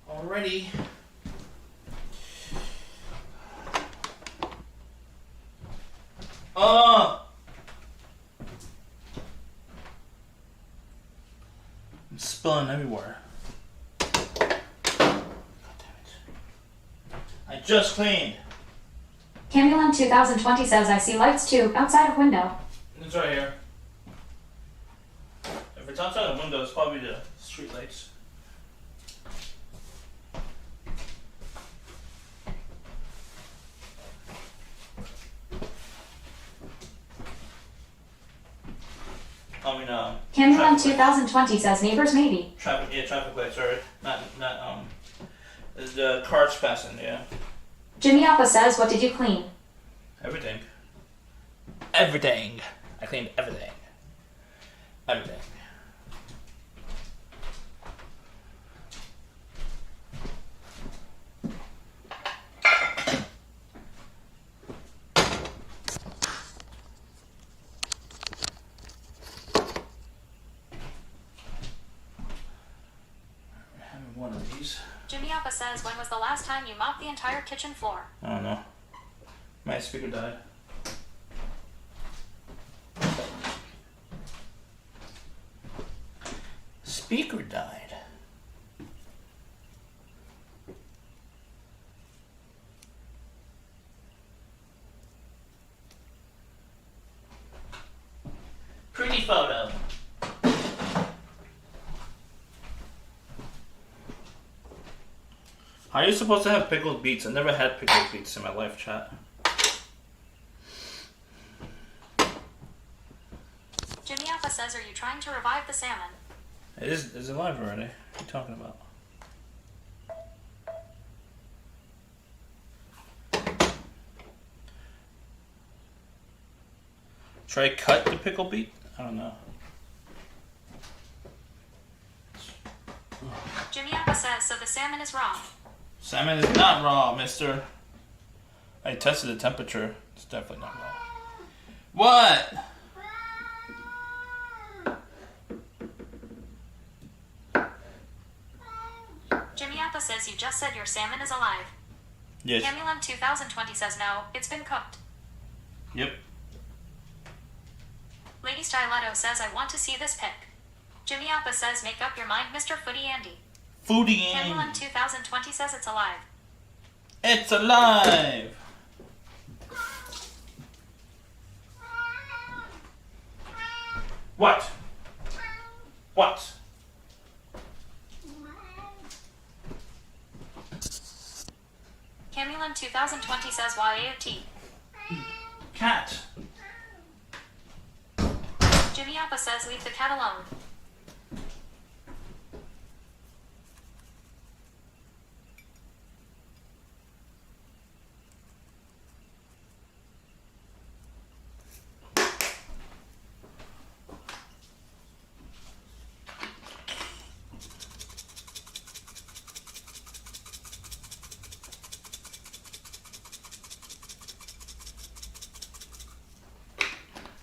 Already. Oh! I'm spilling everywhere. God damn it. I just cleaned. Camulon 2020 says, I see lights too, outside of window. It's right here. If it's outside the window, it's probably the street lights. Camulon 2020 says, neighbors maybe. Traffic lights, sorry. Not, the cars passing, yeah. Jimmy Alpha says, what did you clean? Everything. Everything. I cleaned everything. Everything. One of these. Jimmy Alpha says, when was the last time you mopped the entire kitchen floor? I don't know. My speaker died. Speaker died. Pretty photo. How are you supposed to have pickled beets? I never had pickled beets in my life, chat. Jimmy Alpha says, are you trying to revive the salmon? It's alive already. What are you talking about? Should I cut the pickled beet? I don't know. Jimmy Alpha says, so the salmon is raw. Salmon is not raw, mister. I tested the temperature. It's definitely not raw. What? Jimmy Alpha says, you just said your salmon is alive. Yes. Camulon 2020 says, no, it's been cooked. Yep. Lady Styletto says, I want to see this pic. Jimmy Alpha says, make up your mind, Mr. Footy Andy. Foodie Camulon 2020 says it's alive. It's alive! What? What? Camulon 2020 says YAOT. Cat. Jimmy Alpha says, leave the cat alone.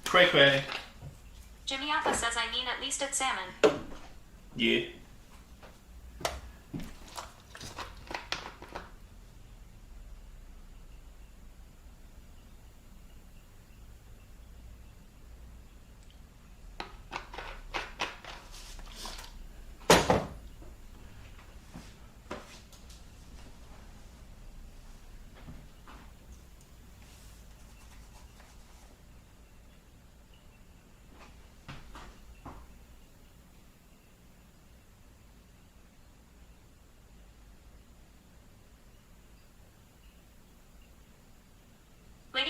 Cray cray. Jimmy Alpha says, I mean, at least it's salmon. Yeah.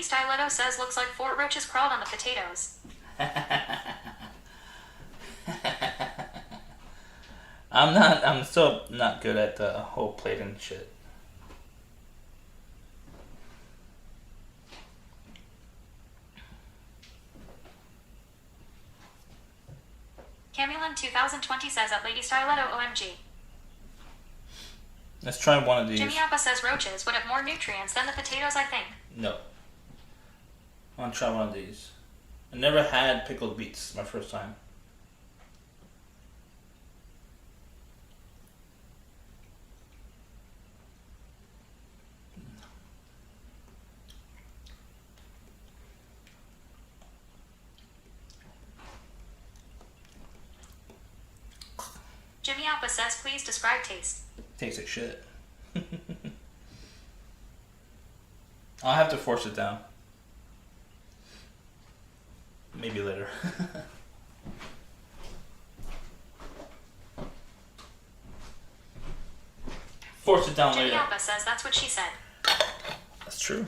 Lady Stiletto says looks like 4 roaches crawled on the potatoes. I'm still not good at the whole plating shit. Camulin 2020 says at Lady Stiletto OMG. Let's try one of these. Jimmy Appa says roaches would have more nutrients than the potatoes, I think. No. I want to try one of these. I never had pickled beets. My first time. Jimmy Appa says please describe taste. Tastes like shit. I'll have to force it down. Maybe later. Force it down Jimmy later. Appa says that's what she said. That's true.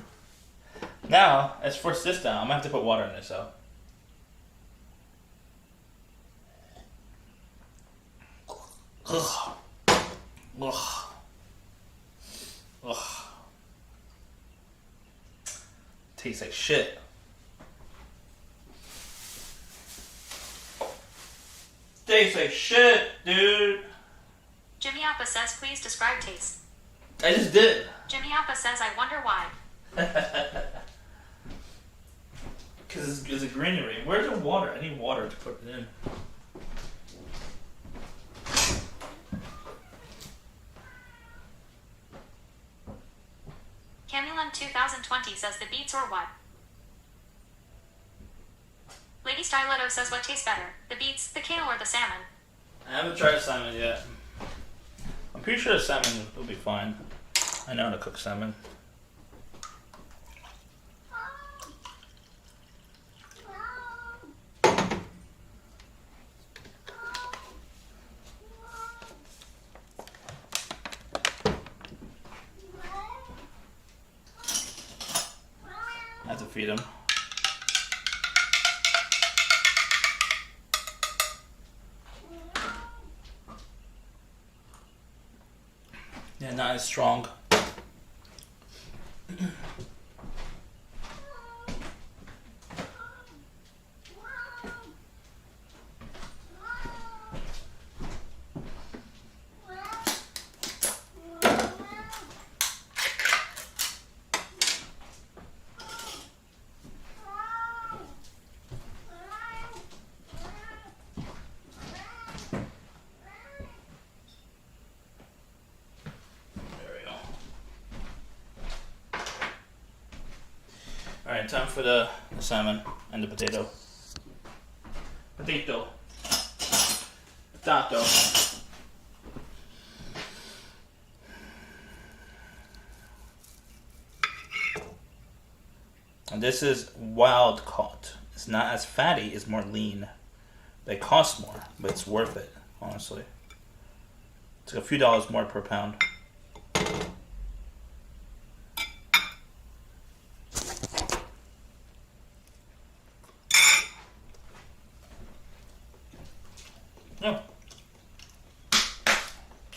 Now, let's force this down. I'm gonna have to put water in this though. Ugh. Ugh. Ugh. Tastes like shit. Tastes like shit, dude. Jimmy Appa says please describe taste. I just did. Jimmy Appa says I wonder why. Because it's a granary. Where's the water? I need water to put it in. Camulin 2020 says the beets or what? Lady Stiletto says what tastes better, the beets, the kale, or the salmon? I haven't tried salmon yet. I'm pretty sure the salmon will be fine. I know how to cook salmon. I have to feed them. Yeah, not as strong. Alright, time for the salmon and the potato. Potato. Potato. And this is wild caught. It's not as fatty, it's more lean. But it costs more, but it's worth it, honestly. It's like a few dollars more per pound. Yeah.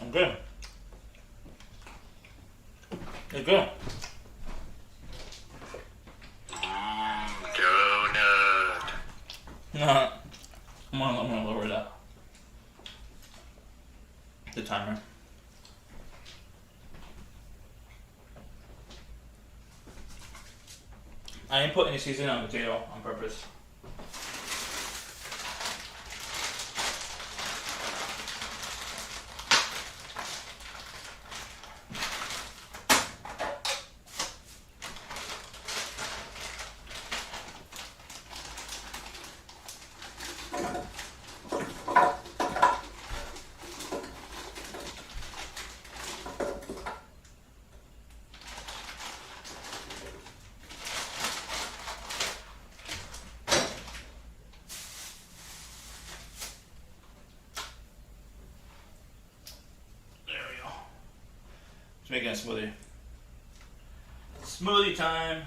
I'm good. It's good. Donut. No. I'm gonna lower that. The timer. I didn't put any seasoning on the potato on purpose. Just making a smoothie. Smoothie time.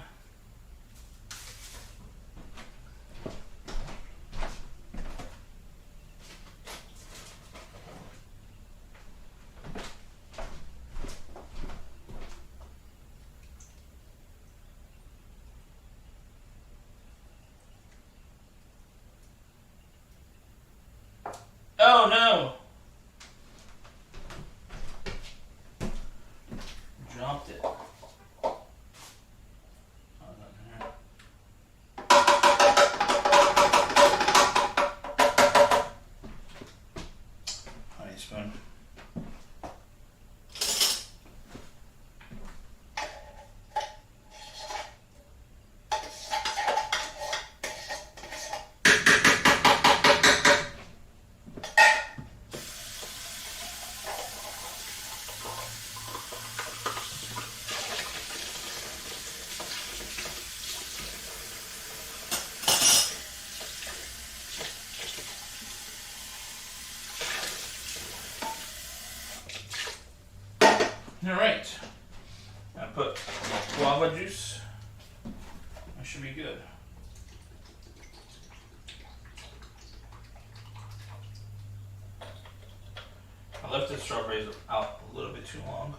Alright. I put guava juice. That should be good. I left the strawberries out a little bit too long.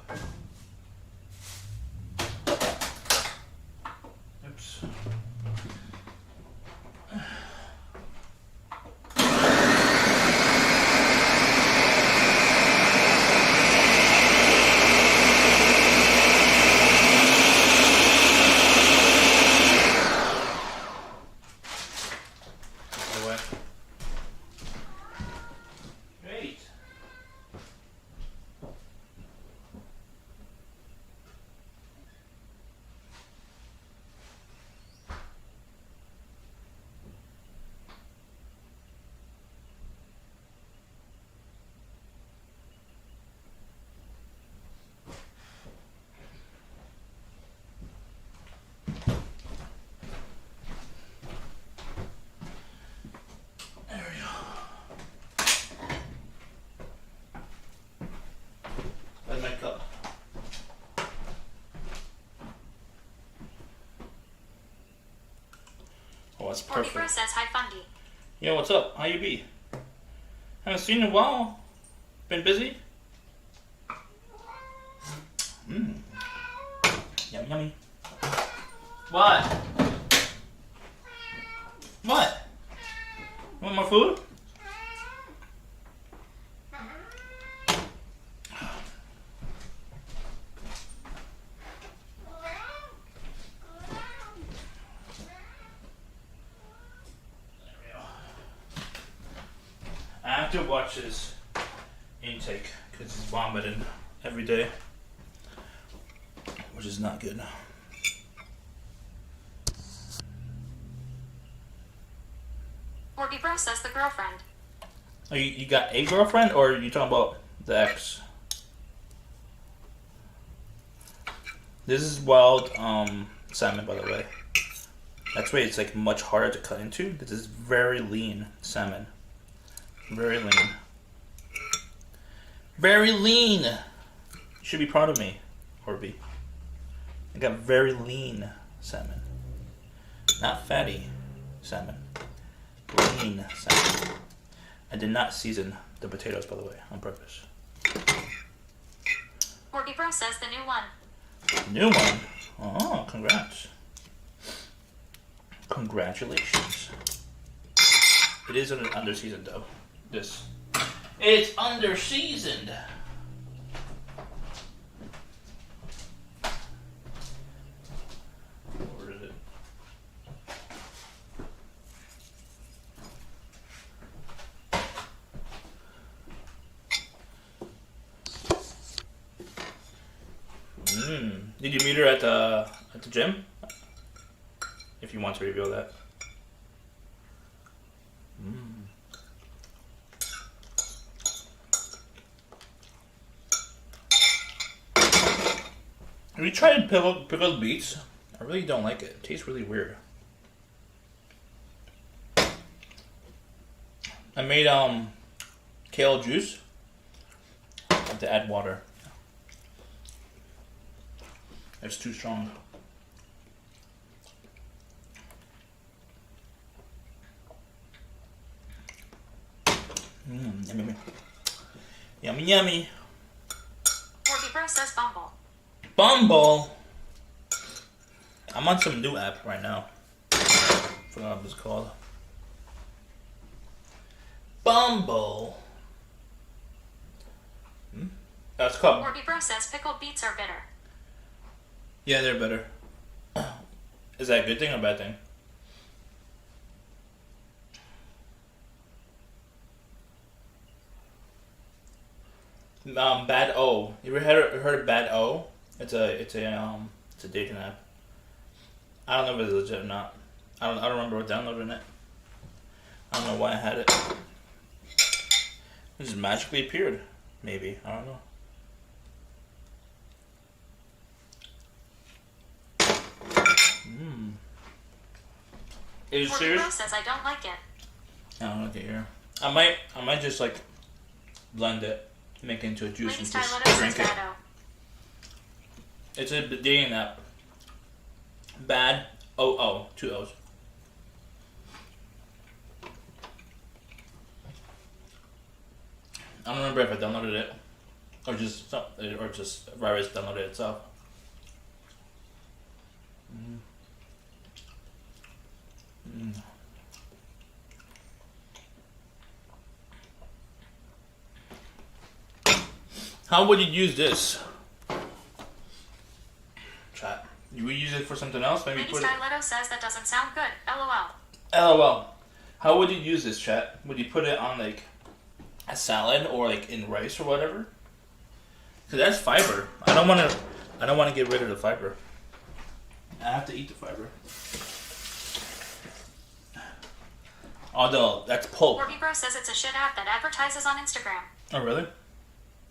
Oops. Great. Where's my cup? Oh, that's perfect. Bro says hi, Fundy. Yo, what's up? How you be? Haven't seen you in a while. Been busy? Mmm. Yummy, yummy. What? What? You want more food? I have to watch his intake because he's vomiting every day, which is not good. Bro says the girlfriend. Oh, you got a girlfriend, or are you talking about the ex? This is wild salmon, by the way. That's why it's like much harder to cut into. This is very lean salmon. Very lean. Very lean! You should be proud of me, Orby. I got very lean salmon. Not fatty salmon. Lean salmon. I did not season the potatoes, by the way, on purpose. Bro says the new one. New one? Oh, congrats. Congratulations. It is under seasoned though. This. It's under seasoned. Where is it? Did you meet her at the gym? If you want to reveal that. Have you tried pickled beets? I really don't like it. It tastes really weird. I made kale juice. I have to add water. It's too strong. Yummy, yummy. Yummy, yummy. Bro says Bumble. Bumble? I'm on some new app right now. Forgot what it's called. Bumble. That's called. Bro says pickled beets are bitter. Yeah, they're better. Is that a good thing or a bad thing? Bad O. You ever heard of Bad O? It's a dating app. I don't know if it's legit or not. I don't remember downloading it. I don't know why I had it. It just magically appeared. Maybe. I don't know. Are you serious? Says I don't like it. I don't like it here. I might just like blend it, make it into a juice and just drink it. It's a dating app. Bad. Oh, 2 O's. I don't remember if I downloaded it or just virus downloaded it itself. How would you use this? Chat. You would use it for something else? Maybe Lady put it. Styletto says that doesn't sound good. LOL. LOL. How would you use this, chat? Would you put it on like a salad or like in rice or whatever? Cause that's fiber. I don't want to get rid of the fiber. I have to eat the fiber. Although that's pulp. Orby Bro says it's a shit app that advertises on Instagram. Oh really?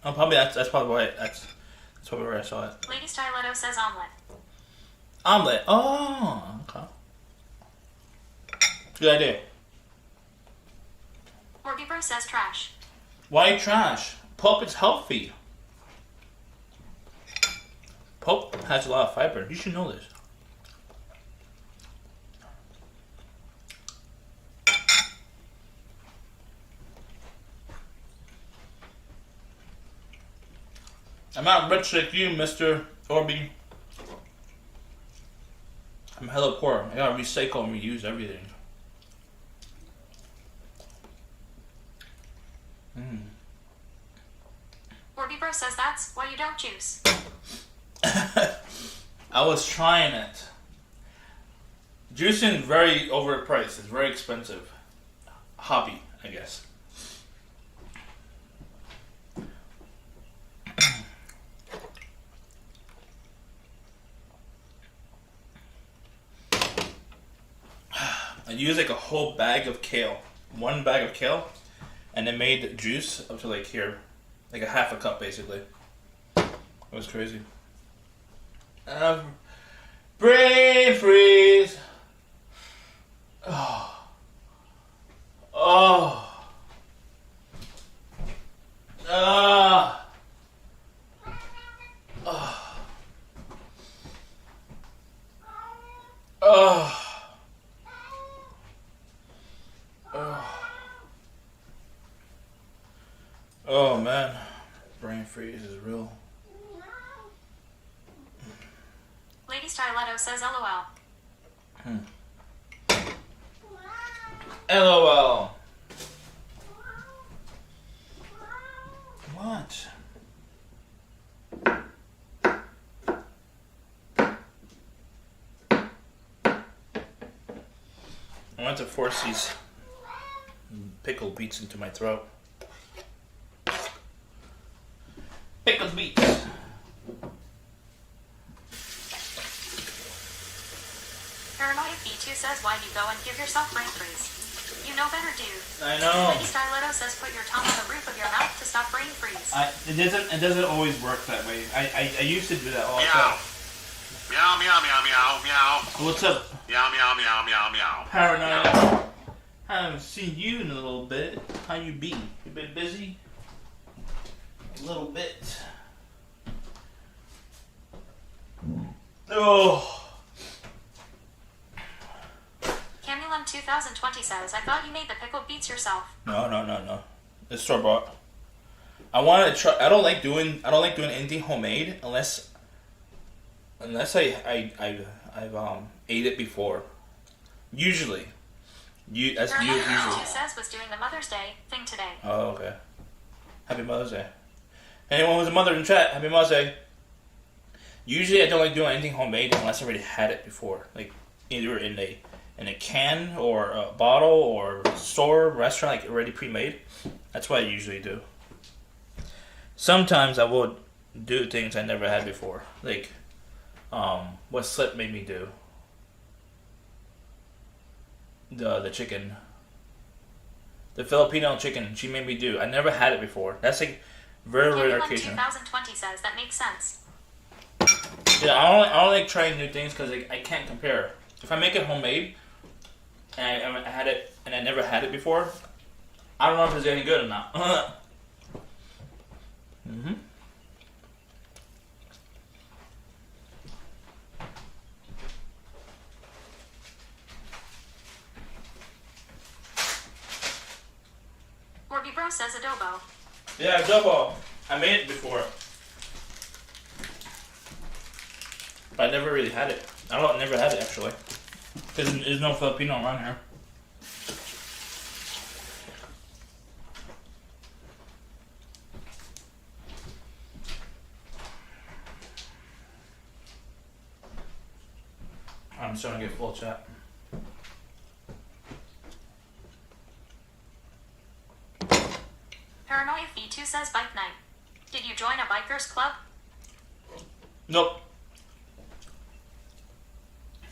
Oh, probably that's probably why that's probably where I saw it. Lady Styletto says omelet. Omelet. Oh, okay. Good idea. Orby Bro says trash. Why trash? Pulp is healthy. Pulp has a lot of fiber. You should know this. I'm not rich like you, Mr. Orby. I'm hella poor. I gotta recycle and reuse everything. Orby Bro says that's why you don't juice. I was trying it. Juicing is very overpriced. It's very expensive. Hobby, I guess. I used like a whole bag of kale. 1 bag of kale. And it made juice up to like here. Like a half a cup basically. It was crazy. Brain freeze. Oh. Oh. Ah. Oh. Oh. Oh man, brain freeze is real. Lady Styletto says LOL. LOL. What? I want to force these pickled beets into my throat. Pickled beets. Paranoid B2 says why'd you go and give yourself brain freeze? You know better, dude. I know. Lady Styletto says put your tongue on the roof of your mouth to stop brain freeze. It doesn't always work that way. I used to do that all the time. Meow, meow, meow, meow, meow. What's up? Meow, meow, meow, meow, meow. Paranoid. I haven't seen you in a little bit. How you be? You been busy? A little bit. Oh. Camulum 2020 says, I thought you made the pickled beets yourself. No. It's store bought. I want to try. I don't like doing anything homemade unless I've ate it before. Usually. Paranoid Usually. B2 says was doing the Mother's Day thing today. Oh, okay. Happy Mother's Day. Anyone who's a mother in chat, Happy Mother's Day. Usually I don't like doing anything homemade unless I already had it before. Like either in a can or a bottle or store, restaurant, like already pre-made. That's what I usually do. Sometimes I will do things I never had before. Like what Slip made me do. The chicken. The Filipino chicken she made me do. I never had it before. That's like very rare Camulum occasion. 2020 says that makes sense. Yeah, I don't like trying new things because I can't compare. If I make it homemade and I had it and I never had it before, I don't know if it's any good or not. says adobo. Yeah, adobo. I made it before. But I never really had it. I never had it actually. Because there's no Filipino around here. I'm starting to get full chat. Paranoia V2 says bike night. Did you join a bikers club? Nope.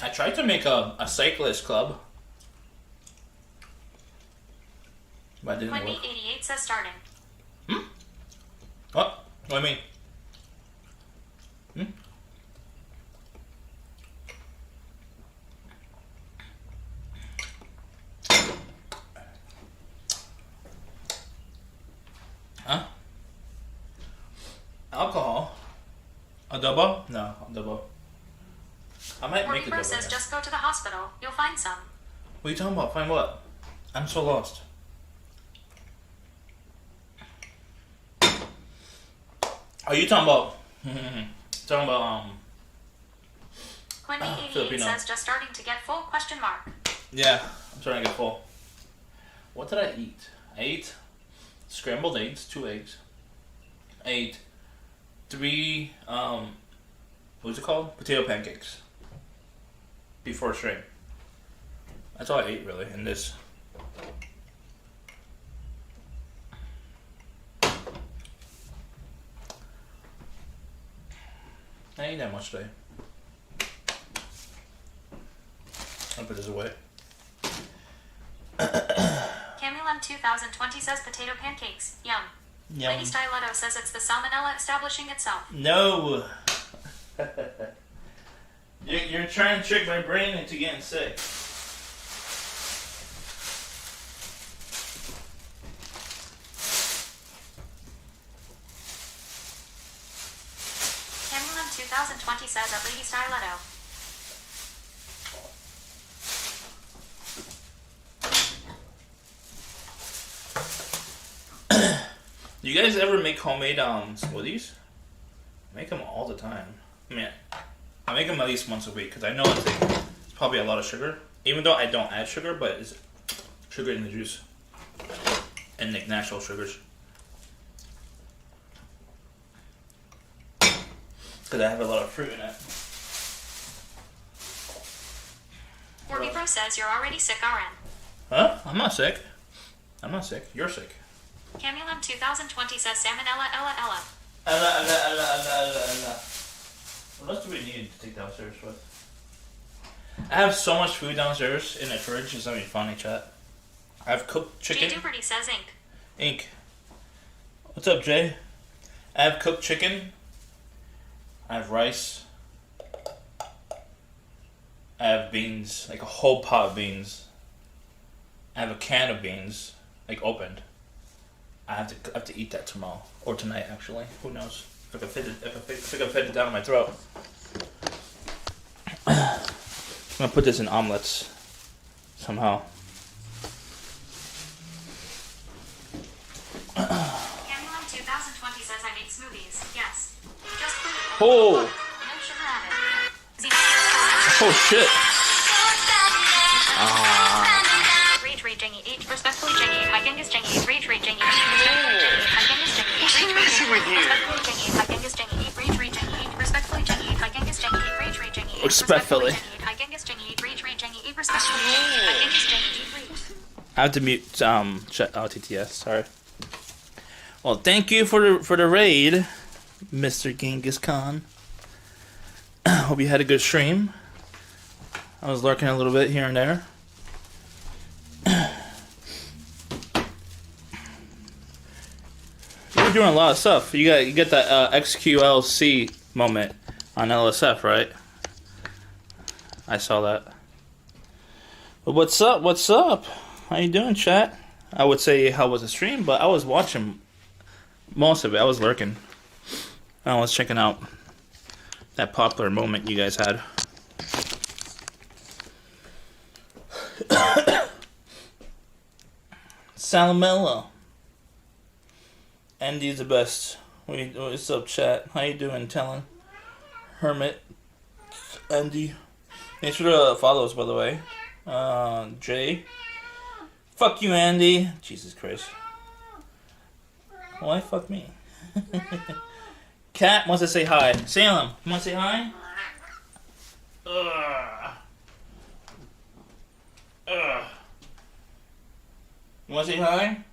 I tried to make a cyclist club. But it didn't work. Wendy88 says starting. What? What do you mean? Huh? Alcohol? Adobo? No, adobo. I might make Morty adobo. says Yeah. just go to the hospital. You'll find some. What are you talking about? Find what? I'm so lost. Are you talking about? Talking about Quindy88 Filipino. says just starting to get full question mark. Yeah, I'm starting to get full. What did I eat? I ate scrambled eggs, 2 eggs. I ate 3 what's it called? Potato pancakes. Before stream. That's all I ate really in this. I ain't that much today. I'll put this away. Camulum 2020 says potato pancakes. Yum. Yum. Lady Styletto says it's the salmonella establishing itself. No. You're trying to trick my brain into getting sick. Camulum 2020 says at Lady Styletto. Do you guys ever make homemade smoothies? I make them all the time. I mean, I make them at least once a week because I know it's probably a lot of sugar. Even though I don't add sugar, but it's sugar in the juice and like natural sugars. Because I have a lot of fruit in it. Morty Bro says you're already sick, RN. Huh? I'm not sick. I'm not sick. You're sick. Camulum 2020 says salmonella ella. Ella. What else do we need to take downstairs with? I have so much food downstairs in the fridge. It's not even funny, chat. I have cooked chicken. Jay Duberty says ink. Ink. What's up, Jay? I have cooked chicken. I have rice. I have beans, like a whole pot of beans. I have a can of beans, like opened. I have to eat that tomorrow or tonight, actually. Who knows if I can fit it? If I can fit it down my throat. I'm gonna put this in omelets somehow. Camulum 2020 says I make smoothies. Yes. Just fruit. Oh! No sugar added. Oh shit! Rage Jengy H. Respectfully Jengy. Hi Genghis Jengy. Rage Jengy. Hi Genghis Jengy. Respectfully Jengy. Rage Jengy. Respectfully Jengy. Hi Genghis Jengy. Rage Jengy. Respectfully. Hi Genghis Jengy. Rage Jengy. Respectfully Hi Genghis Jengy. I have to mute TTS. Sorry. Well, thank you for the raid, Mr. Genghis Khan. Hope you had a good stream. I was lurking a little bit here and there. You're doing a lot of stuff. You get that XQLC moment on LSF, right? I saw that. But what's up? What's up? How you doing, chat? I would say how was the stream, but I was watching most of it. I was lurking. I was checking out that popular moment you guys had. Salmonella. Andy's the best. What's up, chat? How you doing, Talon? Hermit. Andy. Thanks for the follows, by the way. Jay. Fuck you, Andy. Jesus Christ. Why fuck me? Cat wants to say hi. Salem, you want to say hi? Ugh. Ugh. You want to say hi?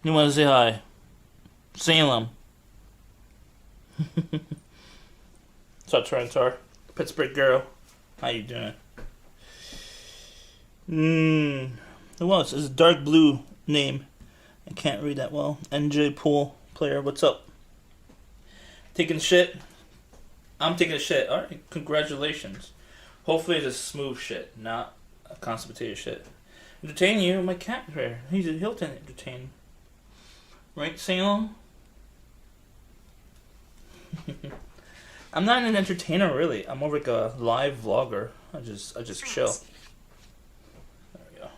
You want to say hi? Salem. What's up, Trentor? Pittsburgh girl. How you doing? Who else? It's a dark blue name. I can't read that well. NJ Pool player. What's up? Taking shit? I'm taking a shit. Alright, congratulations. Hopefully it's a smooth shit, not a constipated shit. Entertain you, my cat here. He'll entertain. Right, Salem? I'm not an entertainer really. I'm more like a live vlogger. I just chill. There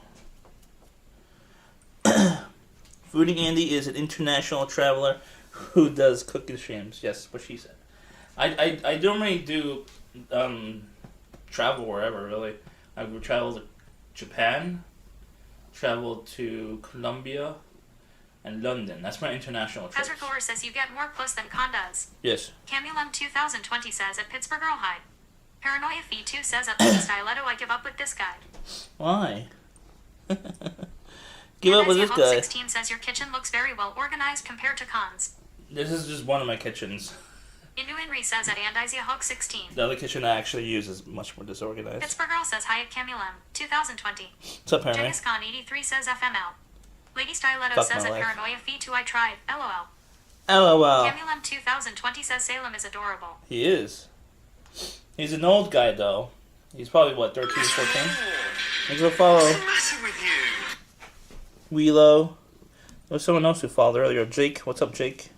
we go. Foodie Andy is an international traveler who does cooking streams. Yes, what she said. I don't really do travel wherever really. I would travel to Japan, travel to Colombia, and London. That's my international trip. Ezra Gore says you get more plus than Con does. Yes. Camulum 2020 says at Pittsburgh Girl Hide. Paranoia Fee 2 says at Lady Styletto I give up with this guy. Why? Give up with this guy. 16 says your kitchen looks very well organized compared to Con's. This is just one of my kitchens. Inuinri says at Andizia Hawk 16. The other kitchen I actually use is much more disorganized. Pittsburgh Girl says hi at Camulum 2020. What's up, Henry? Genghis Khan 83 says FML. Lady Styletto Fuck says my at life. Paranoia Fee 2 I tried. LOL. LOL. Camulum 2020 says Salem is adorable. He is. He's an old guy, though. He's probably, what, 13, 14? Thanks for the follow. What's the matter with you? Wheelo. There was someone else who followed earlier. Jake. What's up, Jake?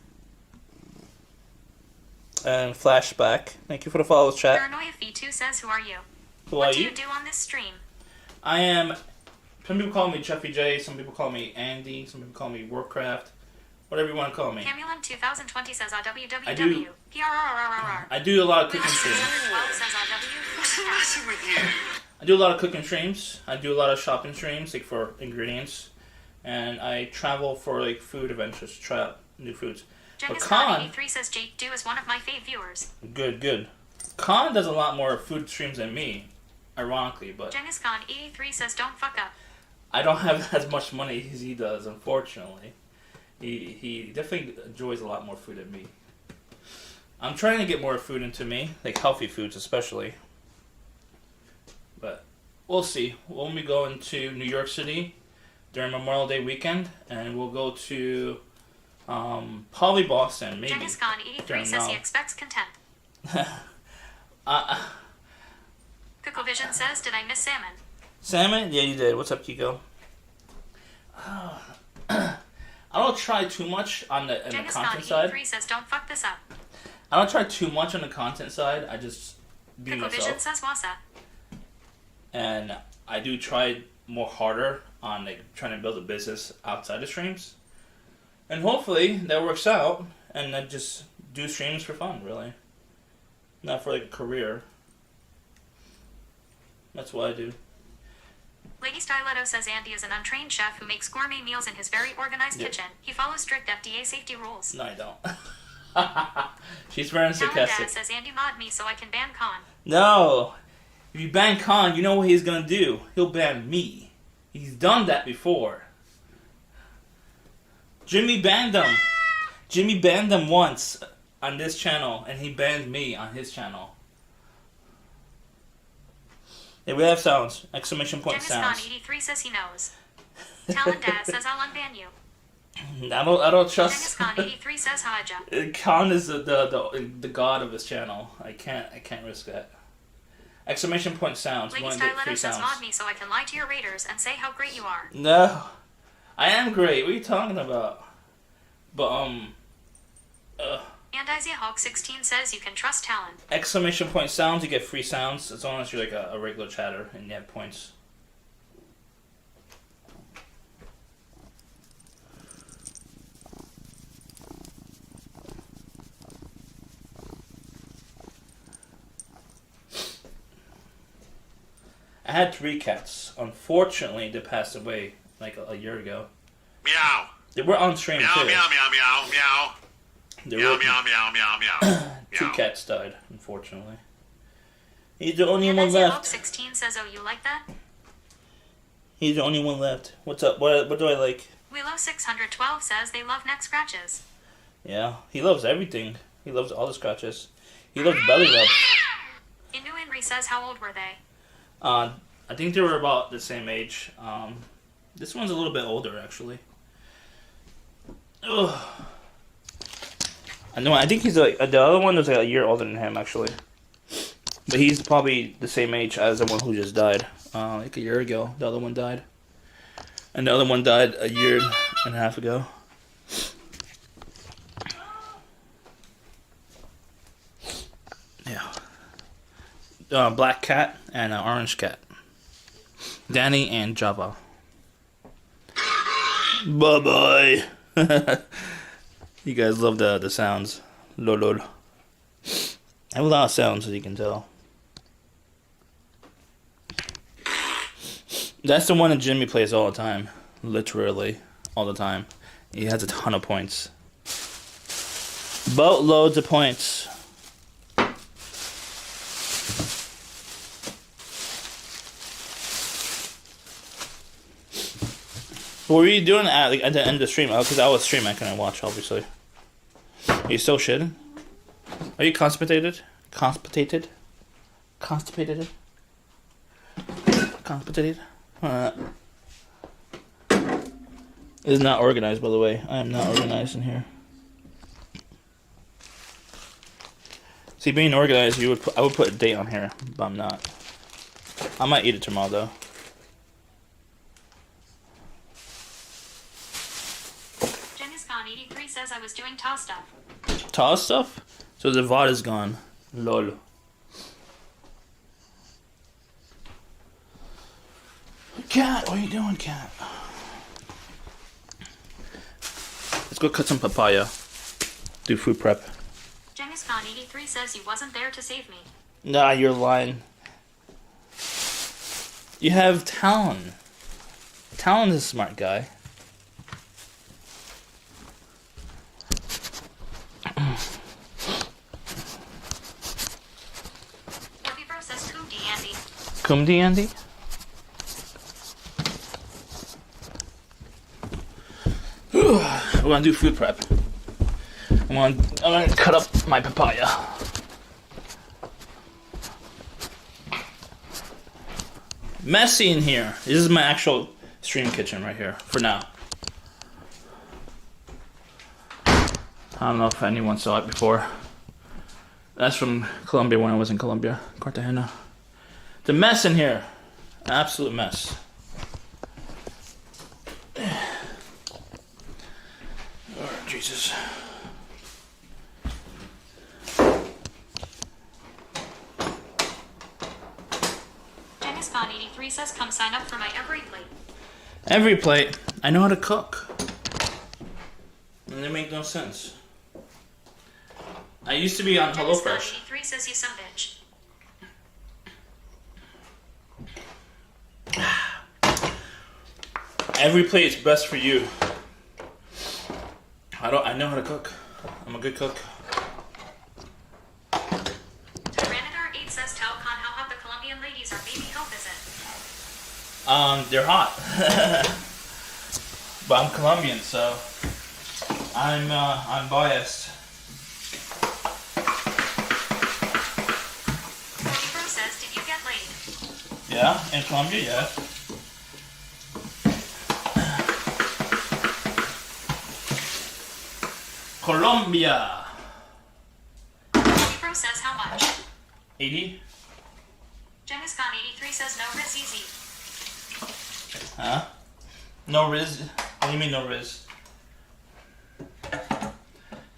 And Flashback. Thank you for the follows, chat. Paranoia Fee 2 says who are you? Who What are do you? you do on this stream? I am... Some people call me Chuffy J. Some people call me Andy. Some people call me Warcraft. Whatever you want to call me. Camulum 2020 says www. I do- PRRRRR. I do a lot of cooking Lady streams. Styletto 12 says What's the matter with you? I do a lot of cooking streams. I do a lot of shopping streams, like for ingredients. And I travel for like food adventures, try out new foods. Genghis But Khan Khan, 83 says Jake Do is one of my fave viewers. good. Khan does a lot more food streams than me, ironically, but Genghis Khan 83 says don't fuck up. I don't have as much money as he does, unfortunately. He definitely enjoys a lot more food than me. I'm trying to get more food into me, like healthy foods especially. But we'll see. When we go into New York City during Memorial Day weekend, and we'll go to probably Boston, maybe. Genghis Khan 83 Don't says he know. expects content. uh, Coco Vision says, did I miss salmon? Salmon? Yeah, you did. What's up, Kiko? I don't try too much on the Genghis Khan content side. 83 says don't fuck this up. I don't try too much on the content side. I just be Coco Vision myself. says wasa. And I do try more harder on like trying to build a business outside of streams. And hopefully that works out. And I just do streams for fun, really. Not for like a career. That's what I do. Lady Styletto says Andy is an untrained chef who makes gourmet meals in his very organized Yeah. kitchen. He follows strict FDA safety rules. No, I don't. She's very Alan sarcastic. Dad says Andy mod me so I can ban Khan. No. If you ban Khan, you know what he's gonna do. He'll ban me. He's done that before. Jimmy banned him. Jimmy banned him once on this channel, and he banned me on his channel. Yeah, we have sounds. Exclamation point Genghis Khan sounds. 83 says he knows. Talon Dad says I'll unban you. I don't Genghis trust. Khan 83 says Haja. Khan is the god of this channel. I can't risk that. Exclamation point sounds. Lady You want to get Styletto free says mod sounds? me so I can lie to your raiders and say how great you are. No, I am great. What are you talking about? But And Isaiah Hawk 16 says you can trust Talon. Exclamation point sounds, you get free sounds as long as you're like a regular chatter and you have points. I had 3 cats. Unfortunately, they passed away like a year ago. Meow. They were on stream Meow, too. meow, meow, meow, meow. They Meow, were, meow, meow, meow, meow. 2 Meow. cats died, unfortunately. He's the only And one Isaiah Hawk left. 16 says, oh, you like that? He's the only one left. What's up? What do I like? Willow 612 says they love neck scratches. Yeah, he loves everything. He loves all the scratches. He loves belly rub. Inu Inri says, how old were they? I think they were about the same age. This one's a little bit older, actually. Ugh. I know. I think he's like the other one was like a year older than him, actually. But he's probably the same age as the one who just died. Like a year ago, the other one died, and the other one died a year and a half ago. Yeah. Black cat and orange cat. Danny and Java. Bye bye. You guys love the sounds. Lol. I have a lot of sounds, as you can tell. That's the one that Jimmy plays all the time. Literally, all the time. He has a ton of points. Boatloads of points. What were you doing at the end of the stream? Oh, because I was streaming, I couldn't watch, obviously. Are you still shitting? Are you constipated? Constipated? Constipated? Constipated? It's not organized, by the way. I am not organized in here. See, being organized, I would put a date on here, but I'm not. I might eat it tomorrow, though. Jenniscon83 says I was doing toss stuff. Toss stuff? So the VOD is gone. Lol. Cat, what are you doing, cat? Let's go cut some papaya. Do food prep. Jenniscon83 says you wasn't there to save me. Nah, you're lying. You have Talon. Talon is a smart guy. Bro says Kumdi Andy. Kumdi Andy? We're gonna do food prep. I'm gonna cut up my papaya. Messy in here. This is my actual stream kitchen right here, for now. I don't know if anyone saw it before. That's from Colombia when I was in Colombia, Cartagena. It's a mess in here. An absolute mess. Oh, Jesus. Jenniscon83 says come sign up for my every plate. Every plate. I know how to cook. And they make no sense. I used to be on HelloFresh. Jenniscon83 says you some bitch. Every plate is best for you. I know how to cook. I'm a good cook. Tyrannodar8 says tell Con how hot the Colombian ladies are. Maybe he'll visit. They're hot. But I'm Colombian, so I'm biased. Bro says, did you get laid? Yeah, in Colombia, yeah. Colombia. Bro says how much? 80? Jenniscon83 says no riz easy. Huh? No Riz? What do you mean no Riz?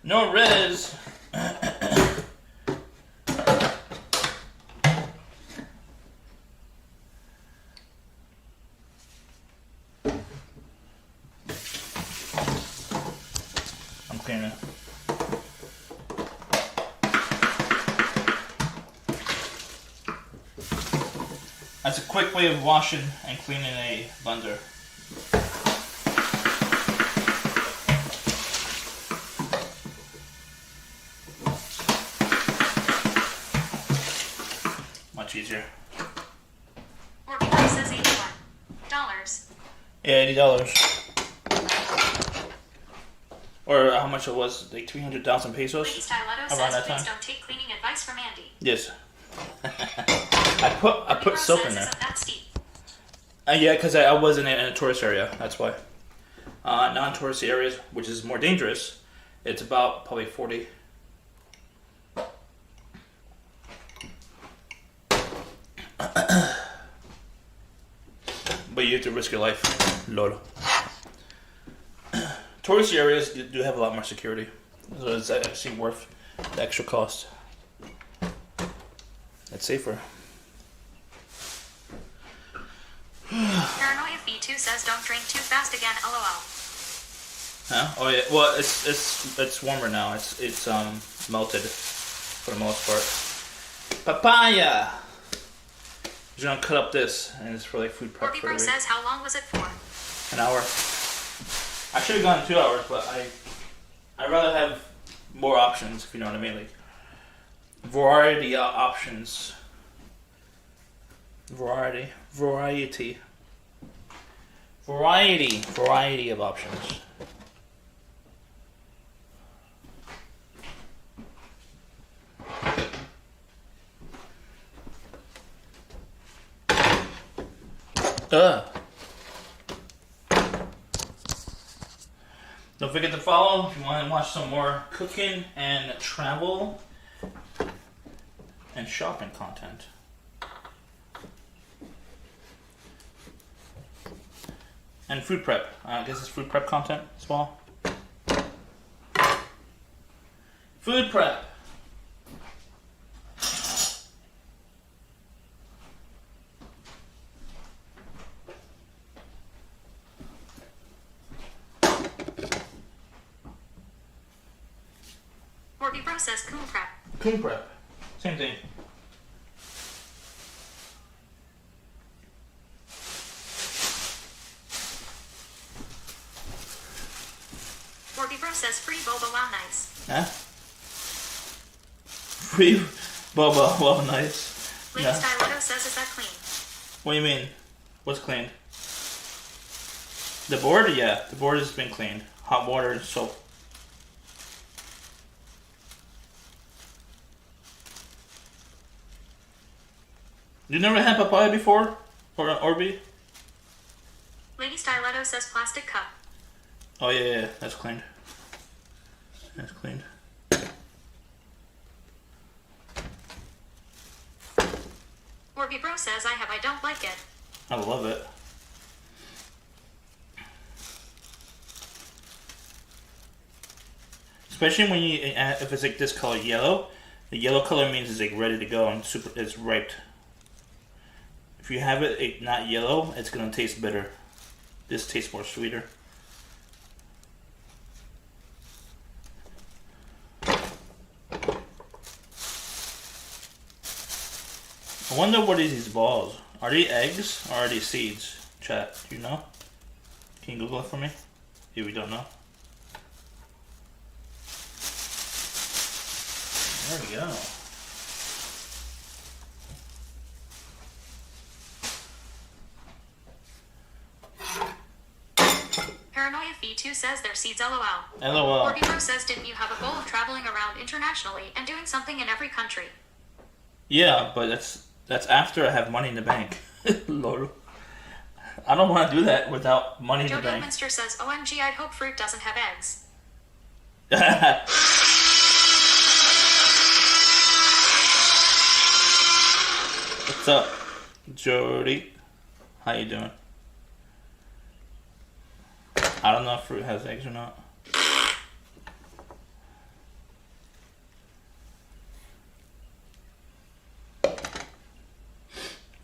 No Riz? Okay, now. That's a quick way of washing and cleaning a blender. Much easier. Working price says $81. Yeah, $80. Or how much it was, like 300,000 pesos? Lady Styletto Around says that please time? don't take cleaning advice from Andy. Yes. I put soap in there. Isn't that steep? Yeah, because I wasn't in a tourist area, that's why. Non-tourist areas, which is more dangerous, it's about probably 40. But you have to risk your life, lol. Tourist areas do have a lot more security, so it's actually worth the extra cost. It's safer. Paranoia V2 says don't drink too fast again, lol. Huh? Oh yeah. Well, it's warmer now. It's melted for the most part. Papaya. Just gonna cut up this, and it's for like food prep for the Orbibro week. says how long was it for? An hour. I should have gone 2 hours, but I'd rather have more options, if you know what I mean, like variety options. Variety of options. Don't forget to follow if you want to watch some more cooking and travel and shopping content. And food prep. I guess it's food prep content as well. Food prep. Orbibro says coon prep. Coon prep. Same thing. Orbibro says free boba, wow nice. Huh? Free boba. Well, nice. Lady Yeah. Styletto says is that clean? What do you mean? What's cleaned? The board? Yeah, the board has been cleaned. Hot water and soap. You never had papaya before? Or an Orbi? Lady Styletto says plastic cup. Oh yeah, that's cleaned. That's cleaned. Orbibro says I don't like it. I love it. Especially when you, if it's like this color, yellow. The yellow color means it's like ready to go and it's ripe. If you have it not yellow, it's gonna taste bitter. This tastes more sweeter. I wonder what is these balls? Are they eggs or are they seeds? Chat, do you know? Can you Google it for me? If we don't know. There we go. Paranoia V2 says they're seeds, lol. LOL. Orbibro says didn't you have a goal of traveling around internationally and doing something in every country? Yeah, but that's after I have money in the bank. Lol. I don't want to do that without money in the Jojo bank. Minster says OMG I'd hope fruit doesn't have eggs. What's up, Jody? How you doing? I don't know if fruit has eggs or not.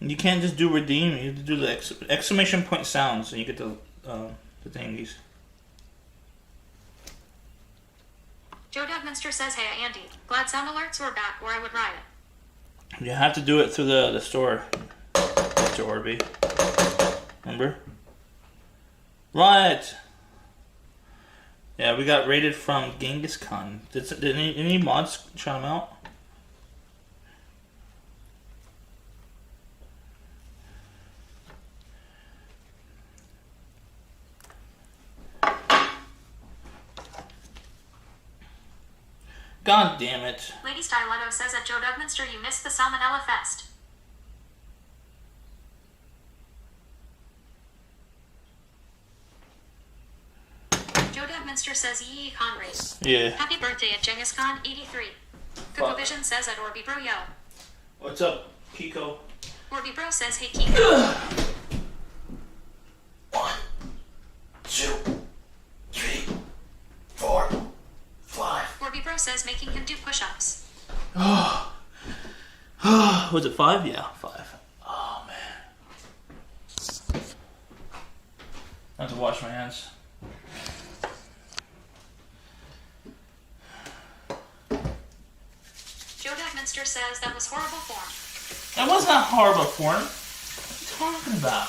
You can't just do redeem. You have to do the exclamation point sounds, and you get the thingies. Joe Dugminster says, hey Andy, glad sound alerts were back or I would riot. You have to do it through the store, Mr. Orby. Remember? Right. Yeah, we got raided from Genghis Khan. Did any mods try him out? God damn it. Lady Styletto says at Joe Dugminster you missed the Salmonella Fest. Joe Dugminster says yee Conrad. Yeah. Happy birthday at Genghis Khan 83. Coco Vision says at Orby Bro yo. What's up, Kiko? Orby Bro says hey Kiko. 1, 2, 3, 4, 5. Orby Bro says making him do push-ups. Was it 5? Yeah, 5. Oh man. I have to wash my hands. Joe Dugminster says that was horrible form. That was not horrible form. What are you talking about?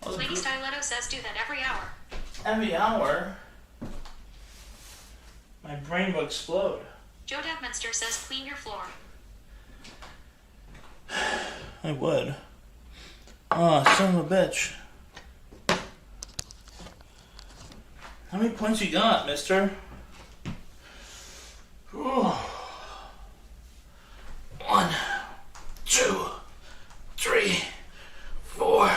Lady Styletto says do that every hour. Every hour, my brain will explode. Joe Dugminster says clean your floor. I would. Oh, son of a bitch. How many points you got, mister? Ooh. 1, 2, 3, 4,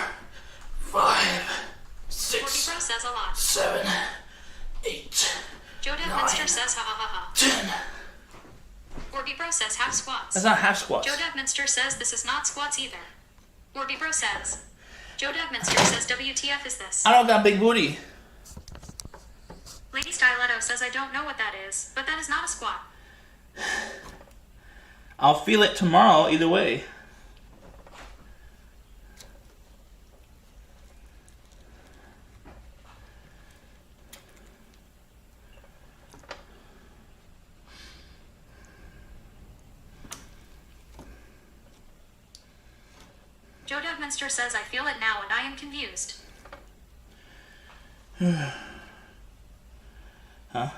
5, 6, Orby Bro says a lot. 7, 8, Joe Dugminster says ha ha ha ha. 10. Orby Bro says half squats. That's not half squats. Joe Dugminster says this is not squats either. Orby Bro says. Joe Dugminster says WTF is this? I don't got big booty. Lady Styletto says I don't know what that is, but that is not a squat. I'll feel it tomorrow either way. Joe Dugminster says I feel it now and I am confused. Huh?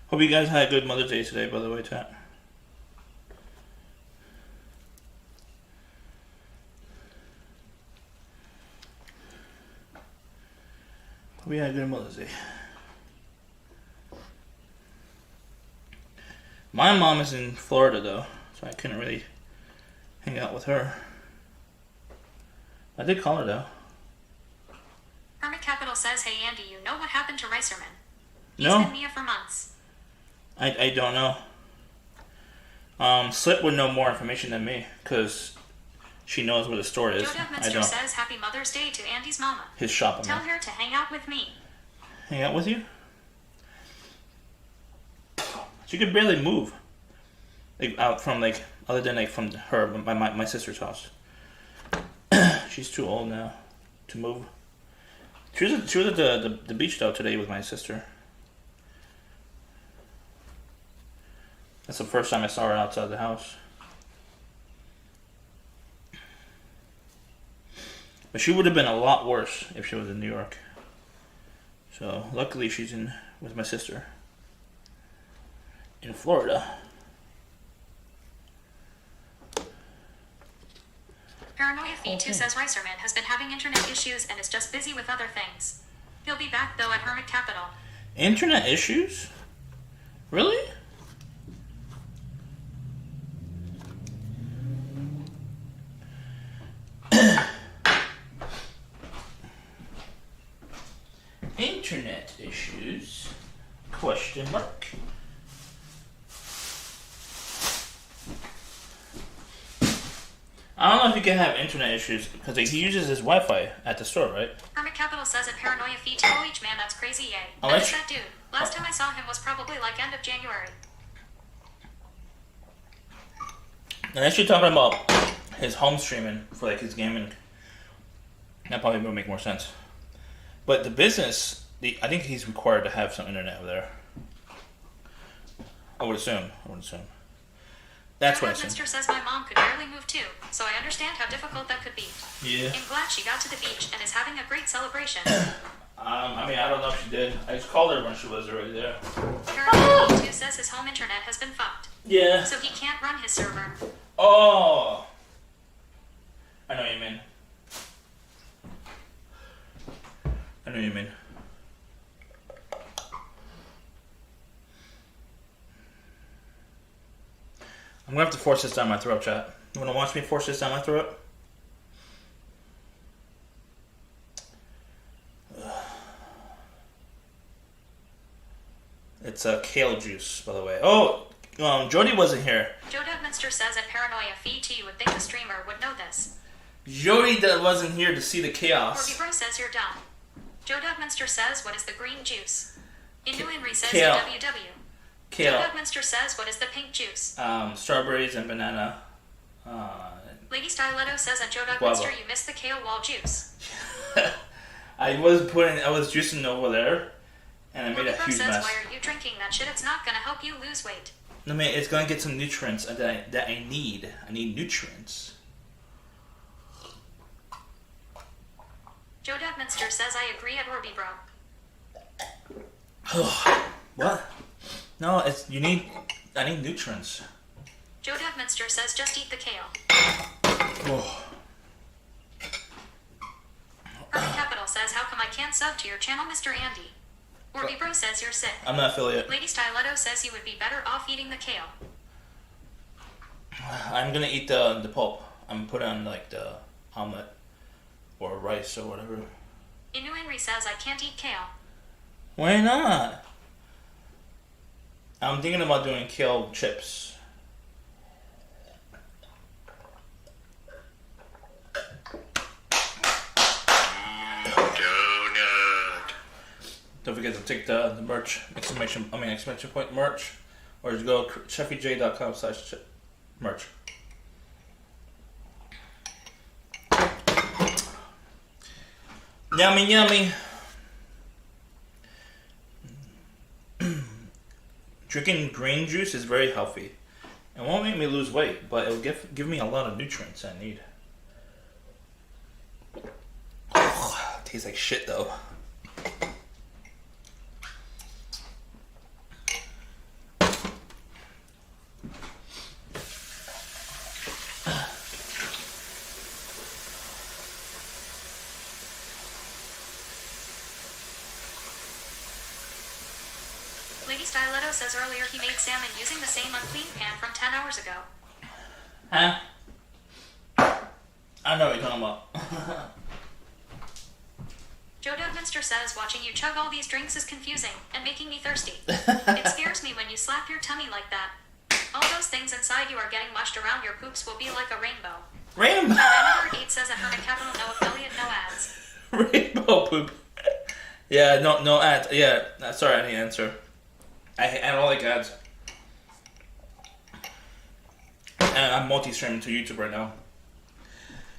Hope you guys had a good Mother's Day today, by the way, chat. Hope you had a good Mother's Day. My mom is in Florida, though, so I couldn't really hang out with her. I did call her, though. Hermit Capital says, hey Andy, you know what happened to Ricerman? He's No. been Mia for months. I don't know. Slip would know more information than me, because she knows where the store is. Joe I Dugminster don't. says Happy Mother's Day to Andy's mama. His shop, I Tell mean. her to hang out with me. Hang out with you? She could barely move. Like, out from, like, other than, like, from her, my sister's house. She's too old now to move. She was at the beach, though, today with my sister. That's the first time I saw her outside the house. But she would have been a lot worse if she was in New York. So, luckily she's in with my sister. In Florida. Paranoia Fee2 says Ricerman has been having internet issues and is just busy with other things. He'll be back, though, at Hermit Capital. Internet issues? Really? Internet issues? Question mark. I don't know if you can have internet issues because he uses his Wi-Fi at the store, right? Hermit Capital says at Paranoia Fee2, oh each man, that's crazy, yay. Oh, That that's- is that dude. Last time I saw him was probably like end of January. And actually talking about his home streaming for like his gaming, that probably would make more sense. But the business, I think he's required to have some internet over there. I would assume. That's what I assume. Mr. says my mom could barely move too, so I understand how difficult that could be. Yeah. I'm glad she got to the beach and is having a great celebration. I mean, I don't know if she did. I just called her when she was already there. Apparently, he too says his home internet has been fucked. Yeah. So he can't run his server. Oh. I know what you mean. I'm gonna have to force this down my throat, chat. You wanna watch me force this down my throat? It's kale juice, by the way. Oh, Jody wasn't here. Joe Dugminster says at Paranoia Fee you would think the streamer would know this. Jody that wasn't here to see the chaos. Orby Bro says you're dumb. Joe Dugminster says what is the green juice? Inu Henry says Kale. WW. Kale. Joe Dugminster says what is the pink juice? Strawberries and banana. Lady Styletto says at Joe Guava. Dugminster you missed the kale wall juice. I was juicing over there, and I made a Orby Bro huge says mess. why are you drinking that shit? It's not gonna help you lose weight. I mean, it's gonna get some nutrients that I need. I need nutrients. Joe Dugminster says I agree at Orby Bro. What? No, I need nutrients. Joe Dugminster says just eat the kale. Oh. Urban Capital says how come I can't sub to your channel, Mr. Andy? Orby Bro says you're sick. I'm not affiliate. Lady Styletto says you would be better off eating the kale. I'm gonna eat the pulp. I'm gonna put it on like the omelet or rice or whatever. Inu Henry says I can't eat kale. Why not? I'm thinking about doing kale chips. Donut. Don't forget to take the merch, exclamation point merch, or just go chefyj.com/merch. Yummy, yummy. Drinking green juice is very healthy. It won't make me lose weight, but it'll give me a lot of nutrients I need. Tastes like shit though. Lady Styletto says earlier he made salmon using the same unclean pan from 10 hours ago. Huh? I know what you're talking about. Joe Dugminster says watching you chug all these drinks is confusing and making me thirsty. It scares me when you slap your tummy like that. All those things inside you are getting mushed around your poops will be like a rainbow. Rainbow. Number 8 says at Hermit Capital no affiliate, no ads. Rainbow poop. Yeah, no ads. Yeah, sorry, I didn't answer. I don't like ads. And I'm multi-streaming to YouTube right now.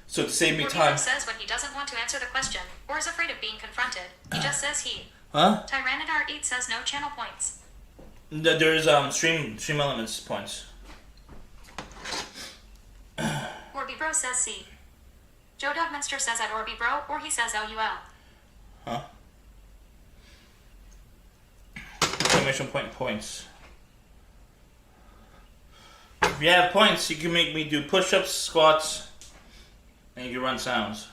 So to save me time. Orby says when he doesn't want to answer the question or is afraid of being confronted, he just says he. Huh? Tyrannodar 8 says no channel points. There's stream elements points. Orby Bro says C. Joe Dugminster says at Orby Bro or he says LUL. Huh? Exclamation point points. If you have points, you can make me do push-ups, squats, and you can run sounds.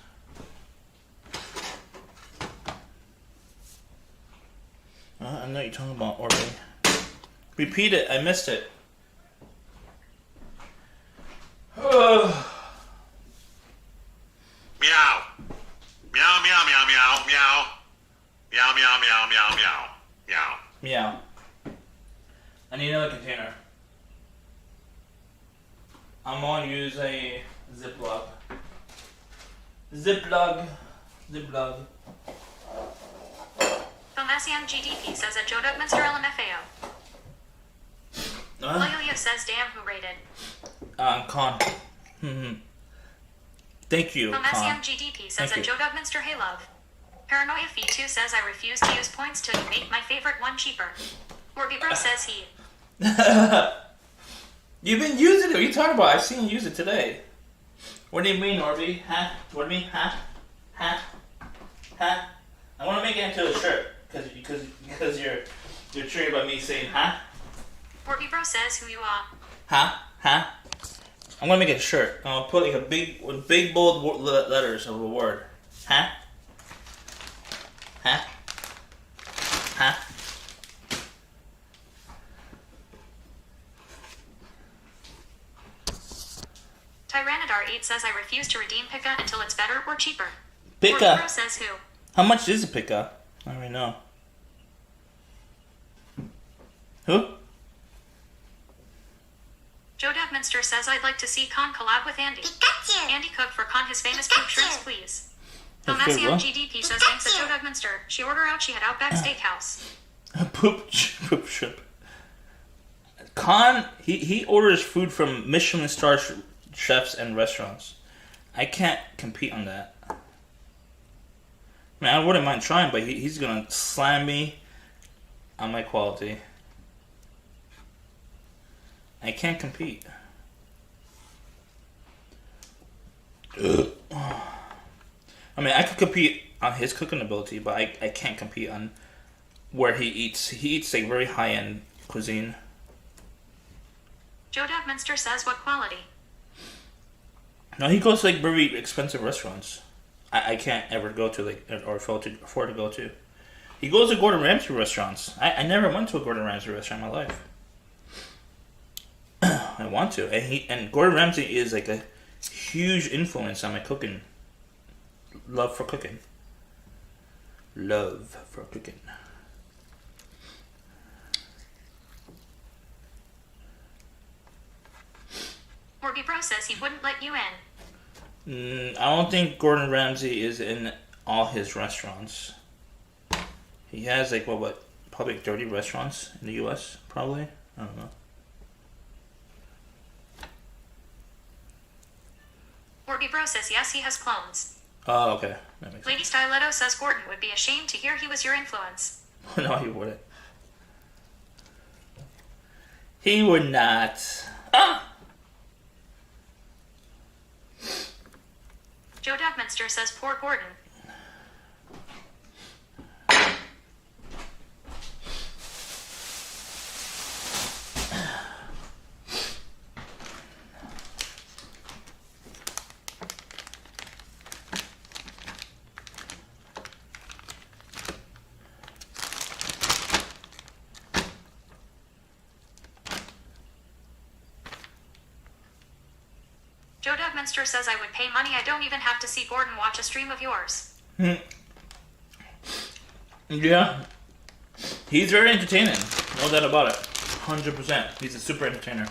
I know what you're talking about, Orby. Repeat it, I missed it. Meow. Meow, meow, meow, meow, meow. Meow, meow, meow, meow, meow. Meow. Meow. I need another container. I'm gonna use a Ziploc. Ziploc. Tomasian GDP says at Joe Dugminster LMFAO. Loyoya says, damn, who rated? Con. Thank you, Con. Pomesium GDP says that Joe Dugminster, hey love. Paranoia Fee 2 says I refuse to use points till you make my favorite one cheaper. Orby Bro says he. You've been using it. What are you talking about? I've seen you use it today. What do you mean, Orby? Huh? What do you mean? Huh? Huh? Huh? I want to make it into a shirt because you're triggered by me saying huh? Orby Bro says who you are. Huh? Huh? I'm gonna make it a shirt. I'll put like a big bold letters of a word. Huh? Huh? Huh? Tyrannodar 8 says I refuse to redeem Pika until it's better or cheaper. Pika. Orby Bro says who? How much is a Pika? I don't really know. Who? Joe Dugminster says I'd like to see Con collab with Andy. Pikachu! Andy cooked for Con his famous poop shrimps, please. Pomesium GDP says thanks to Joe Dugminster. She ordered out she had Outback Steakhouse. Poop shrimp. Con, he orders food from Michelin star chefs and restaurants. I can't compete on that. I mean, I wouldn't mind trying, but he's gonna slam me on my quality. I can't compete. Ugh. I mean, I could compete on his cooking ability, but I can't compete on where he eats. He eats like very high-end cuisine. Joe Dugminster says what quality? No, he goes to like very expensive restaurants. I can't ever go to like or afford to go to. He goes to Gordon Ramsay restaurants. I never went to a Gordon Ramsay restaurant in my life. I want to, and Gordon Ramsay is like a huge influence on my cooking. Love for cooking. Orby Bro says he wouldn't let you in. I don't think Gordon Ramsay is in all his restaurants. He has like probably 30 restaurants in the U.S. Probably. I don't know. Orby Bro says yes, he has clones. Oh, okay. That makes Lady Stiletto says Gordon would be ashamed to hear he was your influence. sense. No, he wouldn't. He would not. Ah! Joe Dugminster says poor Gordon. Joe Dugminster says I would pay money. I don't even have to see Gordon watch a stream of yours. Yeah. He's very entertaining. No doubt about it. 100%. He's a super entertainer.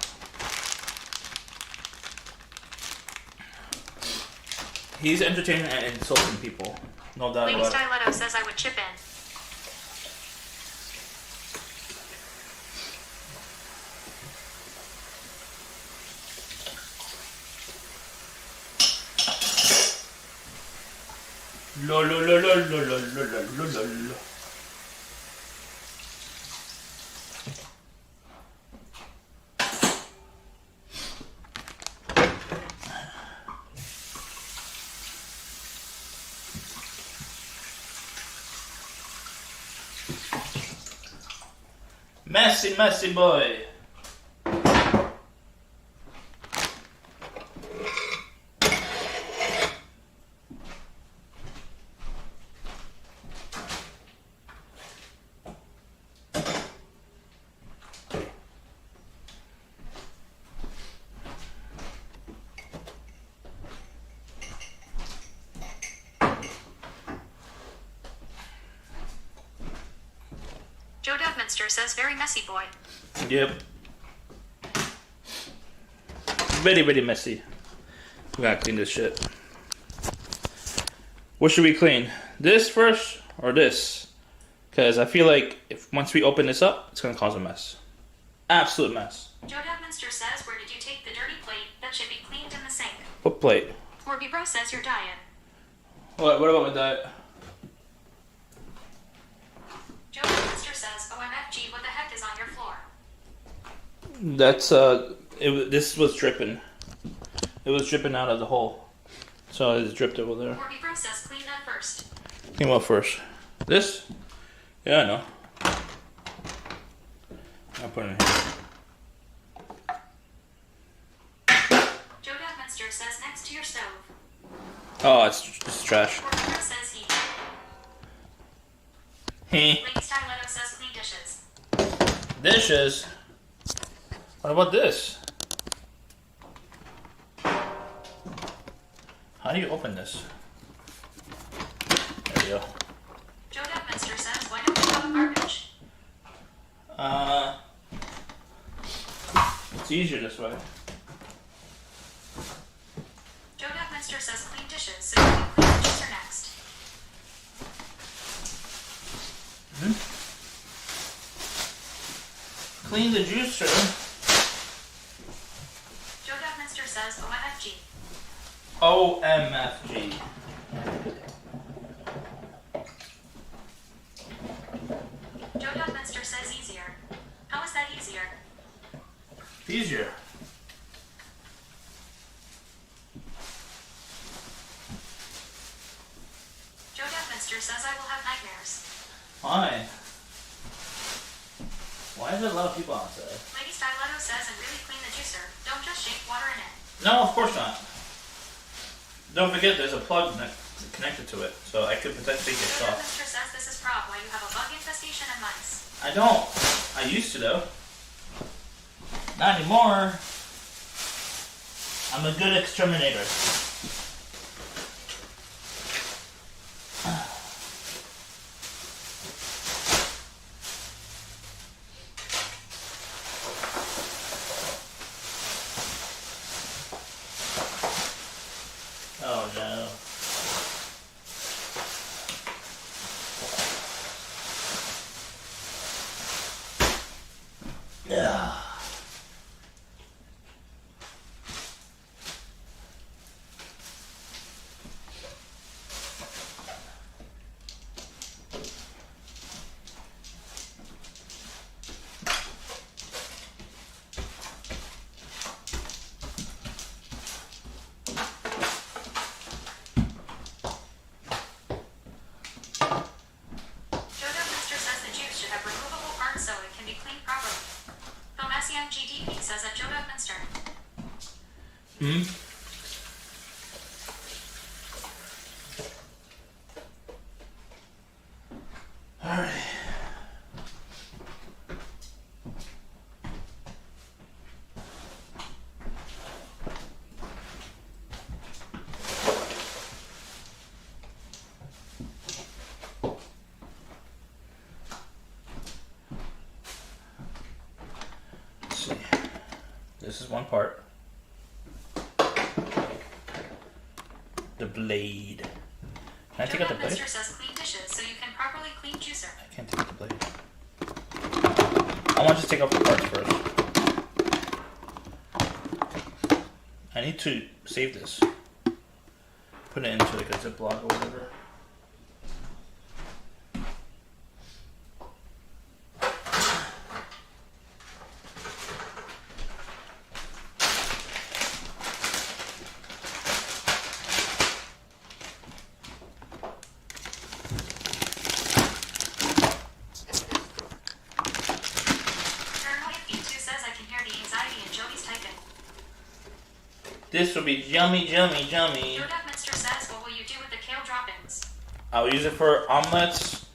He's entertaining and insulting people. No doubt Lady about it. Stiletto says I would chip in. Lo lo lo lo lo lo lo lo lo lo. Messy boy. Joe Dugminster says very messy boy. Yep. Very, very messy. We gotta clean this shit. What should we clean? This first or this? Because I feel like if once we open this up, it's gonna cause a mess. Absolute mess. Joe Dubminster says, where did you take the dirty plate? That should be cleaned in the sink. What plate? Morby Bro says your diet. What about my diet? Joe Dubminster says, OMFG, what the heck is on your floor? That's this was dripping. It was dripping out of the hole, so it dripped over there. Morby Bro says, clean that first. Came out first. This? Yeah, I know. I'll put it in here. Joe Dubminster says, next to your stove. Oh, it's trash. Morby Bro says, heat. Hey. Lady Styletto says, clean dishes. Dishes? What about this? How do you open this? There we go. Joe Dubminster says, why don't you have garbage? It's easier this way. Joe Dubminster says, clean dishes, so you can clean the juicer next. Clean the juicer. Joe Dubminster says, OMFG. OMFG. Joe Dubminster says easier. How is that easier? Easier. Joe Dubminster says I will have nightmares. Why? Why is there a lot of people outside? Lady Styletto says and really clean the juicer. Don't just shake water in it. No, of course not. Don't forget there's a plug connected to it, so I could potentially get Joe shocked. Dubminster says this is prob why you have a bug infestation and mice. I don't. I used to though. Not anymore. I'm a good exterminator. Oh no. Yeah. Joe Dubminster says the juice should have removable parts so it can be cleaned properly. Tomasian GDP says that Joe Dubminster. Alright. Let's see. This is one part. The blade. Can I take Joe out the blade? Dubminster says clean dishes so you can properly clean juicer. I can't take out the blade. I want to just take off the parts first. I need to save this. Put it into like a Ziploc or whatever. Paranoid Feet 2 says I can hear the anxiety in Joey's typing. This will be yummy, yummy, yummy. Joe Dubminster says, what will you do with the kale droppings? I'll use it for omelets,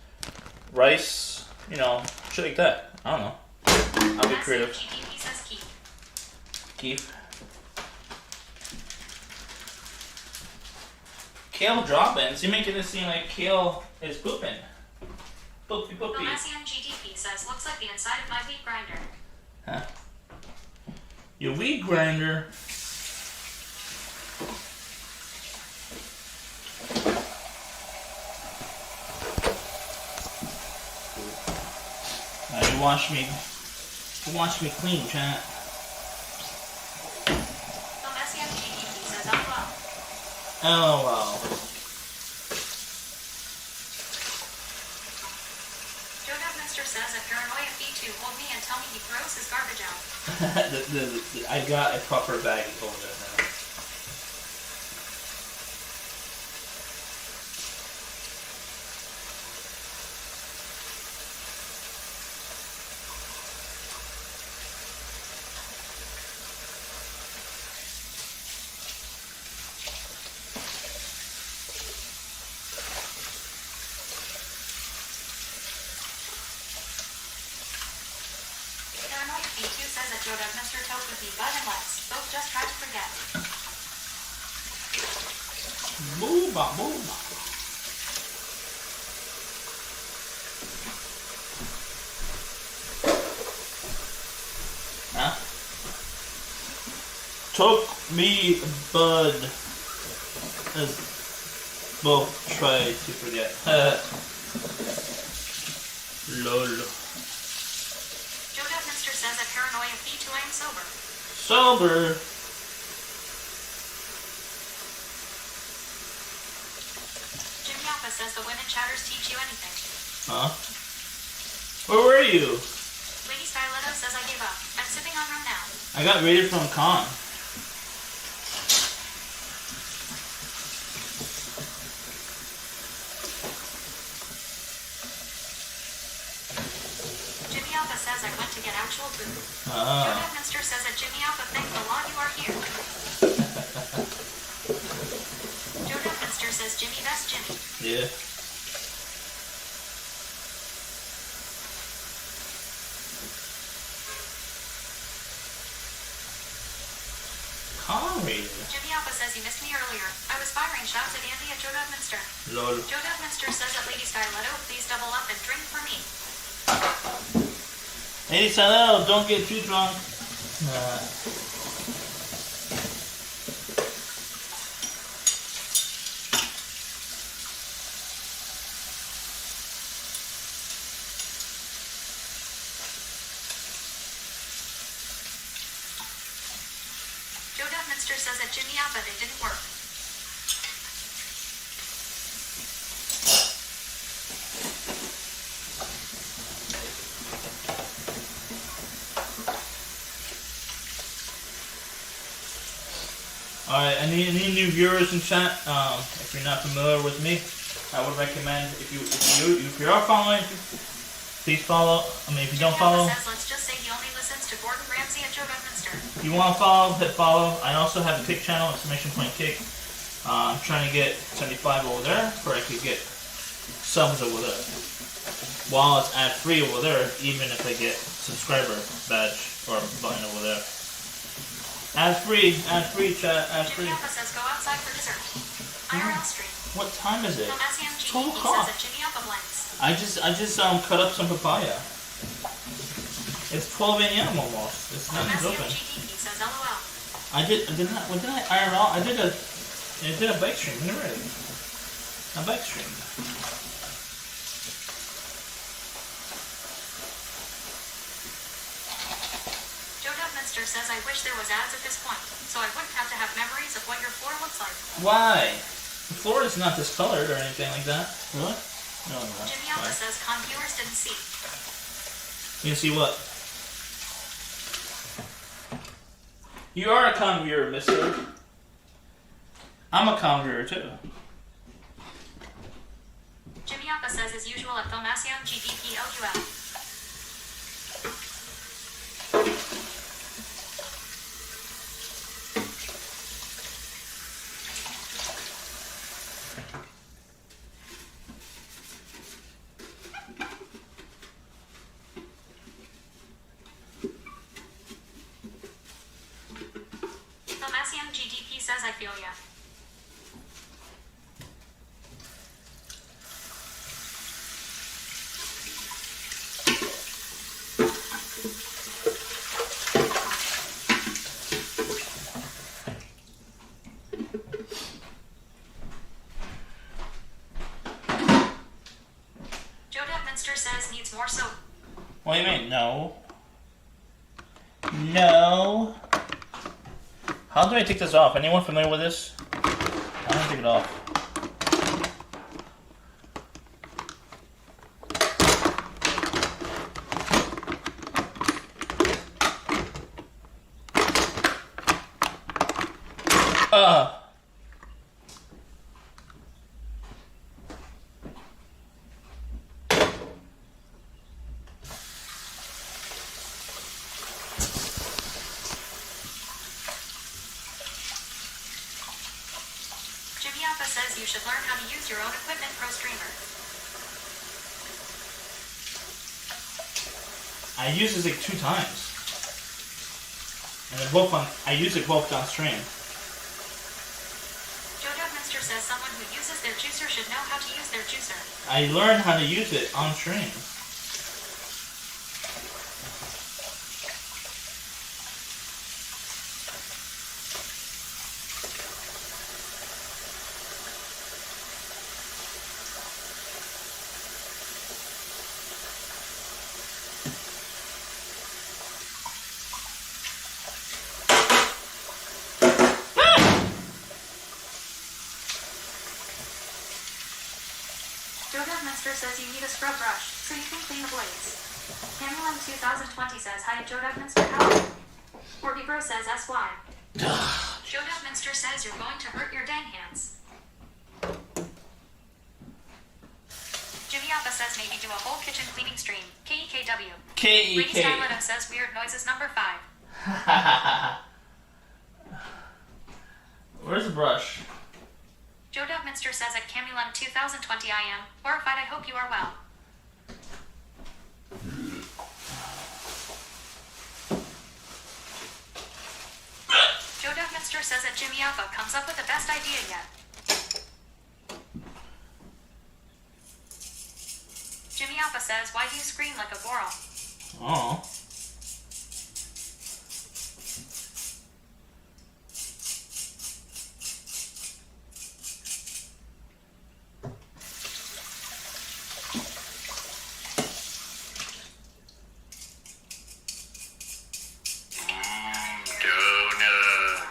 rice, you know, shit like that. I don't know. I'll be creative. GDP says keep. Keep. Kale drop-ins? You're making it seem like kale is pooping. Poopy poopy. Tomasian GDP says, looks like the inside of my wheat grinder. Huh? Your wheat grinder. Now you watch me Watch me clean, chat. Oh well. Mr. says a paranoia fee to hold me and tell me he throws his garbage out. I got a proper bag over there now. Mr. Toad with me, but and Lex. Both just try to forget. Booba, booba. Huh? Took me, bud. As both try to forget. Lol. Says a paranoia fee to I am sober. Sober? Jimmy Alpha says the women chatters teach you anything. Huh? Where were you? Lady Styletto says I gave up. I'm sipping on rum now. I got raided from Con. Says I went to get actual food. Joe Devminster says at Jimmy Alpha, thank the law you are here. Joe Devminster says Jimmy, that's Jimmy. Yeah. Jimmy Alpha says he missed me earlier. I was firing shots at Andy at Joe Devminster. Lol. Joe Devminster says at Lady Styletto, please double up and drink for me. Lady Styletto, don't get too drunk. Joe Devminster says at Jimmy Alpha they didn't work. Alright, any new viewers in chat? If you're not familiar with me, I would recommend if you are following, please follow. I mean, if you don't follow, let's just say he only listens to Gordon Ramsay and Joe Bedminster. If you want to follow, hit follow. I also have a Kick channel, !Kick. I'm trying to get 75 over there, where I could get subs over there. While it's ad free over there, even if I get subscriber badge or button over there. Ad free, chat, ad free. Jimmy Alpha says go outside for dessert. IRL stream. What time is it? It's 12 o'clock. Says that Jimmy Alpha blanks. I just cut up some papaya. It's 12 a.m. almost. It's nothing's open. Says LOL. When did I IRL? I did a bike stream. When already? A bike stream. Says I wish there was ads at this point, so I wouldn't have to have memories of what your floor looks like. Why? The floor is not discolored or anything like that. Really? No, no. Jimmy Alpha says con viewers didn't see. You see what? You are a con viewer, mister. I'm a con viewer too. Jimmy Alpha says as usual at Thomasian GDPLUL. GDP says I feel ya. Joe Devminster says needs more soap. What do you mean? No. No. How do I take this off? Anyone familiar with this? I don't take it off. Jimmy Alpha says you should learn how to use your own equipment, pro streamer. I used this like 2 times. And they're both on, I used it both on stream. Joe Dugminster says someone who uses their juicer should know how to use their juicer. I learned how to use it on stream. Joe Dugminster says you need a scrub brush so you can clean the blades. Hamulin 2020 says hi, Joe Dugminster. How? Orby Bro says SY. Joe Dugminster says you're going to hurt your dang hands. Jimmy Alpha says maybe do a whole kitchen cleaning stream. KEKW. Lady K-E-K. Stylido says weird noises number 5. Where's the brush? Joe Dugminster says at Camulin 2020 I am horrified. I hope you are well. Joe Dugminster says that Jimmy Alpha comes up with the best idea yet. Jimmy Alpha says, why do you scream like a boral? Oh.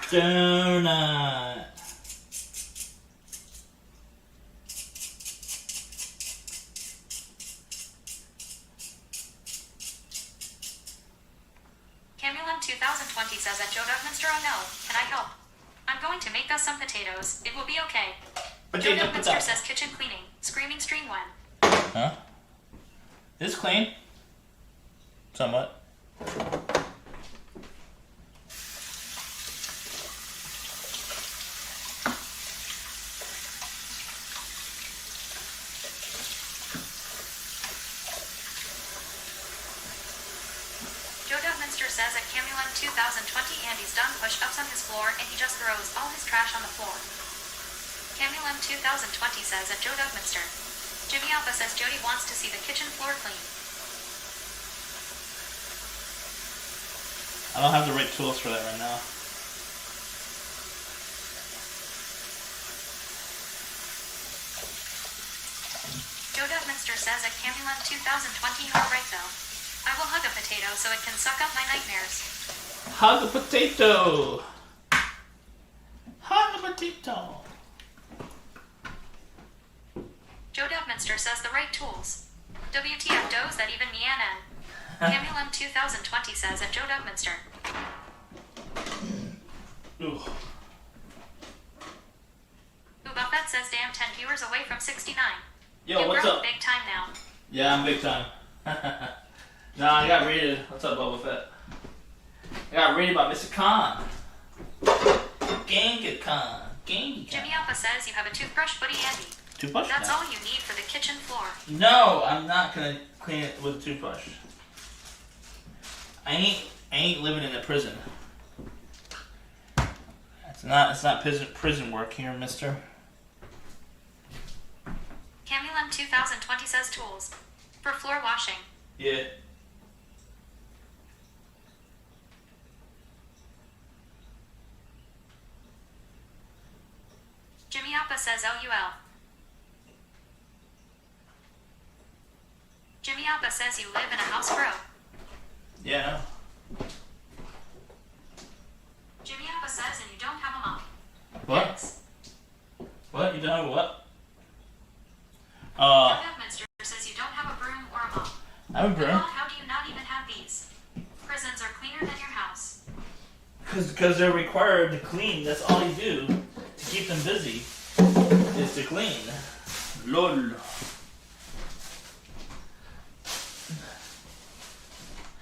Donut. Camulin 2020 says at Joe Dugminster, oh no, can I help? I'm going to make us some potatoes. It will be okay. Joe Dugminster says kitchen cleaning. Screaming stream when? Huh? It's clean. Somewhat. Joe Dugminster says at Camulin 2020 Andy's done push-ups on his floor and he just throws all his trash on the floor. Camulin 2020 says at Joe Dugminster. Jimmy Alpha says Jody wants to see the kitchen floor clean. I don't have the right tools for that right now. Joe Dugminster says at Camulin 2020 you're right though. I will hug a potato so it can suck up my nightmares. Hug a potato. Hug a potato. Joe Dugminster says the right tools. WTF does that even Mianan. Camulin 2020 says at Joe Dugminster. Ooh. Buffett says damn 10 viewers away from 69. Yo, you what's grown up? big time now. Yeah, I'm big time. Nah, I got rated. What's up, Boba Fett? I got rated by Mr. Khan. Genghis Khan. Genghis Jimmy Khan. Alpha says you have a toothbrush, buddy Andy. Toothbrush? That's No. all you need for the kitchen floor. No, I'm not gonna clean it with a toothbrush. I ain't living in a prison. It's not prison work here, mister. Camulin 2020 says tools. For floor washing. Yeah. Jimmy Alpha says LUL. Jimmy Alpha says you live in a house, bro. Yeah. Because they're required to clean. That's all you do to keep them busy is to clean. Lol.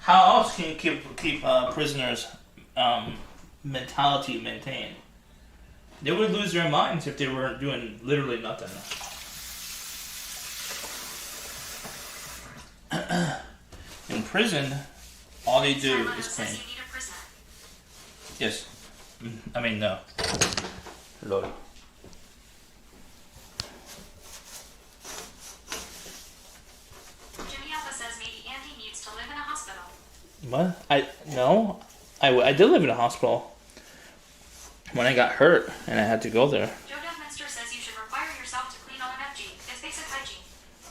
How else can you keep prisoners' mentality maintained? They would lose their minds if they weren't doing literally nothing. In prison, all they do is clean. Yes. I mean, no. Lol. Jimmy Alpha says maybe Andy needs to live in a hospital. What? I did live in a hospital when I got hurt and I had to go there. Joe Devminster says you should require yourself to clean OMFG. It's basic hygiene.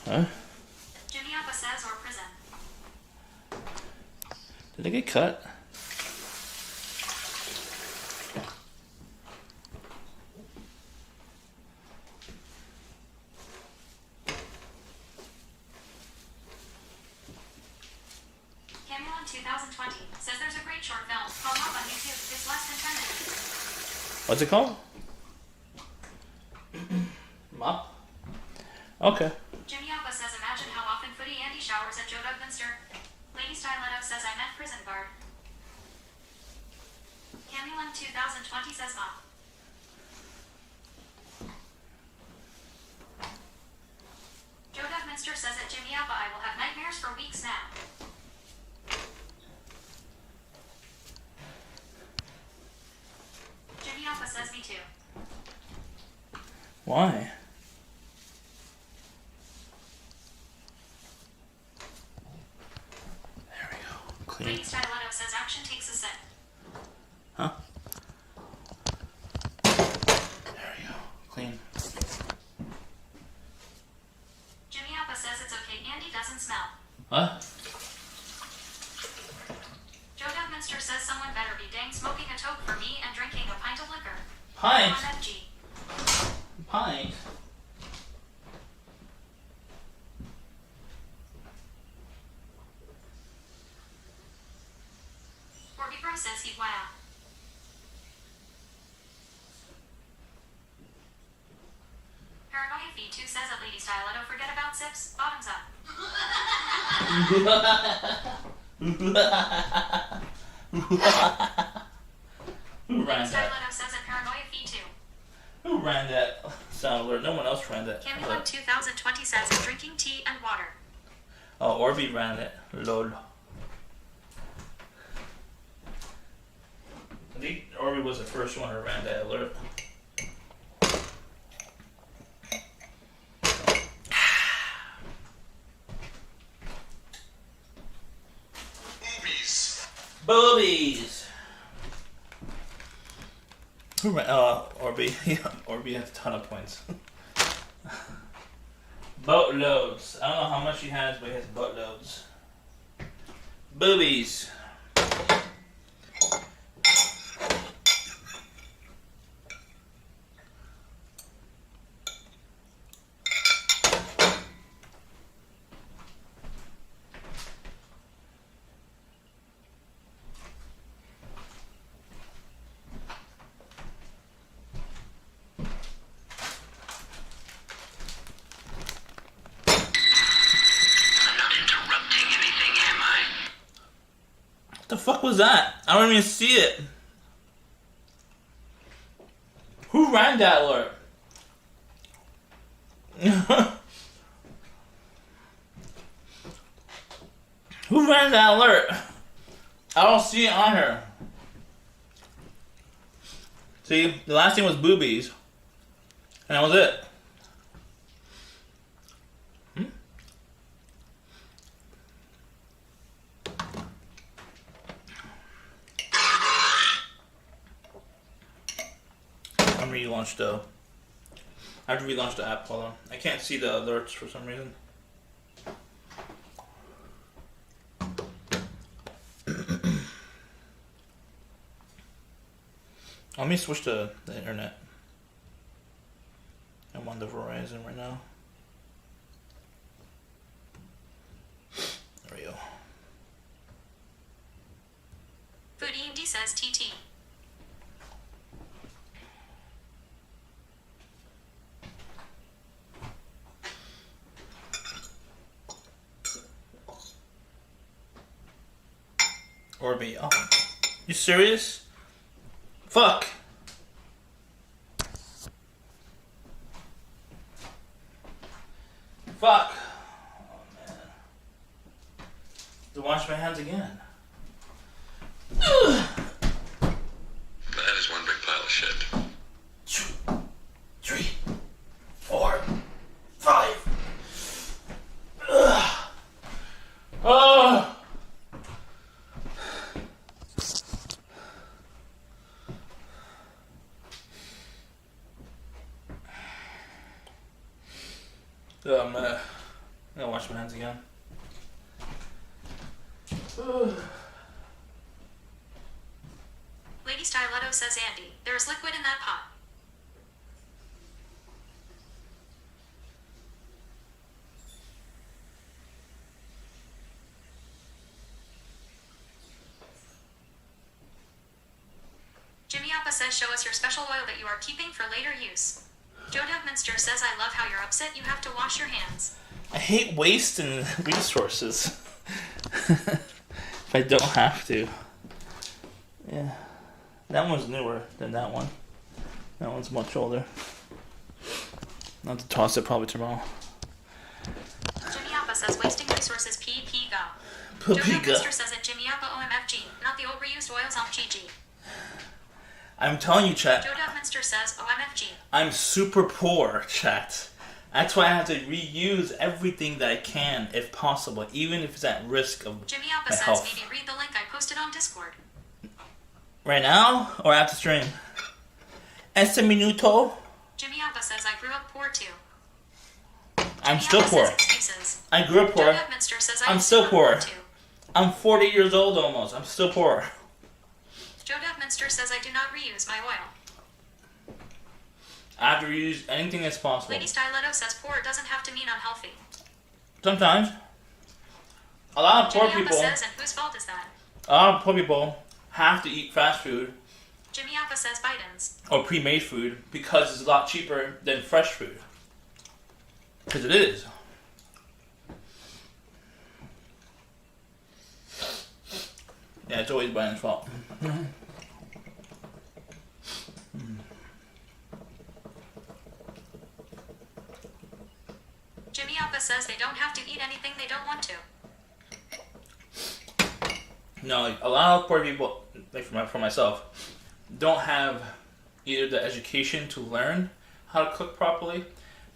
Huh? Jimmy Alpha says or prison. Did I get cut? Camulon 2020 says there's a great short film called Up on YouTube. It's less than 10 minutes. What's it called? Mop? Okay. Jimmy Alpha says imagine how often Footy Andy showers at Joe Devminster. Lady Styletto says I meant prison guard. Camulon 2020 says mop. Joe Devminster says at Jimmy Alpha I will have nightmares for weeks now. Jimmy Alpha says me too. Why? There we go. Clean. Lady Styletto says action takes a sip. Huh? There we go. Clean. Jimmy Alpha says it's okay Andy doesn't smell. What? Joe Devminster says someone better be dang smoking a toke for me and drinking a pint of liquor. Pint? OMFG. Pint? Orby Bro says he'd wow. Paranoia Feed 2 says at Lady Styletto forget about sips, bottoms up. Who ran that? Styletto says at Paranoia Feed 2. Who ran that sound alert? No one else ran that. Camulon 2020 says drinking tea and water. Oh, Orby ran it. Lol. I think Orby was the first one who ran that alert. Boobies. Boobies! Who ran? Orby. Yeah, Orby has a ton of points. Boatloads. I don't know how much he has, but he has boatloads. Boobies. What the fuck was that? I don't even see it. Who ran that alert? Who ran that alert? I don't see it on her. See, the last thing was boobies. And that was it. I'm relaunched though. I have to relaunch the app. Hold on. I can't see the alerts for some reason. Let me switch to the internet. I'm on the Verizon right now. There we go. Foodie MD says TT. Or me. Oh. You serious? Fuck. Fuck. Oh, man. To wash my hands again. Ugh. That is one big pile of shit. 2, 3, 4, 5. Ugh. Oh. I'm gonna wash my hands again. Lady Styletto says, Andy, there's liquid in that pot. Jimmy Appa says, show us your special oil that you are keeping for later use. Joe Dugminster says, I love how you're upset you have to wash your hands. I hate wasting resources. If I don't have to. Yeah. That one's newer than that one. That one's much older. I'll have to toss it probably tomorrow. Jimmy Appa says, wasting resources PP go. Joe Papiga. Dugminster says it, Jimmy Appa OMFG, not the old reused oils on GG. I'm telling you, chat. Joe Dugminster says, OMFG. I'm super poor, chat. That's why I have to reuse everything that I can, if possible, even if it's at risk of Jimmy Appa my says, health. maybe read the link I posted on Discord. Right now, or after stream? Ese minuto. Jimmy Appa says, I grew up poor too. I'm Jimmy still Appa poor. says excuses. I grew up Joe poor. Dugminster says, I'm used still to poor. live too. I'm 40 years old almost. I'm still poor. Joe Dugminster says, I do not reuse my oil. I have to reuse anything that's possible. Lady Styletto says, poor doesn't have to mean unhealthy. Sometimes. A lot of poor Jimmy Appa people. says, and whose fault is that? A lot of poor people have to eat fast food Jimmy Appa says, Biden's. or pre-made food because it's a lot cheaper than fresh food. Because it is. Yeah, it's always Biden's fault. Jimmy Appa says they don't have to eat anything they don't want to. No, like, a lot of poor people, like for myself, don't have either the education to learn how to cook properly,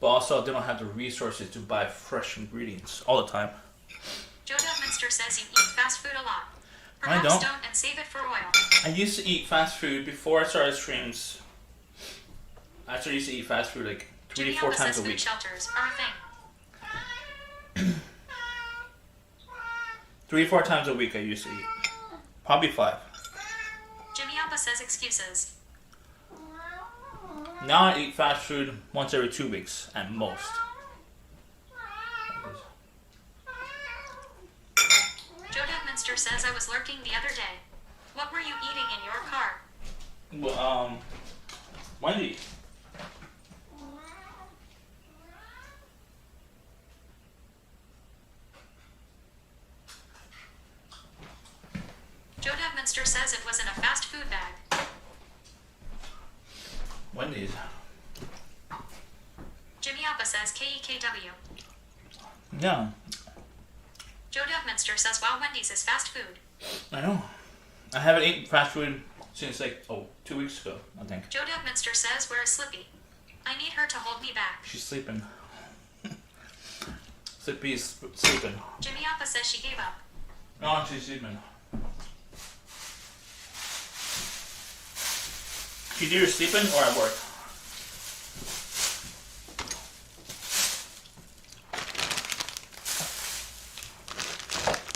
but also they don't have the resources to buy fresh ingredients all the time. Joe Dugminster says you eat fast food a lot. I Perhaps don't. and save it for oil. I used to eat fast food before I started streams. I actually used to eat fast food like 3 Jimmy to 4 Appa times says a food week. shelters are a thing. 3 or 4 times a week I used to eat. Probably 5. Jimmy Appa says excuses. Now I eat fast food once every 2 weeks at most. Joe Dugminster says I was lurking the other day. What were you eating in your car? Well, Wendy. Joe Dugminster says it was in a fast food bag. Wendy's. Jimmy Appa says KEKW. Yeah, Joe Dugminster says wow, Wendy's is fast food. I know. I haven't eaten fast food since like 2 weeks ago, I think. Joe Dugminster says where is Slippy? I need her to hold me back. She's sleeping. Slippy's sleeping. Jimmy Appa says she gave up. No, she's sleeping. She's either sleeping or at work.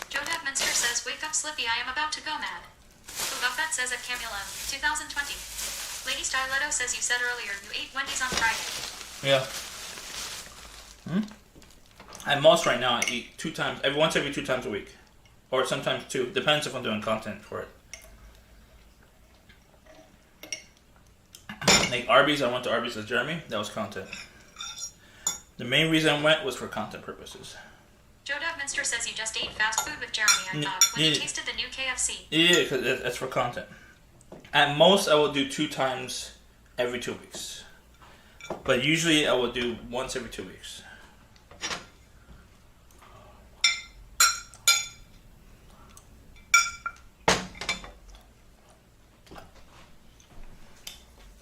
Joe Dugminster says wake up Slippy, I am about to go mad. Buffett says at Camulum, 2020. Lady Styletto says you said earlier you ate Wendy's on Friday. Yeah. At most right now I eat 2 times, once every 2 times a week. Or sometimes 2. Depends if I'm doing content for it. Like Arby's, I went to Arby's with Jeremy. That was content. The main reason I went was for content purposes. Joe Dugminster Minster says you just ate fast food with Jeremy, I thought, when you tasted the new KFC. Yeah, because that's for content. At most, I will do 2 times every 2 weeks. But usually, I will do once every 2 weeks.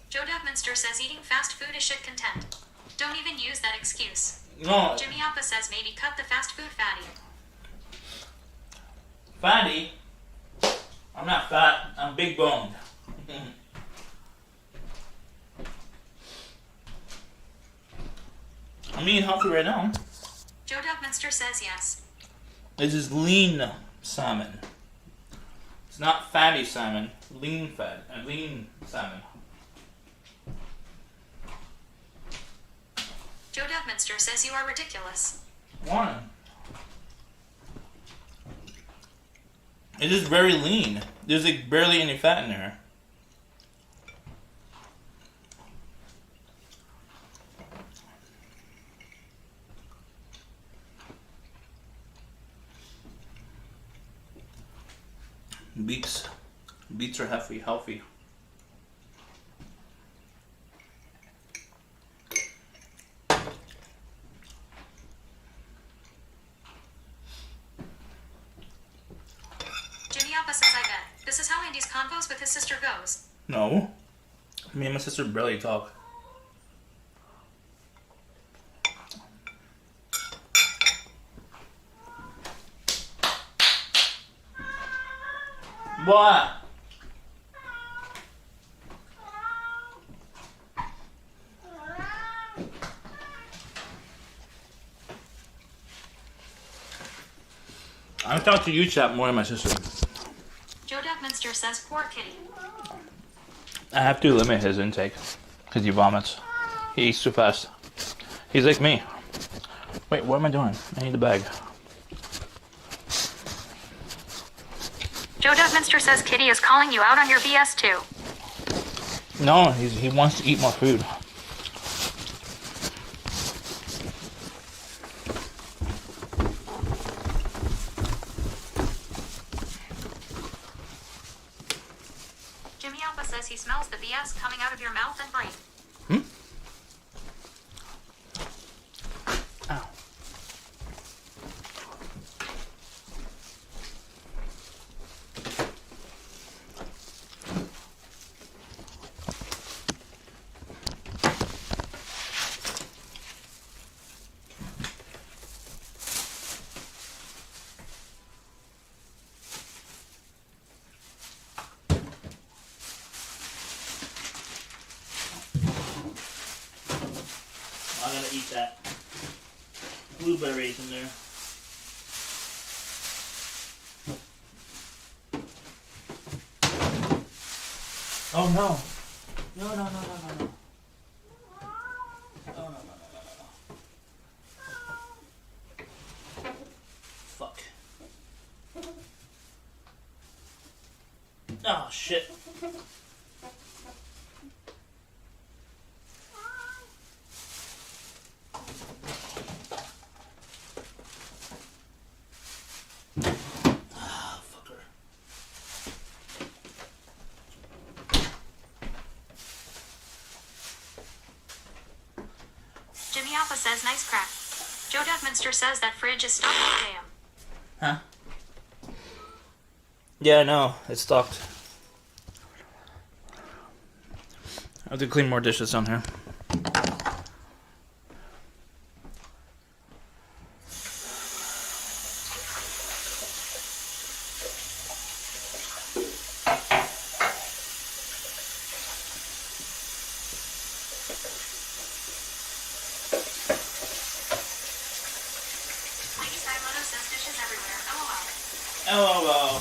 Joe Minster says eating fast food is shit content. Don't even use that excuse. No. Jimmy Alpha says maybe cut the fast food fatty. Fatty? I'm not fat. I'm big boned. I'm eating healthy right now. Joe Minster says yes. This is lean salmon. It's not fatty salmon. Lean salmon. Joe Minster says you are ridiculous. Why? It is very lean. There's like barely any fat in there. Beets are healthy. Jimmy Alpha says I bet. This is how Andy's convos with his sister goes. No. Me and my sister barely talk. What? I talk to you, chat, more than my sister. Joe Minster says poor kitty. I have to limit his intake because he vomits. He eats too fast. He's like me. Wait, what am I doing? I need the bag. Joe Minster says Kitty is calling you out on your BS too. No, he wants to eat more food. Jimmy Alpha says he smells the BS coming out of your mouth and brain. Ow. I gotta eat that. Blueberries in there. Oh no. No. No. Fuck. Oh shit. Jimmy Alpha says nice crack. Joe Minster says that fridge is stocked with jam. Huh? Yeah, I know. It's stocked. I have to clean more dishes down here. LOL.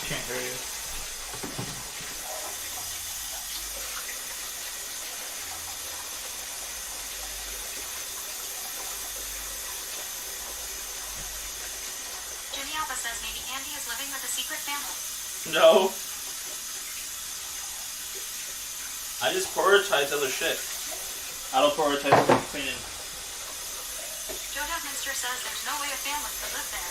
Can't hear you. Jimmy Alpha says maybe Andy is living with a secret family. No. I just prioritize other shit. I don't prioritize cleaning. Joe Devminster says there's no way a family could live there.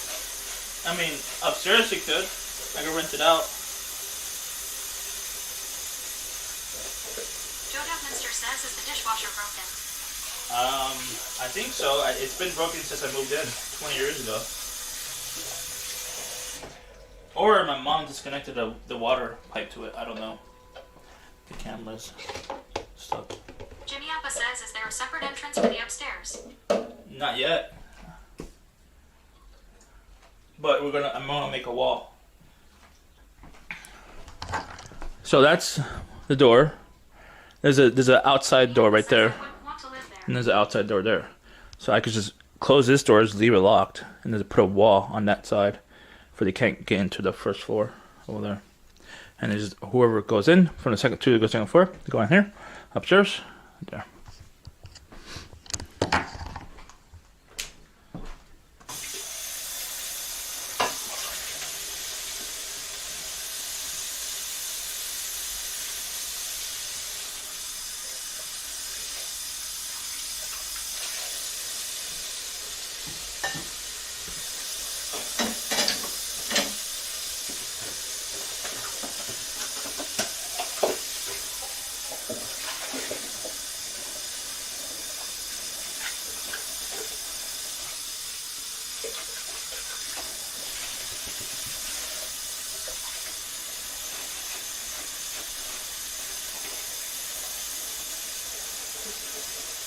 I mean, upstairs you could. I could rent it out. Joe Devminster says, is the dishwasher broken? I think so. It's been broken since I moved in 20 years ago. Or my mom disconnected the water pipe to it. I don't know. The camera's stuck. Jimmy Appa says, is there a separate entrance for the upstairs? Not yet. But I'm gonna make a wall. So that's the door. There's an outside door right there. And there's an outside door there. So I could just close this door, just leave it locked, and then put a wall on that side for they can't get into the first floor over there. And there's just whoever goes in from the second to the second floor, they go in here, upstairs, there.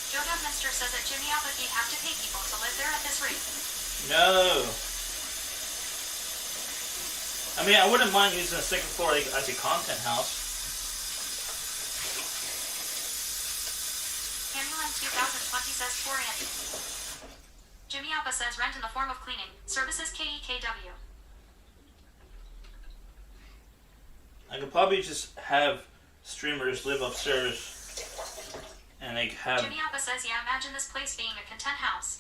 Joe Devminster says that Jimmy Appa would have to pay people to live there at this rate. No. I mean, I wouldn't mind using the second floor as a content house. Candyland 2020 says for Andy. Jimmy Appa says rent in the form of cleaning. Services KEKW. I could probably just have streamers live upstairs and they have... Jimmy Appa says, yeah, imagine this place being a content house.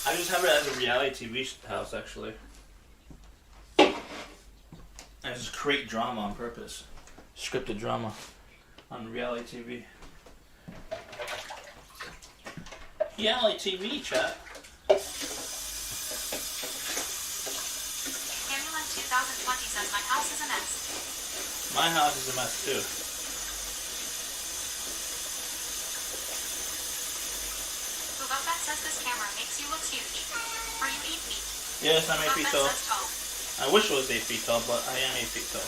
I just have it as a reality TV house, actually. I just create drama on purpose. Scripted drama on reality TV. Reality TV, chat. Candyland 2020 says my house is a mess. My house is a mess, too. Bubba says this camera makes you look huge. Are you 8 feet? Yes, I'm 8 feet tall. Says tall. I wish I was 8 feet tall, but I am 8 feet tall.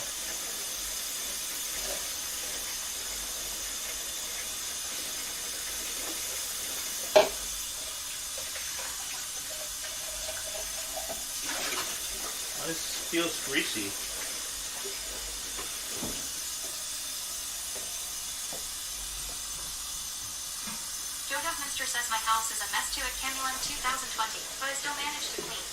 Oh, this feels greasy. Joe Devminster says my house is a mess too at Candyland 2020, but I still managed to clean.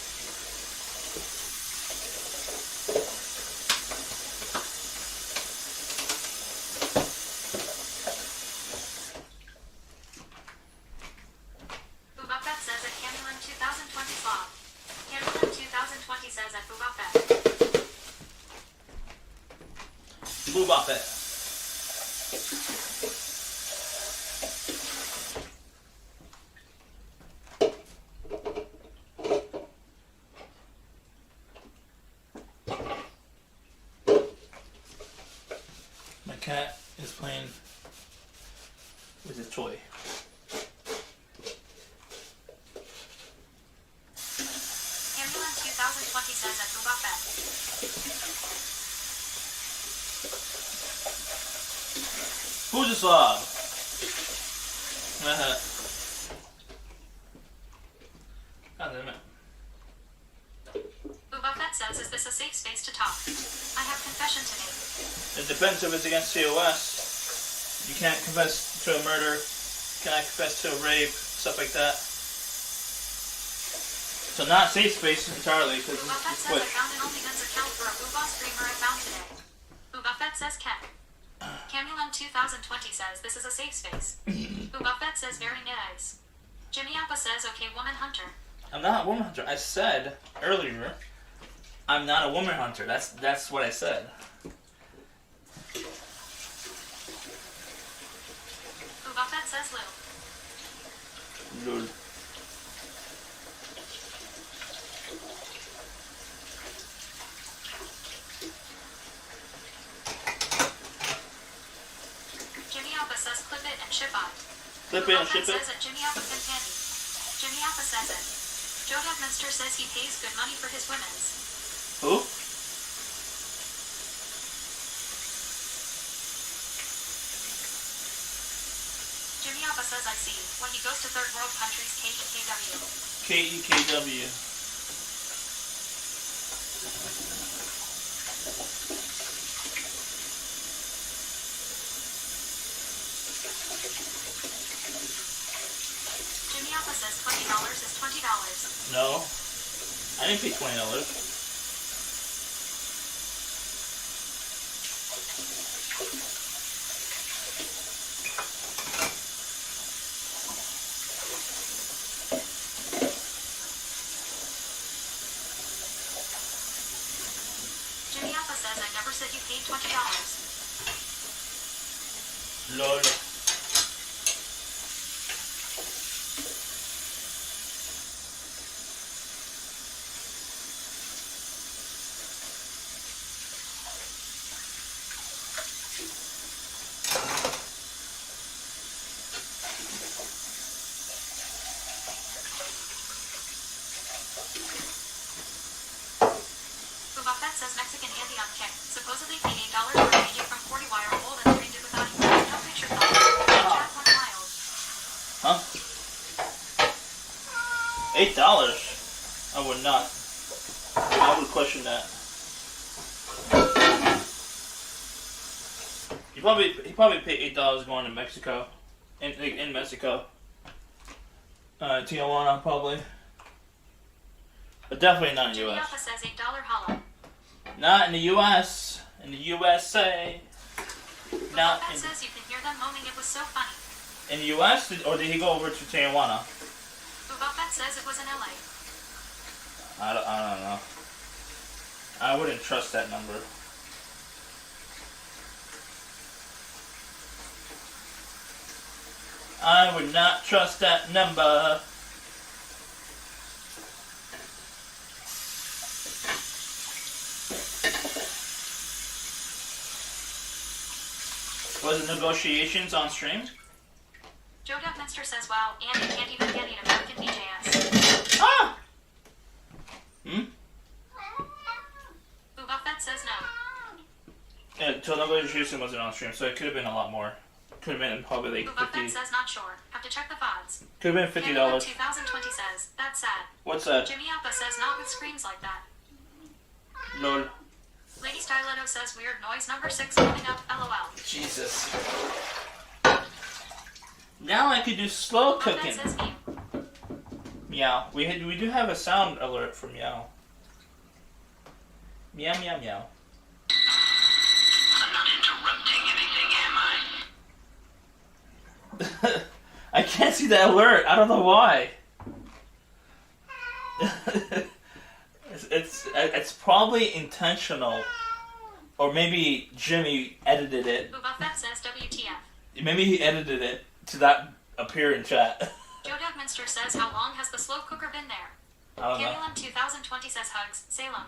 Bubba says at Candyland 2020 Bob. Candyland 2020 says at Bubba. Boobop it. My cat is playing with his toy. Candyland 2020 says at Bubba. Who's a slob? God damn it. Bubba says, is this a safe space to talk? I have confession to make. It depends if it's against COS. You can't confess to a murder, cannot confess to a rape, stuff like that. So not safe space entirely, because Bubba it's says quick. I found an OnlyFans account for a Bubba streamer I found today. Bubba says Ken. Candyland 2020 says this is a safe space. Bubba says very nice. Jimmy Appa says okay woman hunter. I'm not a woman hunter. I said earlier, I'm not a woman hunter. That's what I said. Bubba says Lou. Lul. certified. Flip it and ship says it. that Jimmy Alpha Companion. Jimmy Alpha says it. Joe Minster says he pays good money for his women's. Who? Jimmy Alpha says I see. When he goes to third world countries, KEKW. KEKW. Jimmy Alpha says $20 is $20. No. I didn't pay $20. Jimmy Alpha says I never said you paid $20. Lol. Buffett says Mexican Andy on kick. Supposedly paid $8 for a video from 40 wire old and streamed it without even no picture file. Chat went wild. Huh? $8? I would not. I would question that. He probably paid $8 going to Mexico. In Mexico. Tijuana probably. But definitely not in the Jimmy US. Alpha says $8 holla. Not in the US. In the USA. Not Buffett in, says you can hear them moaning it was so funny. in the US, or did he go over to Tijuana? Buffett says it was in LA. I don't know. I wouldn't trust that number. I would not trust that number. Was it negotiations on stream? Joe Minster says, wow, Andy can't even get an American BJS. Ah! Hmm? Buffett says no. Yeah, so negotiation wasn't on stream, so it could have been a lot more. Could have been probably like Buffett 50. says not sure. Have to check the FODs. Could have been $50. 2020 says, that's sad. What's that? Jimmy Alpha says not with screams like that. Lol. Lady Styletto says weird noise number 6 coming up, LOL. Jesus. Now I could do slow cooking. Buffett says mew. Meow. We do have a sound alert for meow. Meow meow meow. I'm not interrupting anything, am I? I can't see the alert. I don't know why. It's probably intentional, or maybe Jimmy edited it. Buffett says WTF. Maybe he edited it to that appear in chat. Joe Minster says how long has the slow cooker been there? I don't know. Candyland 2020 says hugs, Salem.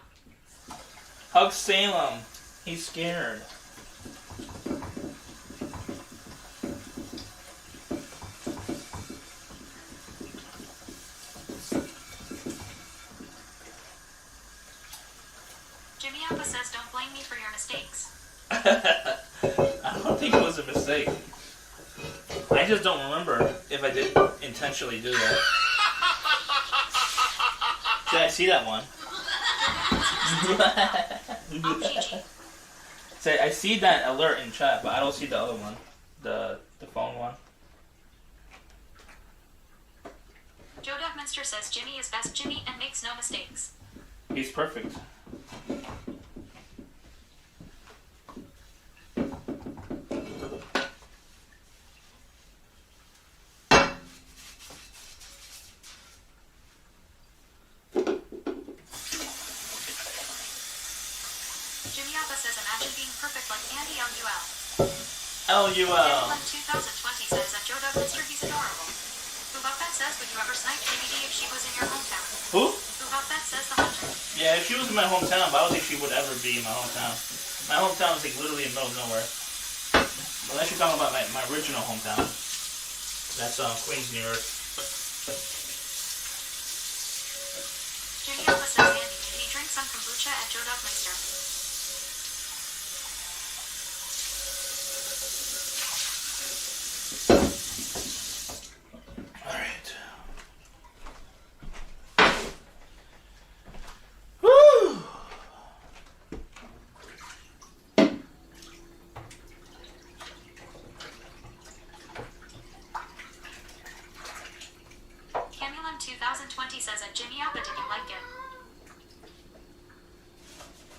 Hug Salem. He's scared. Jimmy Alpha says don't blame me for your mistakes. I don't think it was a mistake. I just don't remember if I did intentionally do that. Did I see that one? Oh, Gigi. Say, I see that alert in chat, but I don't see the other one. The phone one. Joe Minster says Jimmy is best Jimmy and makes no mistakes. He's perfect. Jimmy Alpha says imagine being perfect like Andy LUL. LUL. Candyland 2020 says that Joe Minster he's adorable. Buffett says would you ever snipe DVD if she was in your hometown? Who? Buffett says the hunter. Yeah, if she was in my hometown, but I don't think she would ever be in my hometown. My hometown is like literally in the middle of nowhere. Unless you're talking about my original hometown. That's Queens, New York. Jimmy Alpha says Andy, did he drink some kombucha at Joe Dugminster? Alright. Woo! Camulon 2020 says at Jimmy Alpha, did you like it?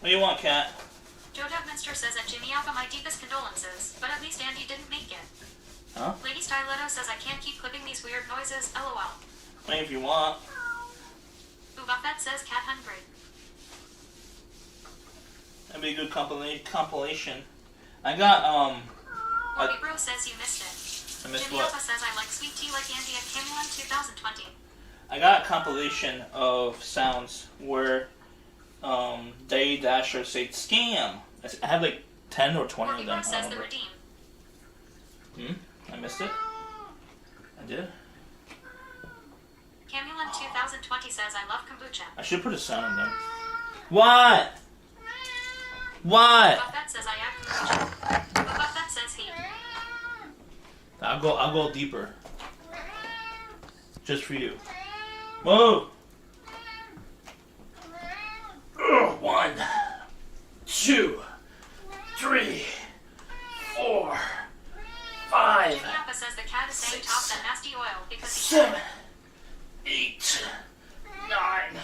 What do you want, Kat? Joe Dugminster says at Jimmy Alpha, my deepest condolences, but at least Andy didn't make it. Huh? Lady Styletto says I can't keep clipping these weird noises, lol. I mean, if you want. Buffett says cat hungry. That'd be a good compilation. I got, Bobby Bro says you missed it. I missed Jimmy what? Alpha says I like sweet tea like Andy at Camulon 2020. I got a compilation of sounds where Day Dasher say scam. I have like 10 or 20 Bobby of them. Bro says the redeem. I missed it? I did? Camulon 2020 says I love kombucha. I should put a sound in them. What? What? Buffett says I have kombucha. Buffett says he. I'll go deeper. Just for you. Whoa! 1, 2, 3, 4, 5, Jimmy Alpha says the cat is saying top that nasty oil because he 7, 8, 9,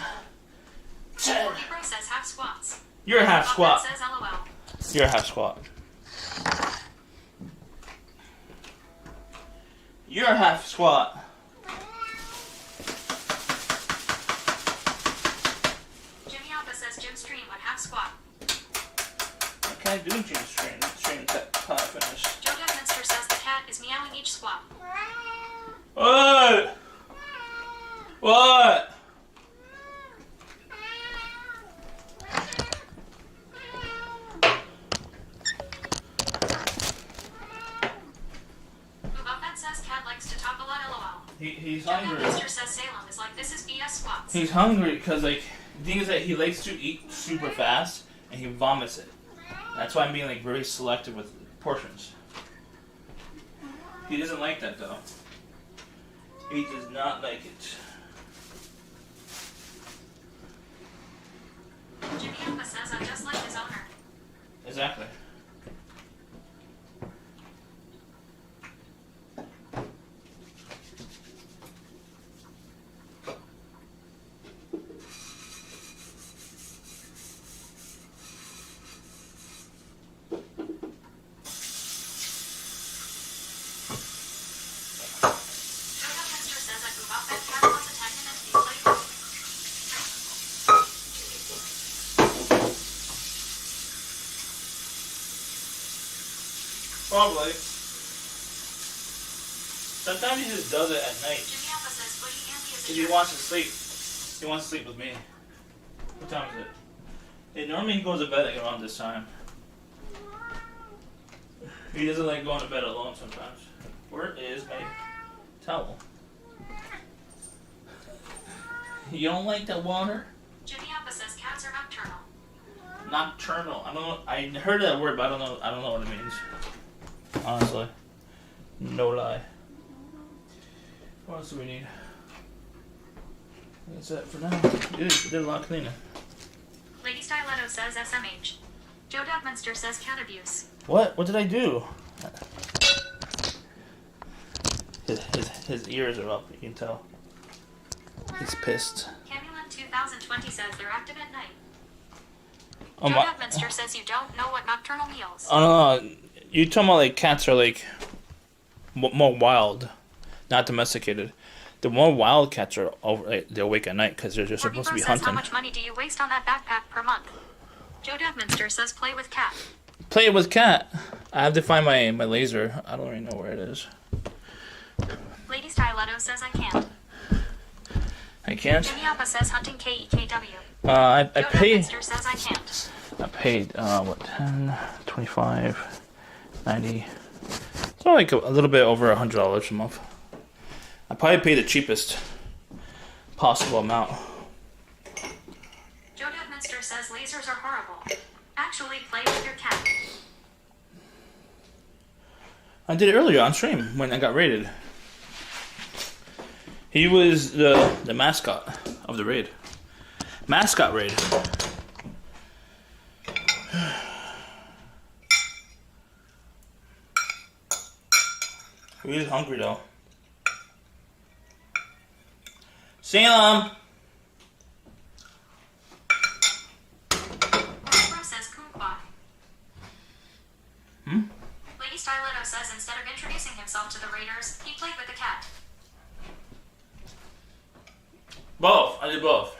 10. Bobby Bro says half squats. You're a half squat. Buffett says lol. You're a half squat. You're a half squat. Jimmy Alpha says Jim Stream would half squat. Okay, do Jim stream till I finish. Joe Dugminster says the cat is meowing each squat. What? What? Buffett says cat likes to talk a lot lol. He's Joe hungry. Dugminster says Salem is like this is BS squats. He's hungry because, like, the thing is that he likes to eat super fast and he vomits it. That's why I'm being, like, very selective with portions. He doesn't like that, though. He does not like it. Jimmy Alpha says I'm just like his owner. Exactly. Joe Dugminster says that Buffett cat wants attention and to be played with. Probably. Sometimes he just does it at night. Jimmy Alpha says Buddy Andy is a Because he jerk. wants to sleep. He wants to sleep with me. What time is it? Hey, normally he goes to bed like around this time. He doesn't like going to bed alone sometimes. Where is my towel? You don't like the water? Jimmy Alpha says cats are nocturnal. Nocturnal. I don't know. I heard that word, but I don't know what it means. Honestly, no lie. What else do we need? That's it for now. We did a lot of cleaning. Lady Styletto says SMH. Joe Dugminster says cat abuse. What? What did I do? His ears are up. You can tell. He's pissed. Camulon 2020 says they're active at night. Oh Joe my! Dugminster says you don't know what nocturnal meals. Oh no! You talking about like cats are like more wild, not domesticated. The more wild cats are over. Like, they're awake at night because they're just supposed to be says hunting. how much money do you waste on that backpack per month? Joe Dugminster says play with cat. Play with cat. I have to find my laser. I don't really know where it is. Lady Styletto says I can't. I can't. Jimmy Alpha says hunting KEKW. I Joe paid. Dugminster says I can't. I paid, what, 10, 25, 90. It's only like a little bit over $100 a month. I probably pay the cheapest possible amount. Joe Devminster says lasers are horrible. Actually, play with your cat. I did it earlier on stream when I got raided. He was the mascot of the raid. Mascot raid. Really hungry though. Salem! Bro says kumquat. Lady Styletto says instead of introducing himself to the raiders, he played with the cat. Both. I did both.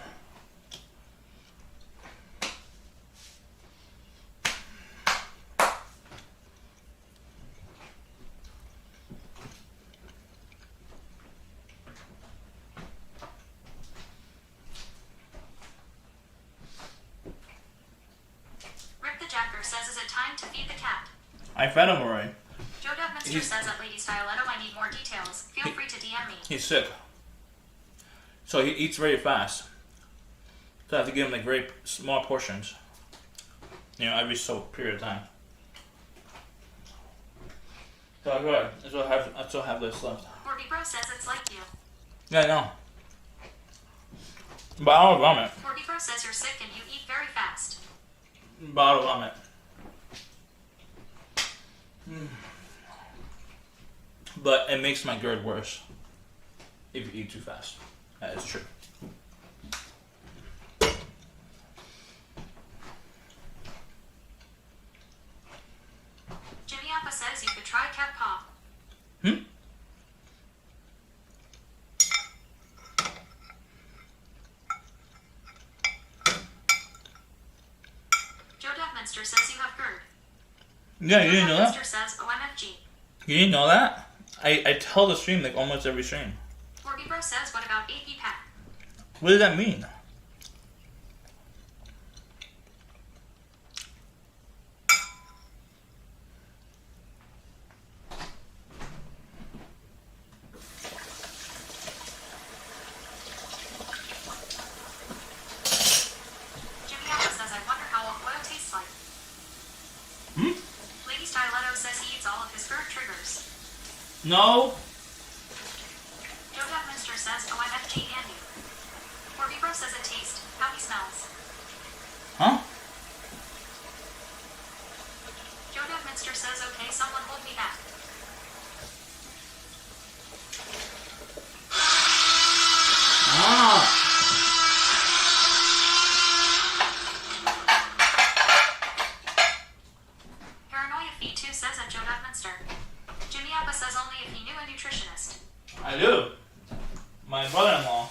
Rip the Jacker says, is it time to feed the cat? I fed him already. Joe Devminster says at Lady Styletto, I need more details. Feel free to DM me. He's sick. So he eats very fast. So I have to give him like very small portions. You know, every so period of time. So good. I still have this left. Orby Bro says it's like you. Yeah, I know. But I don't vomit. Orby Bro says you're sick and you eat very fast. But I don't vomit. But it makes my GERD worse if you eat too fast. That is true. Jimmy Appa says you could try cat paw. Joe Devminster says you have GERD. Yeah, you didn't know that? Devminster says OMFG. You didn't know that? I tell the stream like almost every stream. Orby Bro says what about AP pack? What does that mean? Jimmy Appa says I wonder how oil tastes like. Lady Styletto says he eats all of his GERD triggers. No. Joe Devminster says OMFG Andy. Orby Bro says it tastes. How he smells. Huh? Joe Devminster says okay, someone hold me back. Ah. Paranoia Fee 2 says at Joe Devminster. Jimmy Appa says only if he knew a nutritionist. I do. My brother-in-law.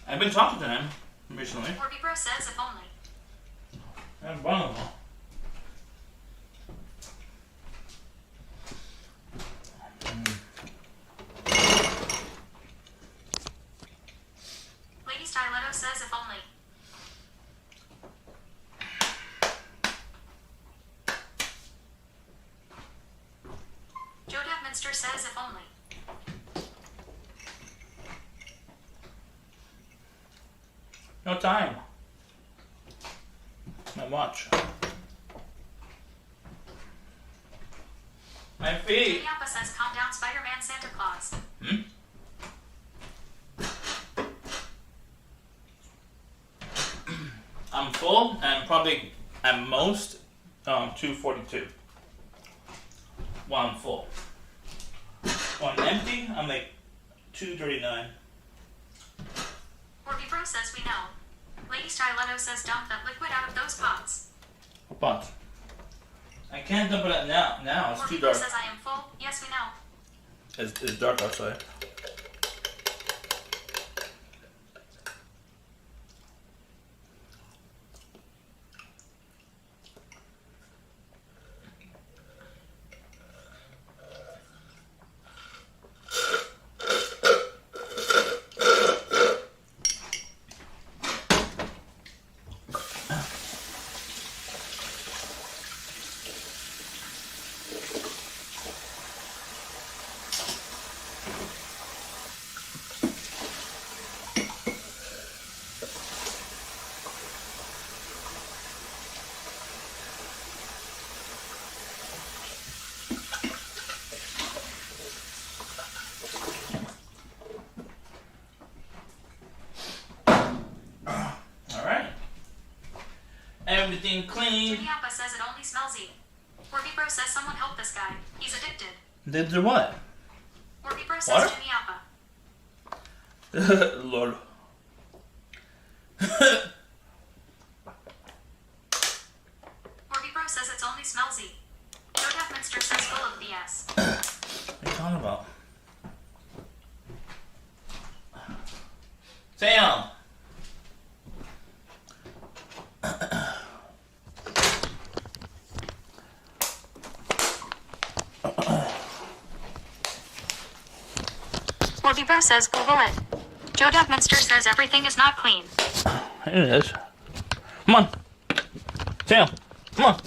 I've been talking to him recently. Orby Bro says if only. I have a brother-in-law. Lady Styletto says if only. Joe Devminster says if only. No time. My watch. My feet. Jimmy Appa says calm down, Spider-Man Santa Claus. I'm full and probably at most 242. While I'm full. When I'm empty, I'm like 239. Orby Bro says we know. Lady Styletto says dump that liquid out of those pots. But I can't dump it out now. Now it's Orby too Bro dark. says I am full. Yes, we know. It's dark outside. everything clean. Jimmy Alpha says it only smells eat. Orby Bro says someone help this guy. He's addicted. They're what? Orby Bro says Water? Jimmy Alpha. Lord. Orby Bro says it's only smells eat. Joe Duffminster says full of BS. What are you talking about? Sam! Orby Bro says Google it. Joe Duffminster says everything is not clean. It is. Come on. Sam, come on.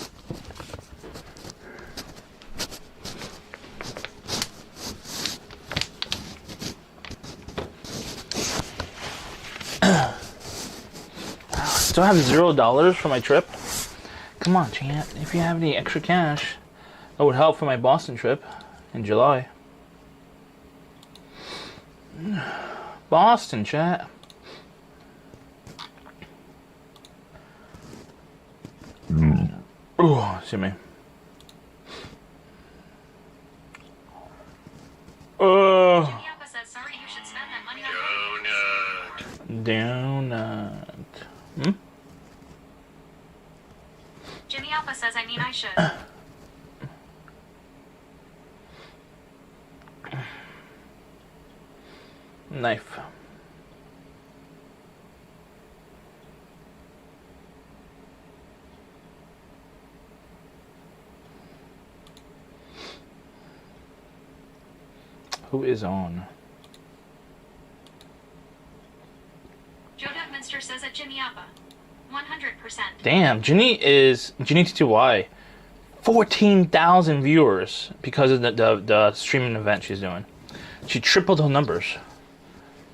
Still have $0 for my trip. Come on, chat. If you have any extra cash, that would help for my Boston trip in July. Boston, chat. Oh, see me. Jimmy Alpha says sorry you should spend that money on Donut. Hmm? Jimmy Alpha says I mean I should. Knife. Who is on? Joe Duffminster says at Jimmy Alpha. 100%. Damn, Ginny T2Y. 14,000 viewers because of the streaming event she's doing. She tripled her numbers.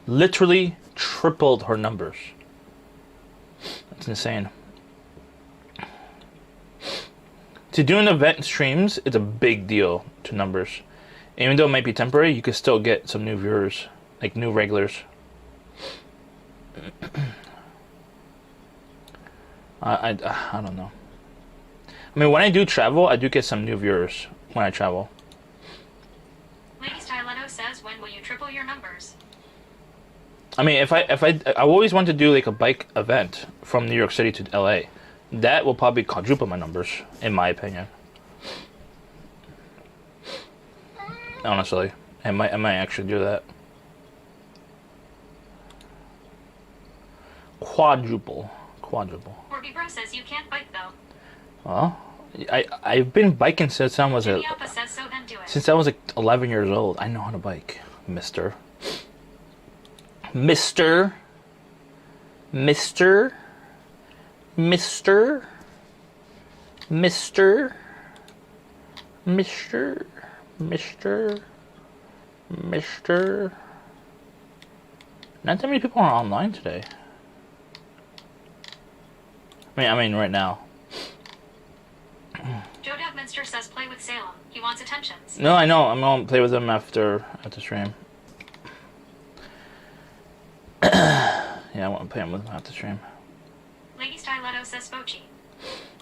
Literally tripled her numbers. That's insane. To do an event in streams, it's a big deal to numbers. Even though it might be temporary, you could still get some new viewers, like new regulars. I don't know. I mean, when I do travel, I do get some new viewers when I travel. Lady Styletto says when will you triple your numbers? I mean, I always want to do like a bike event from New York City to LA. That will probably quadruple my numbers, in my opinion. Honestly, I might actually do that. Quadruple. Orby Bro says you can't bike though. Well, I've been biking since I was Jimmy Alpha says so then do it. since I was like 11 years old. I know how to bike, Mister. Mister. Not that many people are online today. I mean right now. Joe Duffminster says play with Salem. He wants attentions. No, I know. I'm gonna play with him after stream. Yeah, I want to play him with him after stream. Lady Styletto says Spochi.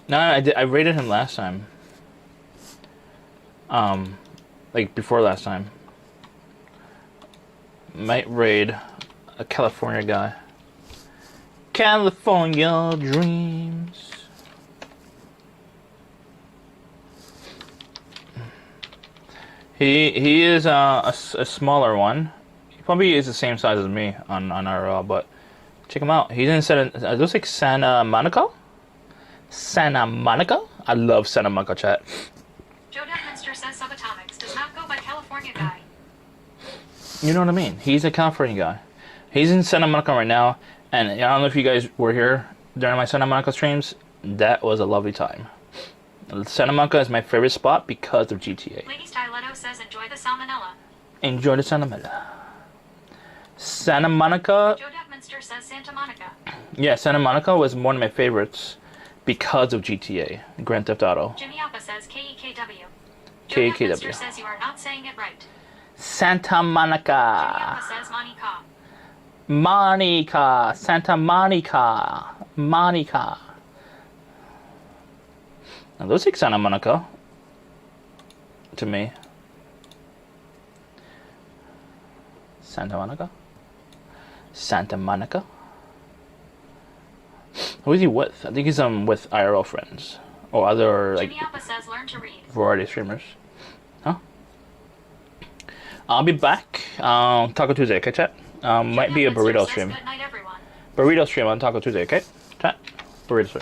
No, I raided him last time. Like before last time. Might raid a California guy. California dreams. He is a smaller one. He probably is the same size as me on IRL, but check him out. He's in it looks like Santa Monica. Santa Monica. I love Santa Monica, chat. Joe Duffminster says Subatomics does not go by California guy. You know what I mean? He's a California guy. He's in Santa Monica right now, and I don't know if you guys were here during my Santa Monica streams. That was a lovely time. Santa Monica is my favorite spot because of GTA. Lady Styletto says enjoy the salmonella. Enjoy the Santa Monica. Santa Monica. Joe Duffminster says Santa Monica. Yeah, Santa Monica was one of my favorites because of GTA, Grand Theft Auto. Jimmy Alpha says KEKW. Joe KEKW. Duffminster says you are not saying it right. Santa Jimmy Monica. Alpha says Monica. Monica. Santa Monica. Monica. It looks like Santa Monica to me. Santa Monica? Santa Monica? Who is he with? I think he's with IRL friends. Or other, like, Jimmy Alpha says learn to read. variety streamers. Huh? I'll be back. Taco Tuesday, okay, chat? Might be a burrito stream. Good night, everyone. Burrito stream on Taco Tuesday, okay? Chat? Burrito stream.